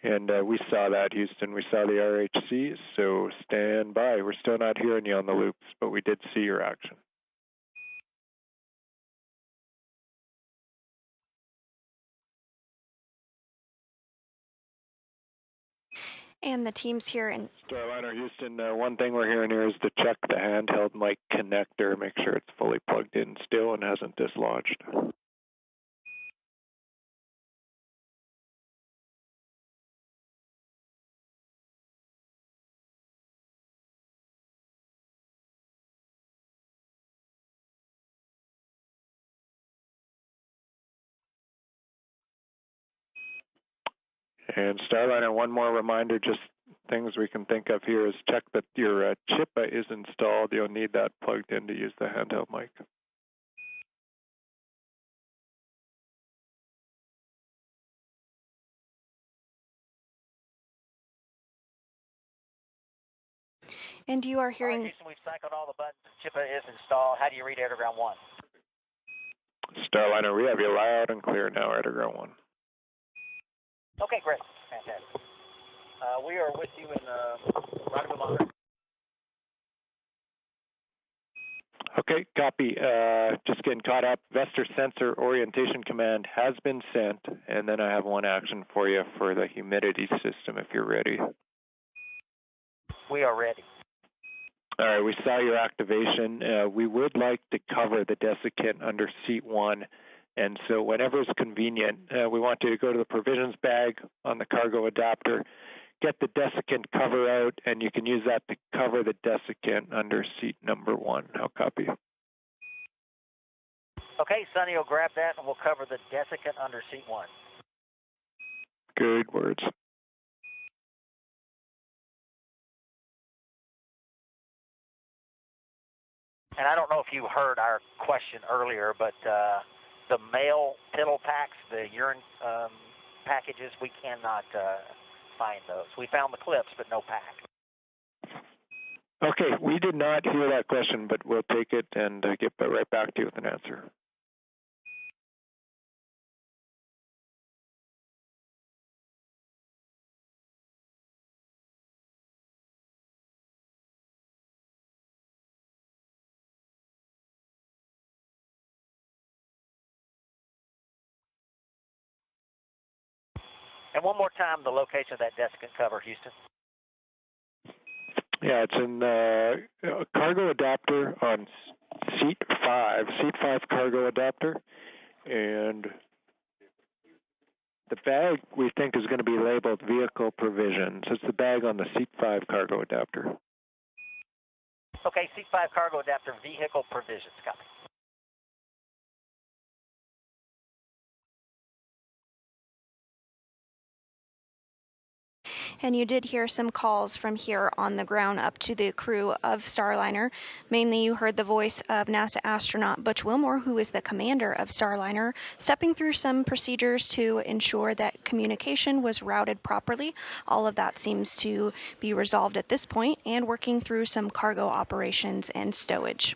And we saw that, Houston. We saw the RHC, so stand by. We're still not hearing you on the loops, but we did see your action. And the teams here in Starliner, Houston, one thing we're hearing here is to check the handheld mic connector, make sure it's fully plugged in still and hasn't dislodged. And Starliner, one more reminder, just things we can think of here is check that your chip is installed. You'll need that plugged in to use the handheld mic. And you are All right, hearing... Houston, we've cycled all the buttons. Chippa is installed. How do you read air to ground 1? Starliner, we have you loud and clear now, air to ground 1. Okay, great. Fantastic. We are with you in rendezvous monitor. Okay, copy. Just getting caught up. Vester sensor orientation command has been sent, and then I have one action for you for the humidity system if you're ready. We are ready. All right, we saw your activation. We would like to cover the desiccant under seat 1, and so whenever it's convenient, we want you to go to the provisions bag on the cargo adapter, get the desiccant cover out, and you can use that to cover the desiccant under seat number 1. I'll copy. Okay, Sonny will grab that, and we'll cover the desiccant under seat 1. Good words. And I don't know if you heard our question earlier, but the male piddle packs, the urine packages, we cannot find those. We found the clips, but no pack. Okay, we did not hear that question, but we'll take it and get right back to you with an answer. And one more time, the location of that desiccant cover, Houston. Yeah, it's in cargo adapter on seat 5 cargo adapter, and the bag we think is going to be labeled vehicle provisions. It's the bag on the seat 5 cargo adapter. Okay, seat 5 cargo adapter, vehicle provisions, copy. And you did hear some calls from here on the ground up to the crew of Starliner. Mainly you heard the voice of NASA astronaut Butch Wilmore, who is the commander of Starliner, stepping through some procedures to ensure that communication was routed properly. All of that seems to be resolved at this point, and working through some cargo operations and stowage.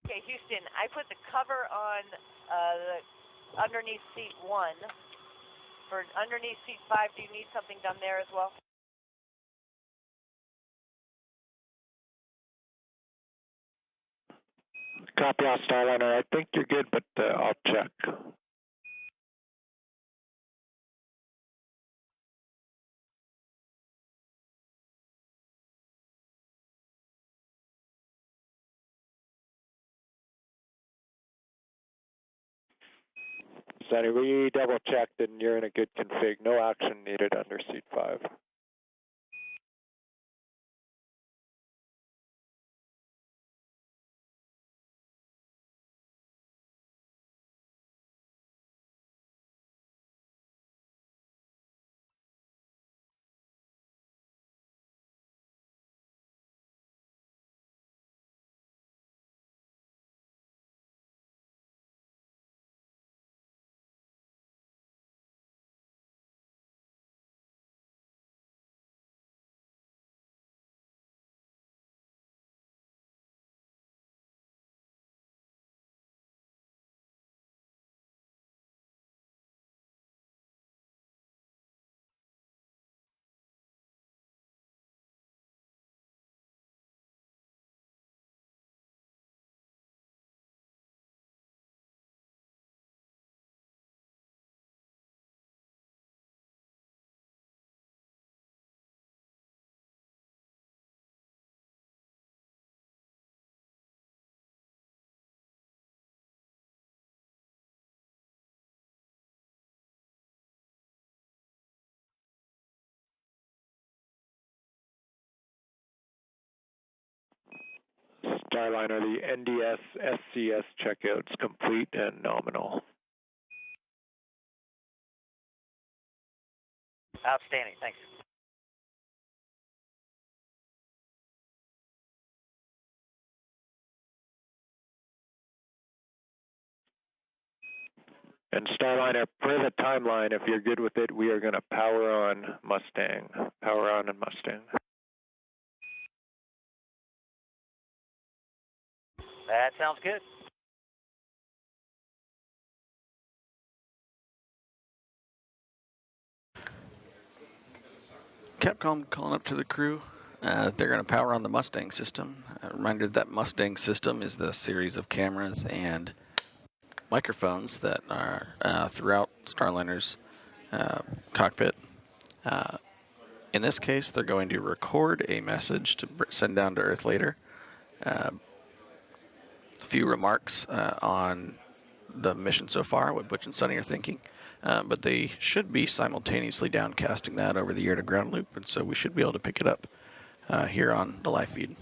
Okay, Houston, I put the cover on underneath seat 1. For underneath seat 5, do you need something done there as well? Copy on Starliner. I think you're good, but I'll check. Sonny, we double checked and you're in a good config. No action needed under seat 5. Starliner, the NDS SCS checkout's complete and nominal. Outstanding, thanks. And Starliner, per the timeline, if you're good with it, we are going to power on Mustang. Power on and Mustang. That sounds good. Capcom calling up to the crew. They're going to power on the Mustang system. A reminder that Mustang system is the series of cameras and microphones that are throughout Starliner's cockpit. In this case, they're going to record a message to send down to Earth later. A few remarks on the mission so far, what Butch and Sonny are thinking. But they should be simultaneously downcasting that over the air-to-ground loop, and so we should be able to pick it up here on the live feed.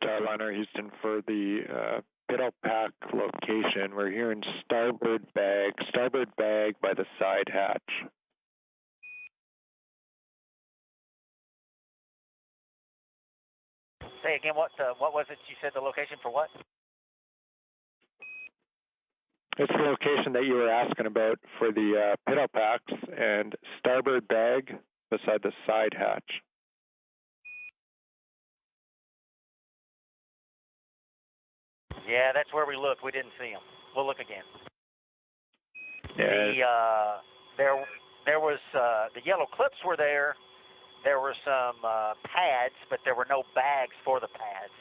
Starliner Houston, for the pedal pack location, we're here in starboard bag by the side hatch. Say again, what was it you said the location for what? It's the location that you were asking about for the pedal packs and starboard bag beside the side hatch. Yeah, that's where we looked. We didn't see them. We'll look again. Yeah. There was the yellow clips were there. There were some pads, but there were no bags for the pads.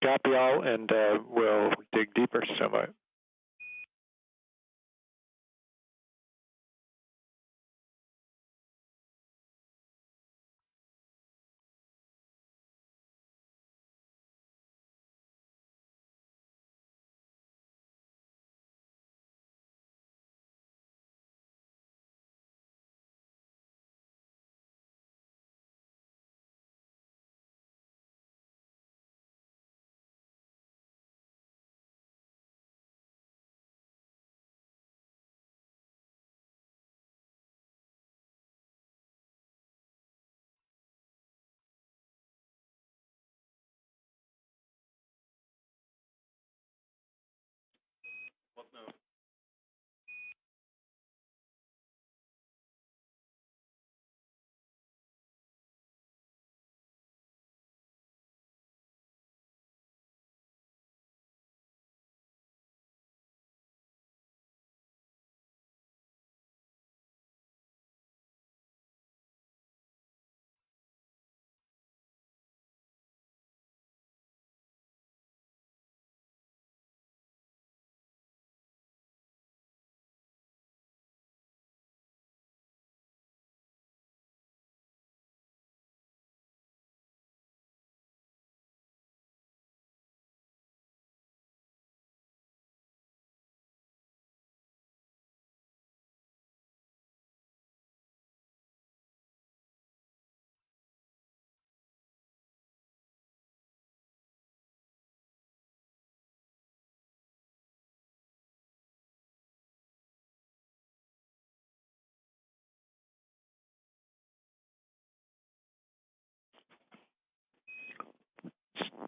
Copy all, and we'll dig deeper somewhat.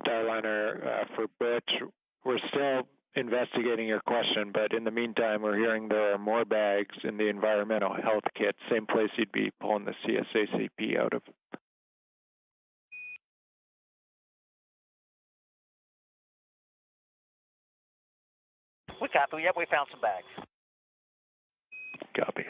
Starliner for Butch. We're still investigating your question, but in the meantime, we're hearing there are more bags in the environmental health kit, same place you'd be pulling the CSACP out of. We copy. Yep, we found some bags. Copy.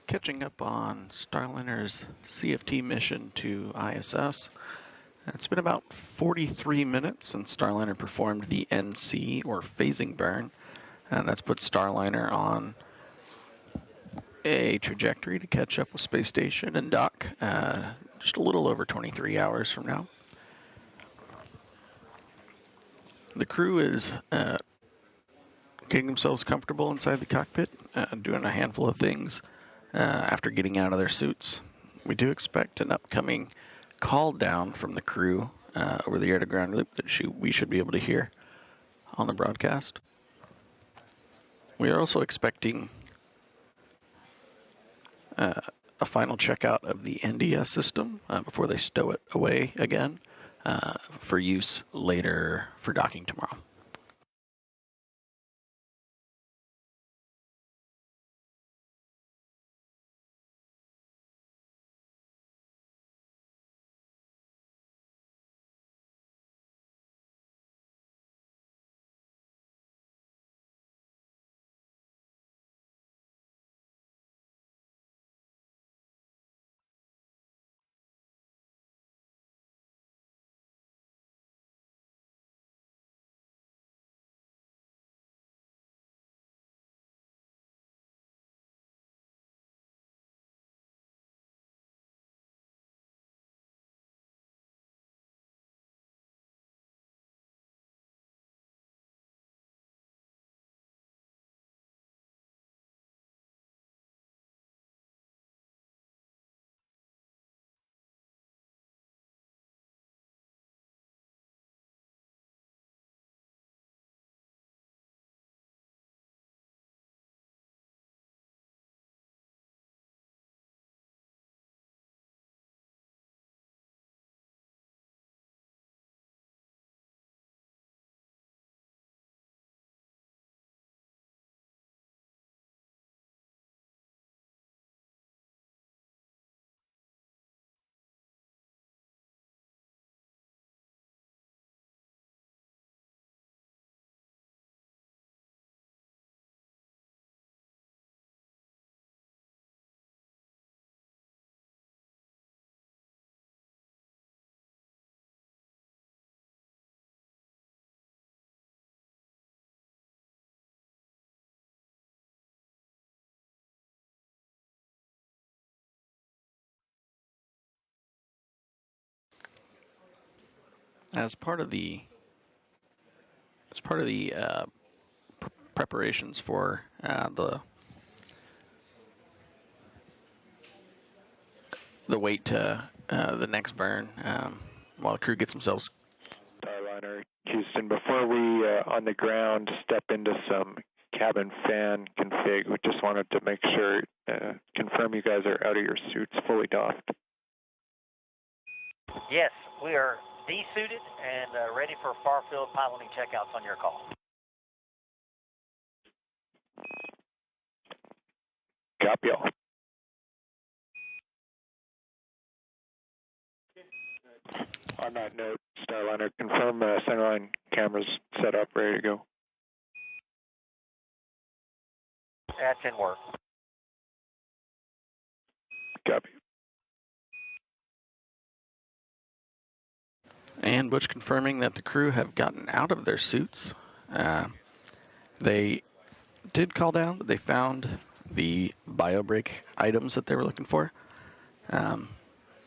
Catching up on Starliner's CFT mission to ISS. It's been about 43 minutes since Starliner performed the NC, or phasing burn, and that's put Starliner on a trajectory to catch up with Space Station and dock just a little over 23 hours from now. The crew is getting themselves comfortable inside the cockpit, doing a handful of things after getting out of their suits. We do expect an upcoming call down from the crew over the air-to-ground loop that we should be able to hear on the broadcast. We are also expecting a final checkout of the NDS system before they stow it away again for use later for docking tomorrow. As part of the preparations for the wait to the next burn, while the crew gets themselves. Starliner, Houston, before we on the ground step into some cabin fan config, we just wanted to make sure, confirm you guys are out of your suits fully doffed. Yes, we are de-suited and ready for far field piloting checkouts on your call. Copy all. On that note, Starliner, confirm centerline cameras set up, ready to go. That's in work. Copy. And Butch confirming that the crew have gotten out of their suits. They did call down that they found the BioBreak items that they were looking for.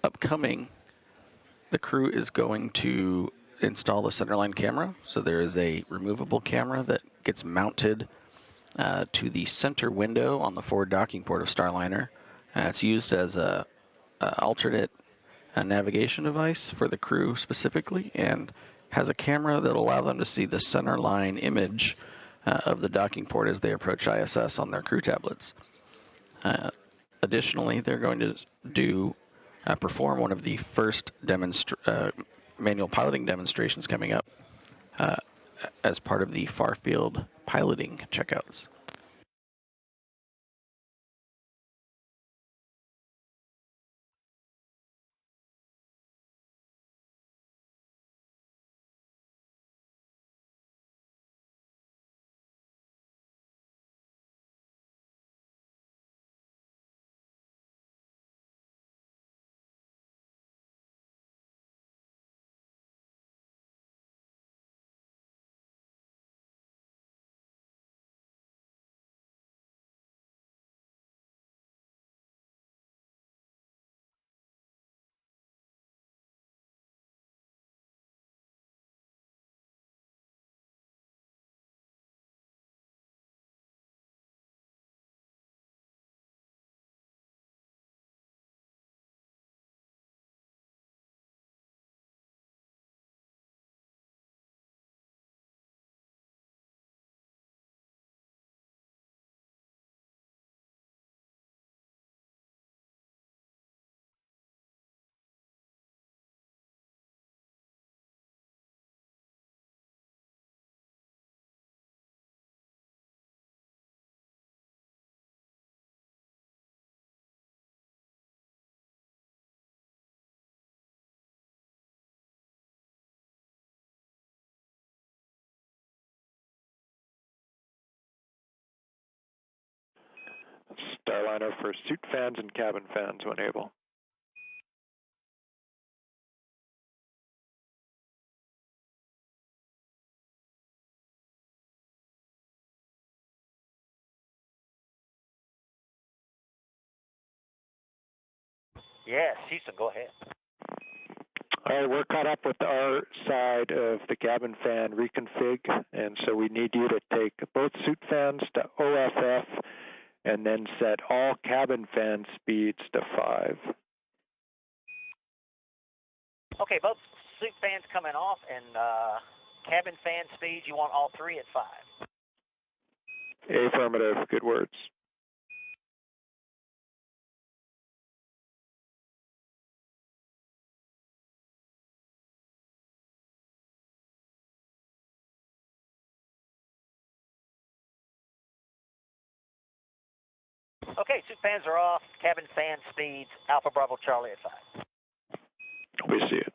Upcoming, the crew is going to install the centerline camera. So there is a removable camera that gets mounted to the center window on the forward docking port of Starliner. It's used as a alternate navigation device for the crew specifically, and has a camera that will allow them to see the centerline image of the docking port as they approach ISS on their crew tablets. Additionally, they're going to perform one of the first manual piloting demonstrations coming up as part of the far field piloting checkouts. Starliner for suit fans and cabin fans when able. Yes, Houston, go ahead. All right, we're caught up with our side of the cabin fan reconfig, and so we need you to take both suit fans to OFF and then set all cabin fan speeds to 5. Okay, both suit fans coming off, and cabin fan speeds, you want all 3 at 5. Affirmative, good words. Okay, suit fans are off, cabin fan speeds, Alpha Bravo Charlie at 5. We see it.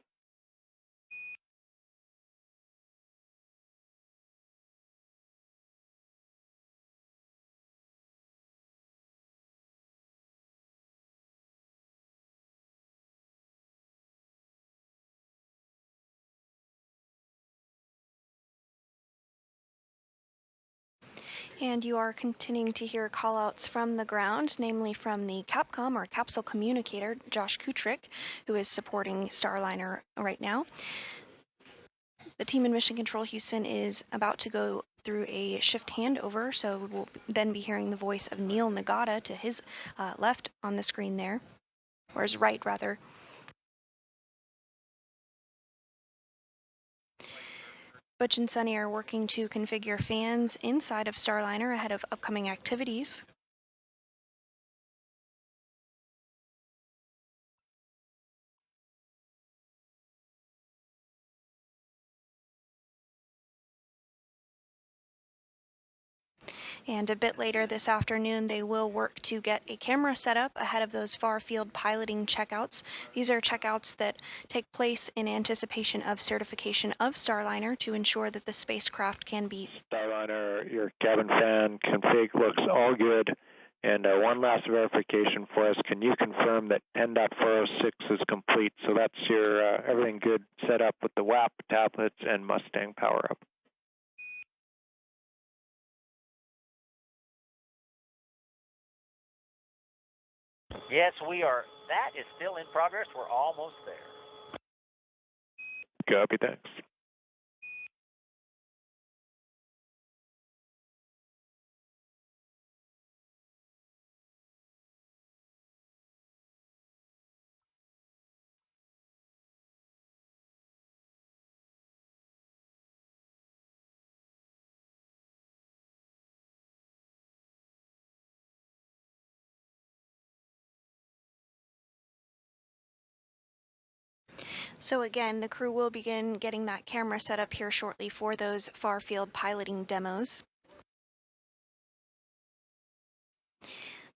And you are continuing to hear callouts from the ground, namely from the Capcom or capsule communicator, Josh Kutrick, who is supporting Starliner right now. The team in Mission Control Houston is about to go through a shift handover, so we'll then be hearing the voice of Neil Nagata to his left on the screen there, or his right rather. Butch and Sunny are working to configure fans inside of Starliner ahead of upcoming activities. And a bit later this afternoon, they will work to get a camera set up ahead of those far-field piloting checkouts. These are checkouts that take place in anticipation of certification of Starliner to ensure that the spacecraft can be... Starliner, your cabin fan config looks all good. And one last verification for us. Can you confirm that 10.406 is complete? So that's your everything good set up with the WAP, tablets, and Mustang power-up. Yes, we are. That is still in progress. We're almost there. Copy, thanks. So again, the crew will begin getting that camera set up here shortly for those far-field piloting demos.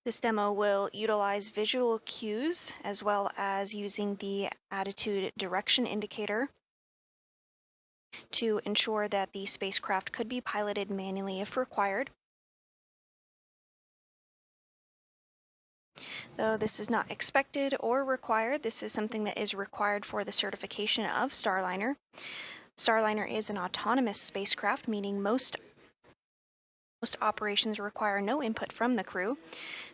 This demo will utilize visual cues as well as using the attitude direction indicator to ensure that the spacecraft could be piloted manually if required. Though this is not expected or required, this is something that is required for the certification of Starliner. Starliner is an autonomous spacecraft, meaning most operations require no input from the crew.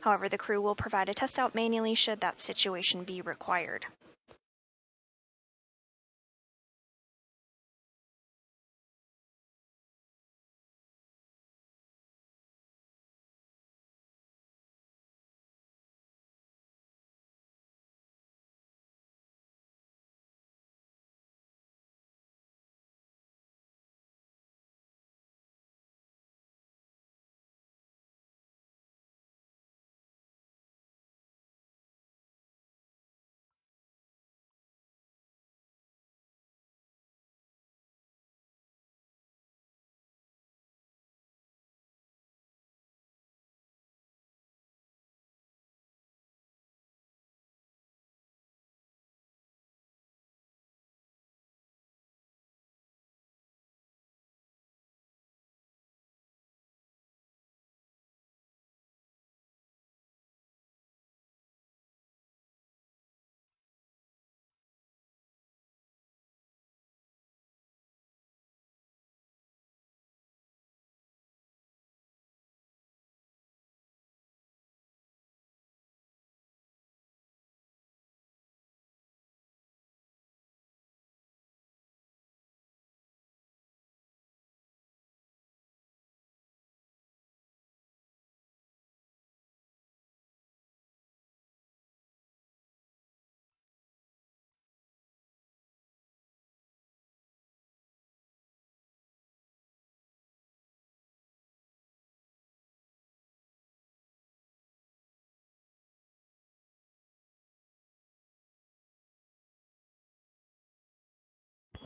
However, the crew will provide a test out manually should that situation be required.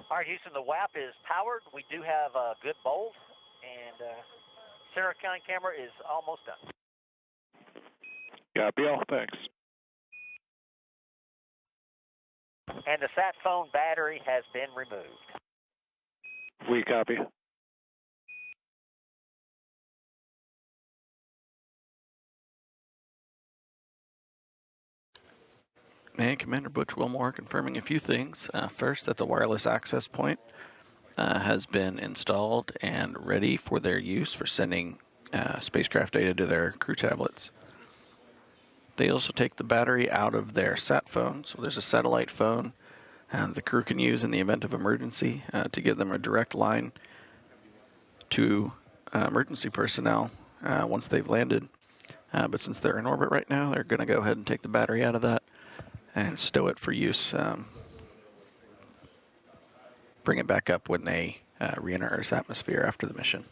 All right, Houston, the WAP is powered. We do have a good bolt, and center counting camera is almost done. Copy all, thanks. And the sat phone battery has been removed. We copy. And Commander Butch Wilmore confirming a few things. First, that the wireless access point has been installed and ready for their use for sending spacecraft data to their crew tablets. They also take the battery out of their sat phone. So there's a satellite phone the crew can use in the event of emergency to give them a direct line to emergency personnel once they've landed. But since they're in orbit right now, they're going to go ahead and take the battery out of that and stow it for use. Bring it back up when they re-enter Earth's atmosphere after the mission.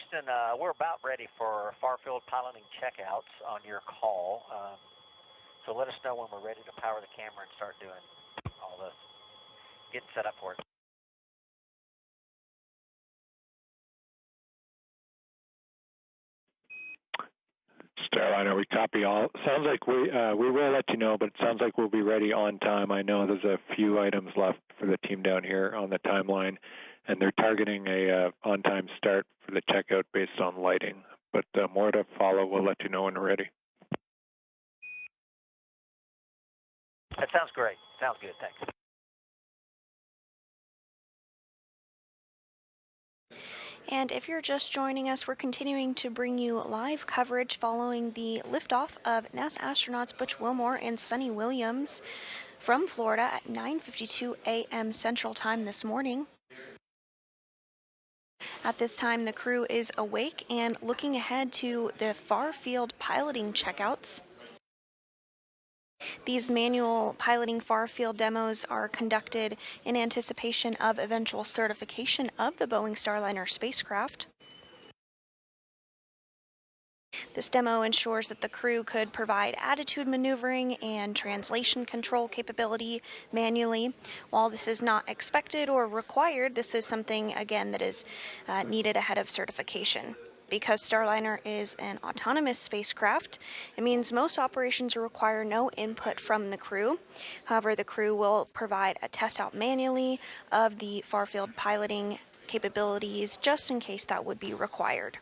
Houston, we're about ready for far-field piloting checkouts on your call. So let us know when we're ready to power the camera and start doing all this. Getting set up for it. Starliner, we copy all. Sounds like we will let you know, but it sounds like we'll be ready on time. I know there's a few items left for the team down here on the timeline, and they're targeting a on-time start for the checkout based on lighting. But more to follow. We'll let you know when we're ready. That sounds great. Sounds good. Thanks. And if you're just joining us, we're continuing to bring you live coverage following the liftoff of NASA astronauts Butch Wilmore and Sunny Williams from Florida at 9:52 a.m. Central Time this morning. At this time, the crew is awake and looking ahead to the far-field piloting checkouts. These manual piloting far-field demos are conducted in anticipation of eventual certification of the Boeing Starliner spacecraft. This demo ensures that the crew could provide attitude maneuvering and translation control capability manually. While this is not expected or required, this is something, again, that is needed ahead of certification. Because Starliner is an autonomous spacecraft, it means most operations require no input from the crew. However, the crew will provide a test out manually of the far-field piloting capabilities just in case that would be required.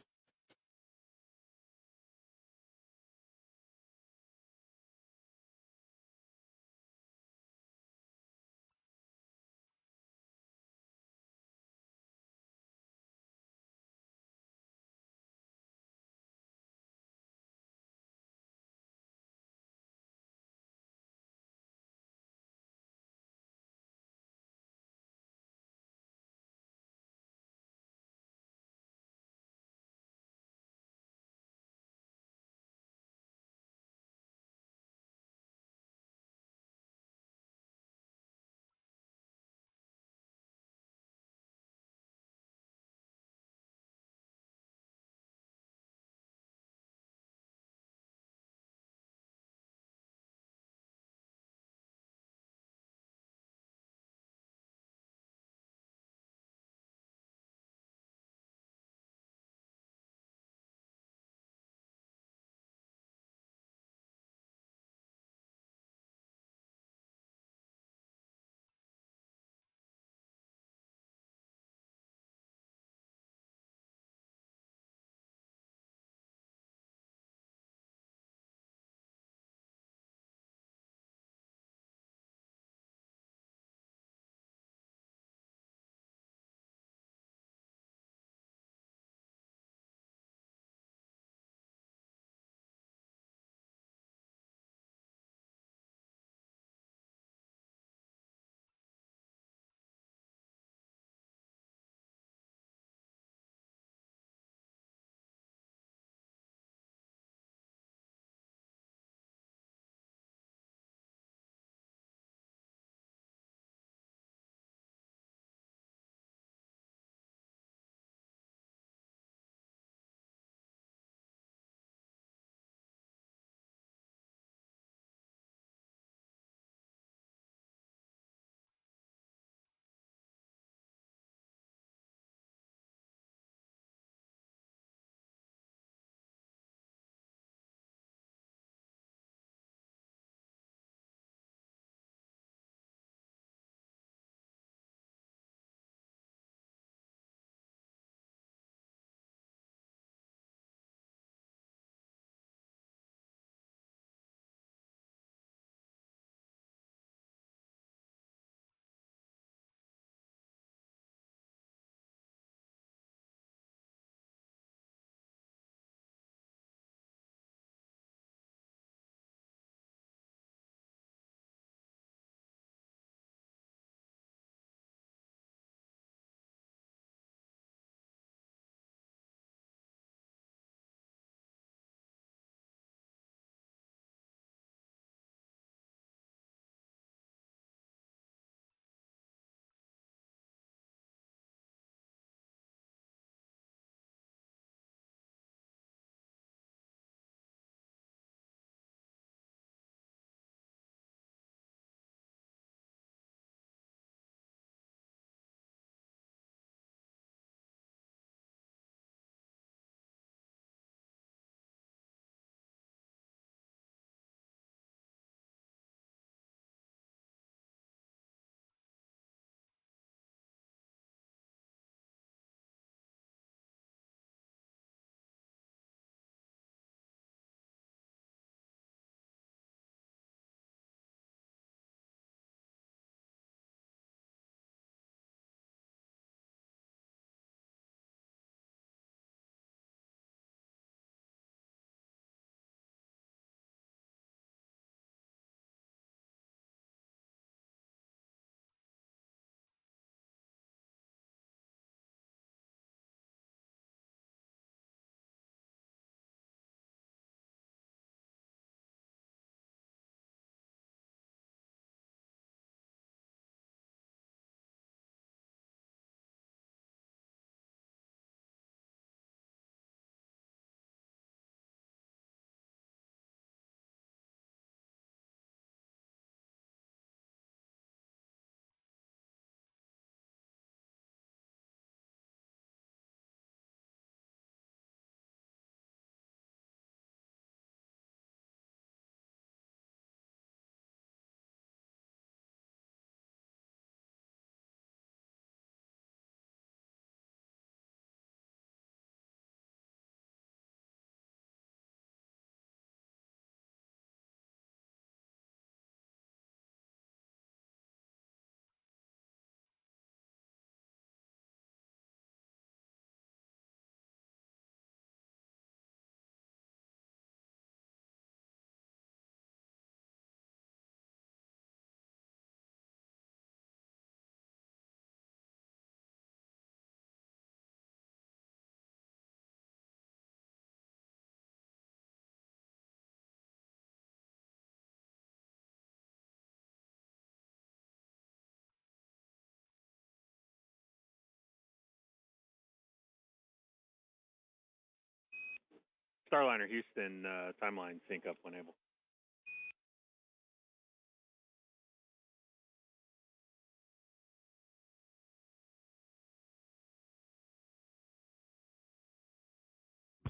Starliner Houston, timeline sync up when able.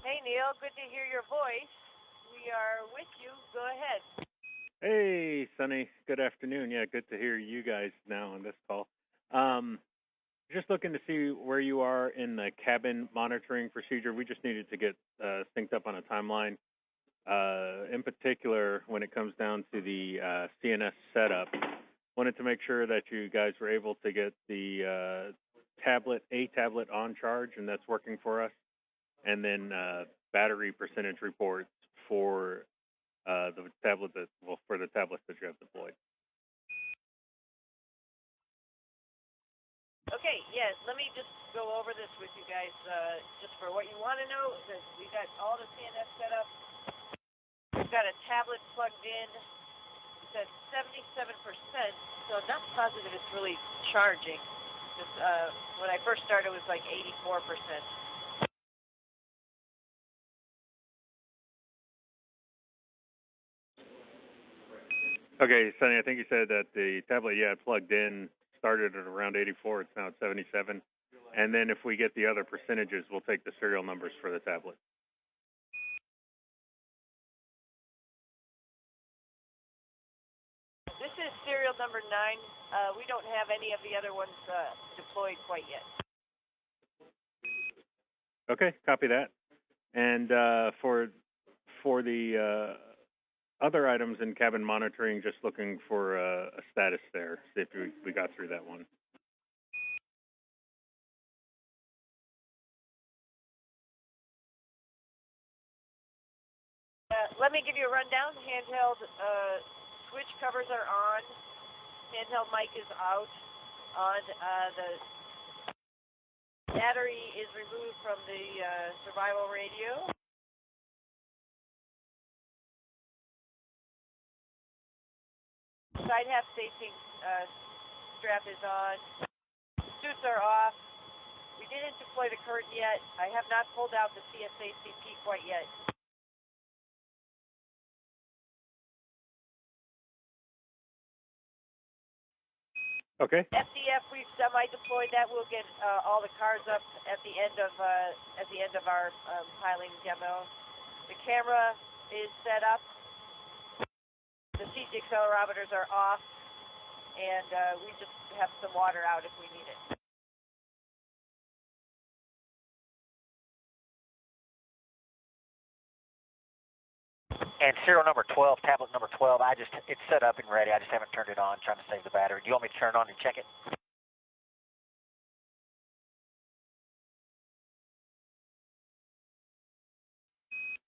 Hey, Neil, good to hear your voice. We are with you. Go ahead. Hey, Sonny. Good afternoon. Yeah, good to hear you guys now on this call. Just looking to see where you are in the cabin monitoring procedure. We just needed to get synced up on a timeline. In particular, when it comes down to the CNS setup, wanted to make sure that you guys were able to get the tablet on charge, and that's working for us. And then battery percentage reports for the tablet for the tablets that you have deployed. Okay, yes, let me just go over this with you guys, just for what you want to know. That we got all the CNS set up. We've got a tablet plugged in. It's at 77%, so I'm not positive it's really charging. When I first started, it was like 84%. Okay, Sonny, I think you said that the tablet you had plugged in started at around 84. It's now at 77. And then if we get the other percentages, we'll take the serial numbers for the tablet. This is serial number 9. We don't have any of the other ones deployed quite yet. Okay, copy that. And for the other items in cabin monitoring, just looking for a status there, see if we got through that one. Let me give you a rundown. Handheld switch covers are on. Handheld mic is out. On the battery is removed from the survival radio. Side half safety strap is on. Suits are off. We didn't deploy the curtain yet. I have not pulled out the CSA-CP quite yet. Okay. FDF, we've semi-deployed that. We'll get all the cars up at the end of our piling demo. The camera is set up. The CG accelerometers are off, and we just have some water out if we need it. And serial number 12, tablet number 12, it's set up and ready. I just haven't turned it on, trying to save the battery. Do you want me to turn it on and check it?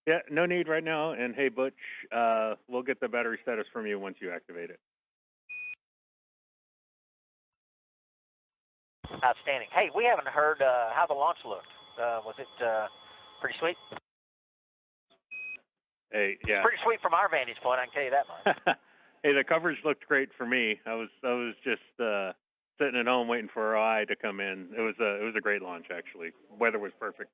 Yeah, no need right now. And hey, Butch, we'll get the battery status from you once you activate it. Outstanding. Hey, we haven't heard how the launch looked. Was it pretty sweet? Hey, yeah. It's pretty sweet from our vantage point, I can tell you that much. Hey, the coverage looked great for me. I was just sitting at home waiting for our eye to come in. It was a great launch, actually. Weather was perfect.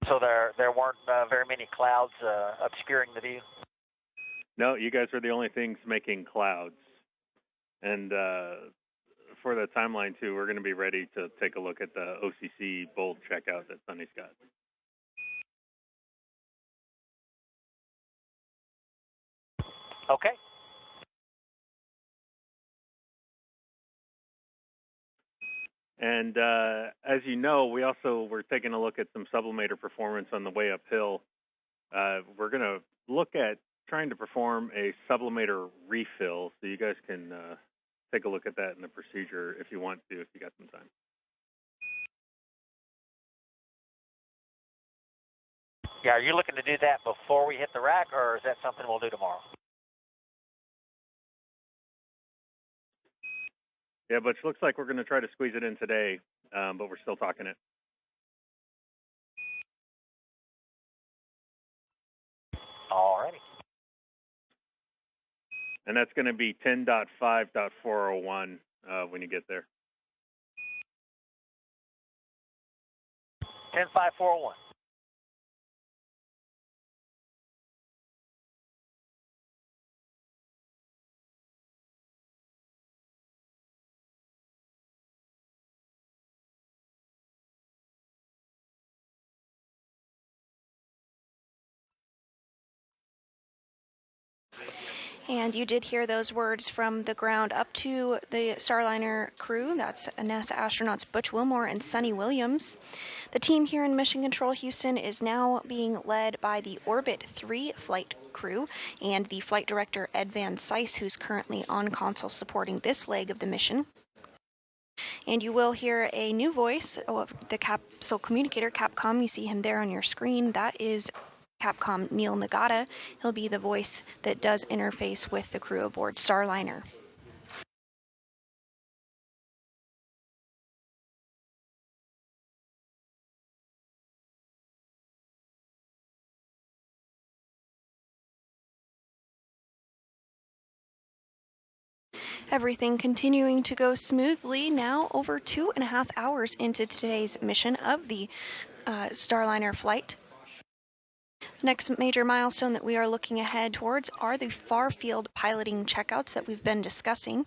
So there weren't very many clouds obscuring the view? No, you guys are the only things making clouds. And for the timeline, too, we're going to be ready to take a look at the OCC bold checkout that Sonny's got. Okay. And as you know, we also were taking a look at some sublimator performance on the way uphill. We're going to look at trying to perform a sublimator refill, so you guys can take a look at that in the procedure if you want to, if you got some time. Yeah, are you looking to do that before we hit the rack, or is that something we'll do tomorrow? Yeah, but it looks like we're going to try to squeeze it in today, but we're still talking it. All righty. And that's going to be 10.5.401 when you get there. 10541. And you did hear those words from the ground up to the Starliner crew. That's NASA astronauts Butch Wilmore and Sonny Williams. The team here in Mission Control Houston is now being led by the Orbit 3 flight crew and the flight director Ed Van Cise, who's currently on console supporting this leg of the mission. And you will hear a new voice, the capsule communicator, Capcom. You see him there on your screen. That is Capcom Neil Nagata. He'll be the voice that does interface with the crew aboard Starliner. Everything continuing to go smoothly now over 2.5 hours into today's mission of the Starliner flight. Next major milestone that we are looking ahead towards are the far field piloting checkouts that we've been discussing.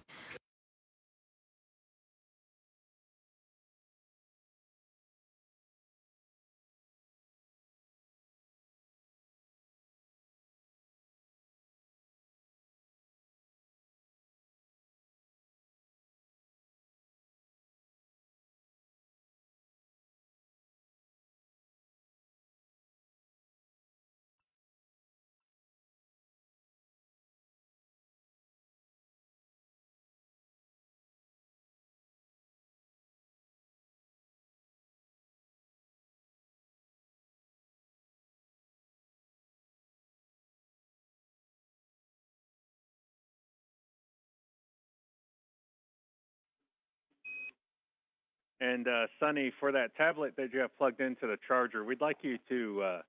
And Sonny, for that tablet that you have plugged into the charger, we'd like you to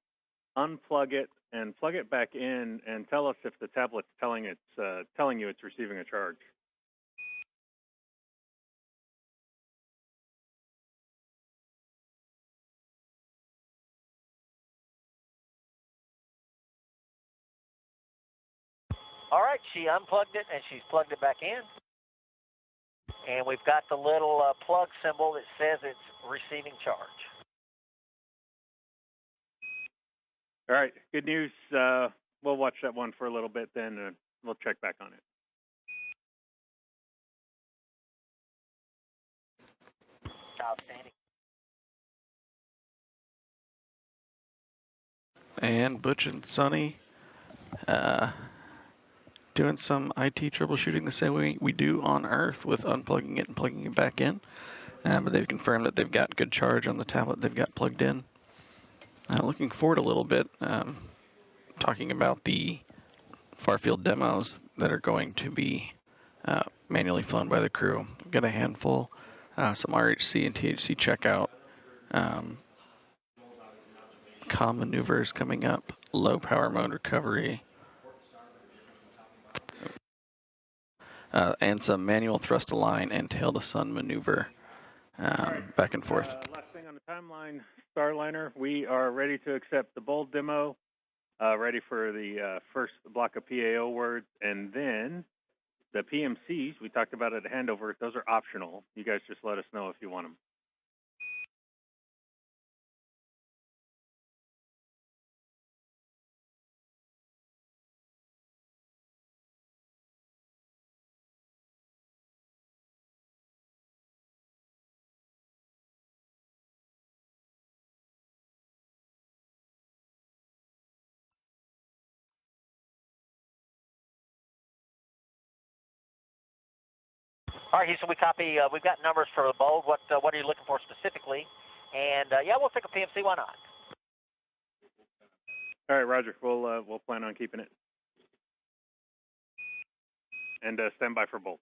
unplug it and plug it back in, and tell us if the tablet's telling you it's receiving a charge. All right, she unplugged it and she's plugged it back in. And we've got the little plug symbol that says it's receiving charge. All right, good news. We'll watch that one for a little bit, then we'll check back on it. Outstanding. And Butch and Sonny doing some IT troubleshooting the same way we do on Earth with unplugging it and plugging it back in. But they've confirmed that they've got good charge on the tablet they've got plugged in. Looking forward a little bit, talking about the far-field demos that are going to be manually flown by the crew. We've got a handful, some RHC and THC checkout, comm maneuvers coming up, low power mode recovery, and some manual thrust align and tail to sun maneuver back and forth. Last thing on the timeline, Starliner, we are ready to accept the bold demo, ready for the first block of PAO words, and then the PMCs, we talked about at the handover, those are optional. You guys just let us know if you want them. All right, Houston, we copy. We've got numbers for the bold. What are you looking for specifically? And yeah, we'll take a PMC. Why not? All right, Roger. We'll plan on keeping it. And stand by for bold.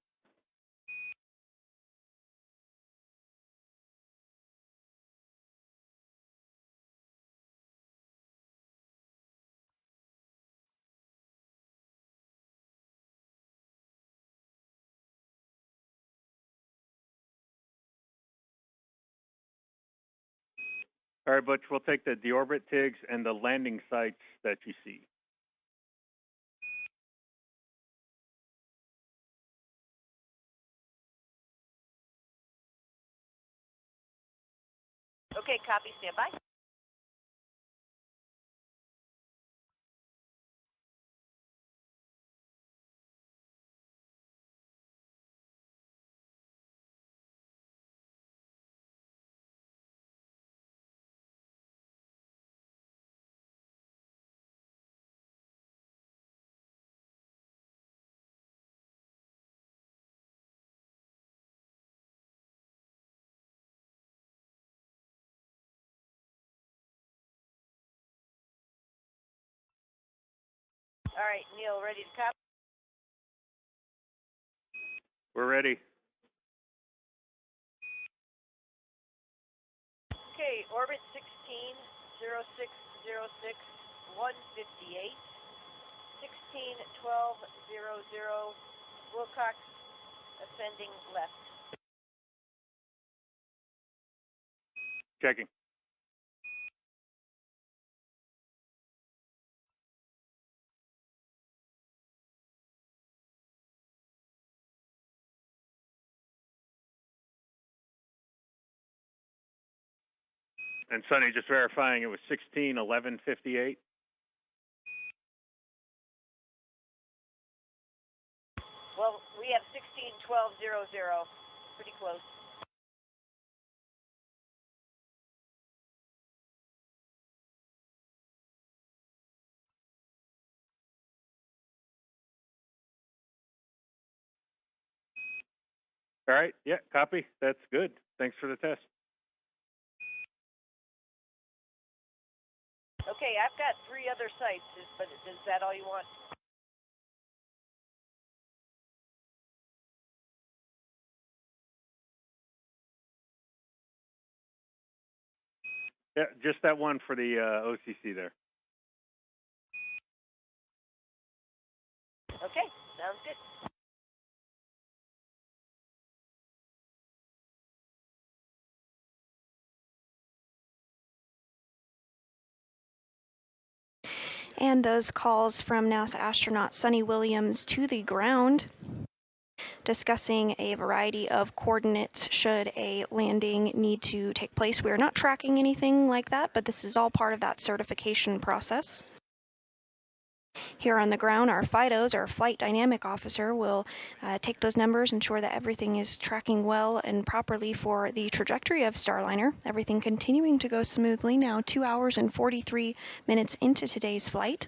All right, Butch, we'll take the deorbit TIGs and the landing sites that you see. Okay, copy, stand by. All right, Neil, ready to copy? We're ready. Okay, orbit 16, 0606, 158, 16, 12, 00, Wilcox, ascending left. Checking. And Sonny, just verifying it was 16, 11, 58. Well, we have 16, 12, 00, pretty close. All right, yeah, copy. That's good. Thanks for the test. Okay, I've got 3 other sites, but is that all you want? Yeah, just that one for the OCC there. Okay, sounds good. And those calls from NASA astronaut Sonny Williams to the ground, discussing a variety of coordinates should a landing need to take place. We are not tracking anything like that, but this is all part of that certification process. Here on the ground, our FIDOs, our Flight Dynamic Officer, will take those numbers, ensure that everything is tracking well and properly for the trajectory of Starliner. Everything continuing to go smoothly now, 2 hours and 43 minutes into today's flight.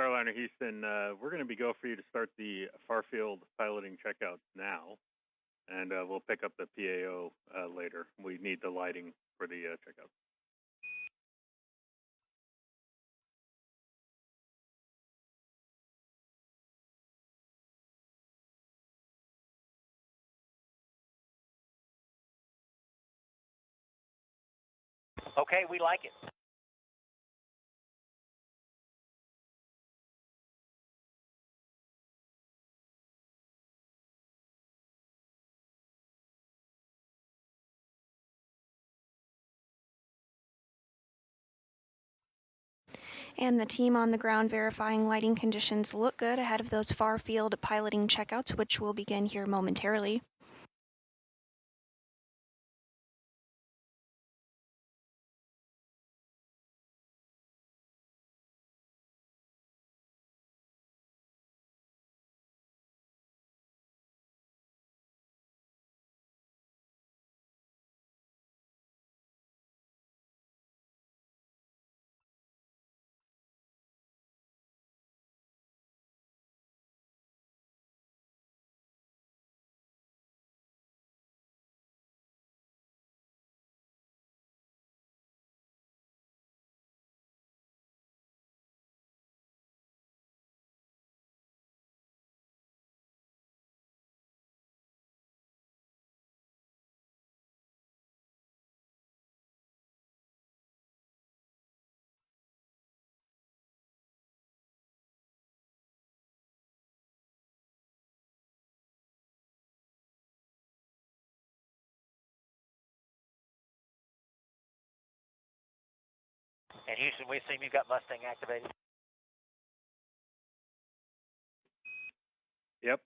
Starliner Houston, we're going to be go for you to start the far-field piloting checkouts now, and we'll pick up the PAO later. We need the lighting for the checkout. Okay, we like it. And the team on the ground verifying lighting conditions look good ahead of those far field piloting checkouts, which will begin here momentarily. And Houston, we assume you've got Mustang activated? Yep.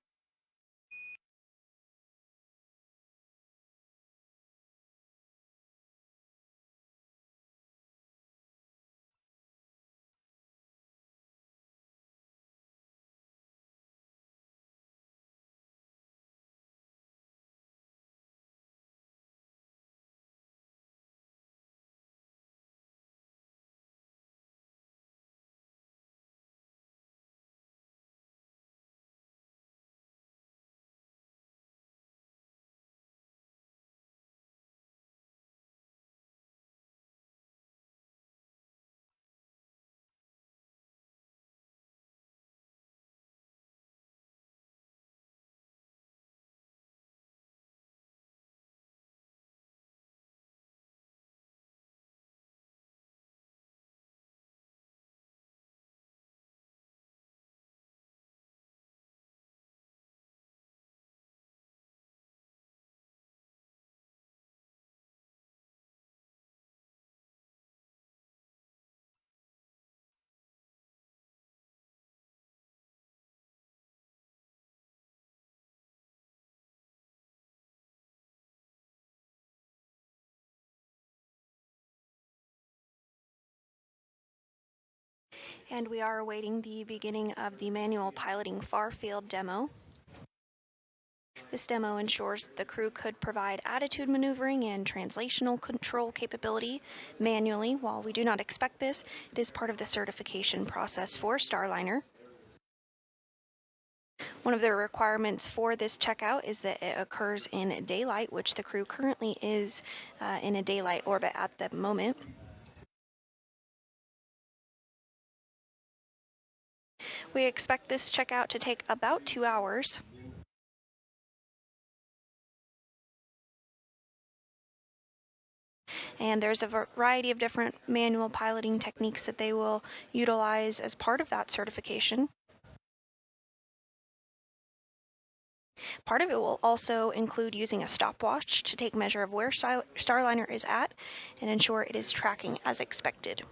And we are awaiting the beginning of the manual piloting far field demo. This demo ensures that the crew could provide attitude maneuvering and translational control capability manually. While we do not expect this, it is part of the certification process for Starliner. One of the requirements for this checkout is that it occurs in daylight, which the crew currently is in a daylight orbit at the moment. We expect this checkout to take about 2 hours. And there's a variety of different manual piloting techniques that they will utilize as part of that certification. Part of it will also include using a stopwatch to take measure of where Starliner is at and ensure it is tracking as expected.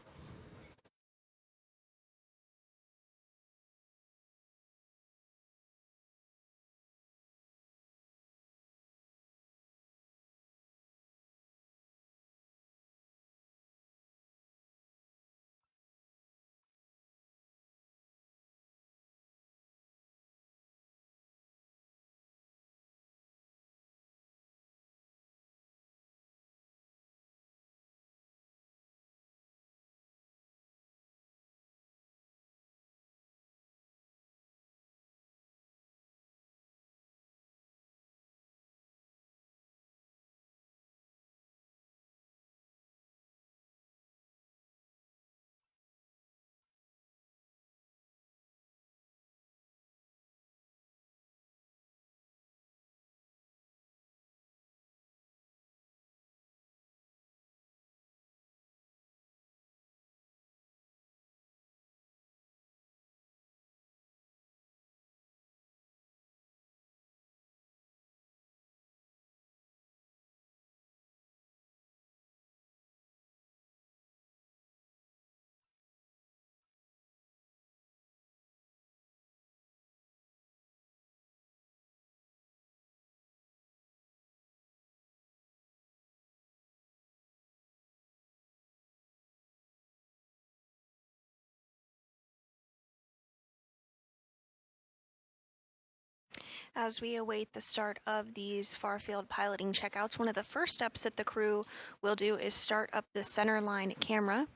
As we await the start of these far-field piloting checkouts, one of the first steps that the crew will do is start up the center line camera.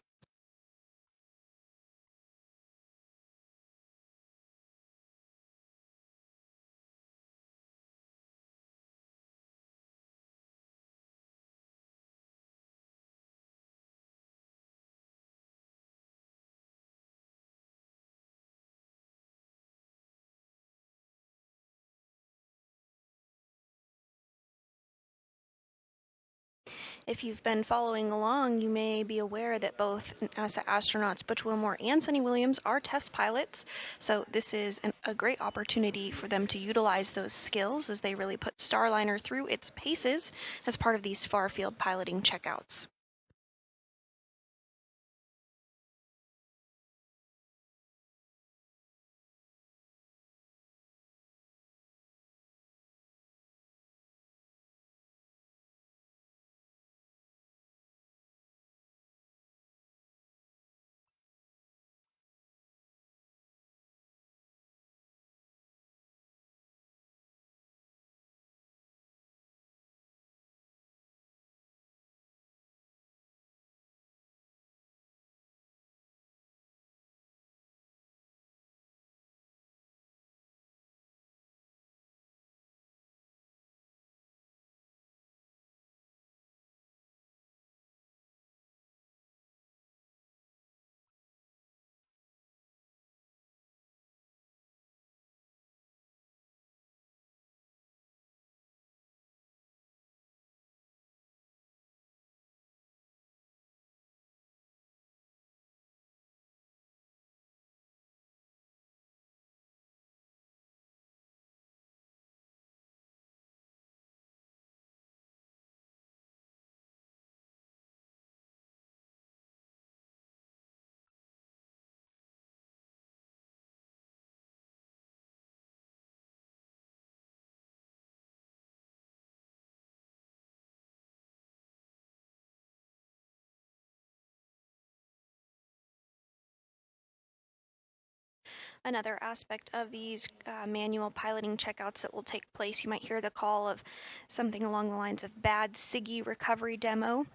If you've been following along, you may be aware that both NASA astronauts Butch Wilmore and Sunny Williams are test pilots, so this is a great opportunity for them to utilize those skills as they really put Starliner through its paces as part of these far-field piloting checkouts. Another aspect of these manual piloting checkouts that will take place, you might hear the call of something along the lines of bad SIGI recovery demo.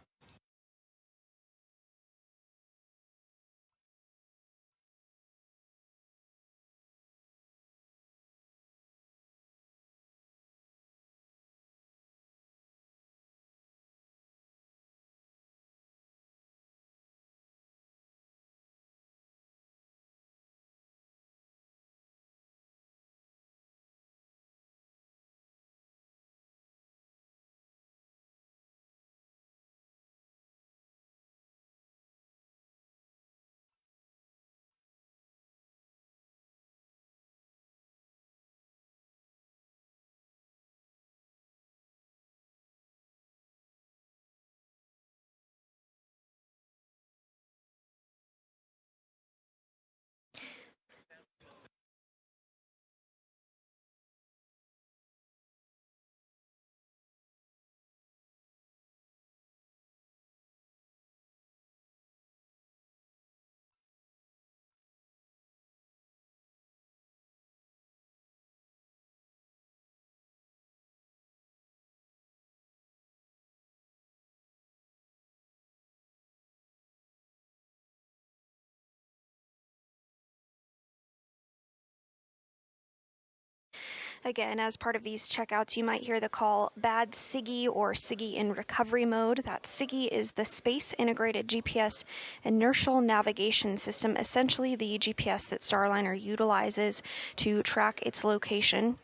Again, as part of these checkouts, you might hear the call bad SIGI or SIGI in recovery mode. That SIGI is the Space Integrated GPS Inertial Navigation System, essentially the GPS that Starliner utilizes to track its location.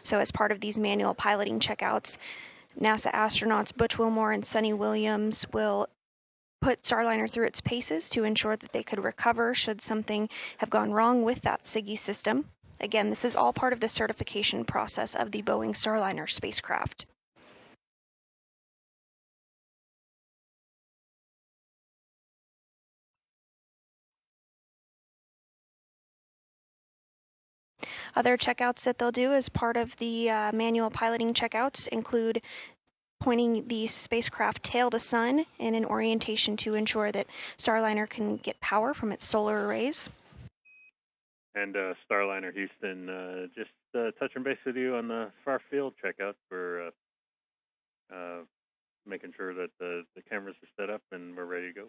So as part of these manual piloting checkouts, NASA astronauts Butch Wilmore and Sunny Williams will put Starliner through its paces to ensure that they could recover should something have gone wrong with that SIGI system. Again, this is all part of the certification process of the Boeing Starliner spacecraft. Other checkouts that they'll do as part of the manual piloting checkouts include pointing the spacecraft tail to sun in an orientation to ensure that Starliner can get power from its solar arrays. And Starliner Houston, just touching base with you on the far field checkout for making sure that the cameras are set up and we're ready to go.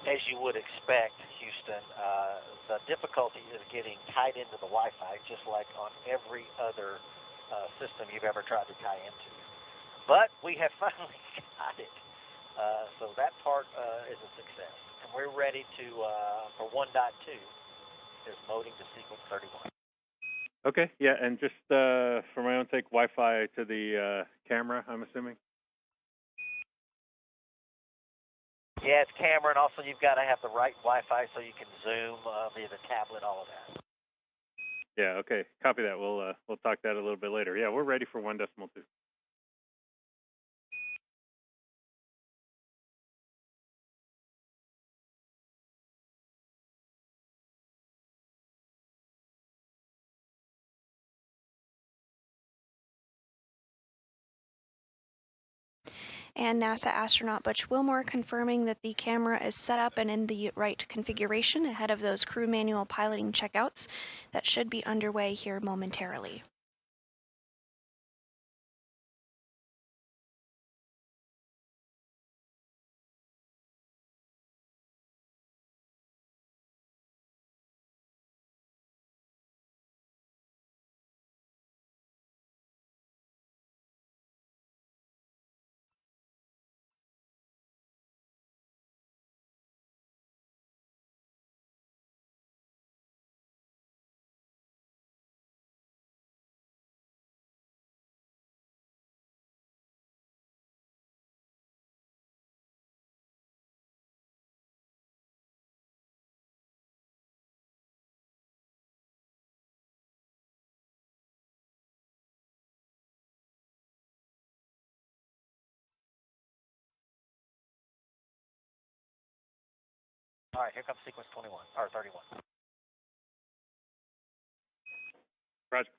As you would expect, Houston, the difficulty is getting tied into the Wi-Fi, just like on every other system you've ever tried to tie into. But we have finally got it. So that part is a success. And we're ready to, for 1.2, is moding to sequence 31. Okay, yeah, and just for my own sake, Wi-Fi to the camera, I'm assuming? Yeah, it's camera, and also you've got to have the right Wi-Fi so you can zoom via the tablet, all of that. Yeah, okay, copy that. We'll talk that a little bit later. Yeah, we're ready for 1.2. And NASA astronaut Butch Wilmore confirming that the camera is set up and in the right configuration ahead of those crew manual piloting checkouts that should be underway here momentarily. All right, here comes sequence 21, or 31. Roger.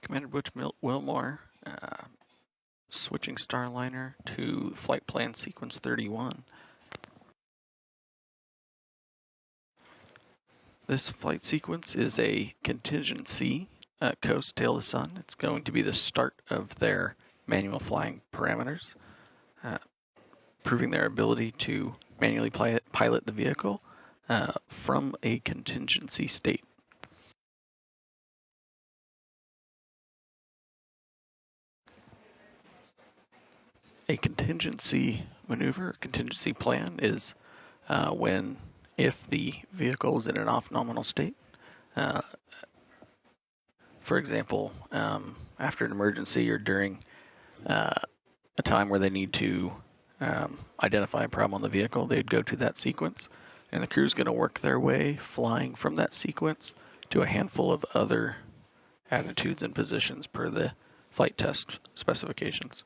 Commander Butch Wilmore, switching Starliner to flight plan sequence 31. This flight sequence is a contingency coast tail to sun. It's going to be the start of their manual flying parameters, proving their ability to manually pilot the vehicle from a contingency state. A contingency maneuver, contingency plan, is when, if the vehicle is in an off-nominal state, for example, after an emergency or during a time where they need to identify a problem on the vehicle, they'd go to that sequence, and the crew's going to work their way flying from that sequence to a handful of other attitudes and positions per the flight test specifications.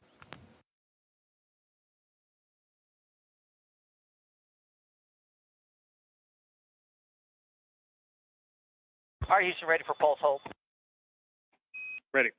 Are you ready for pulse hold? Ready.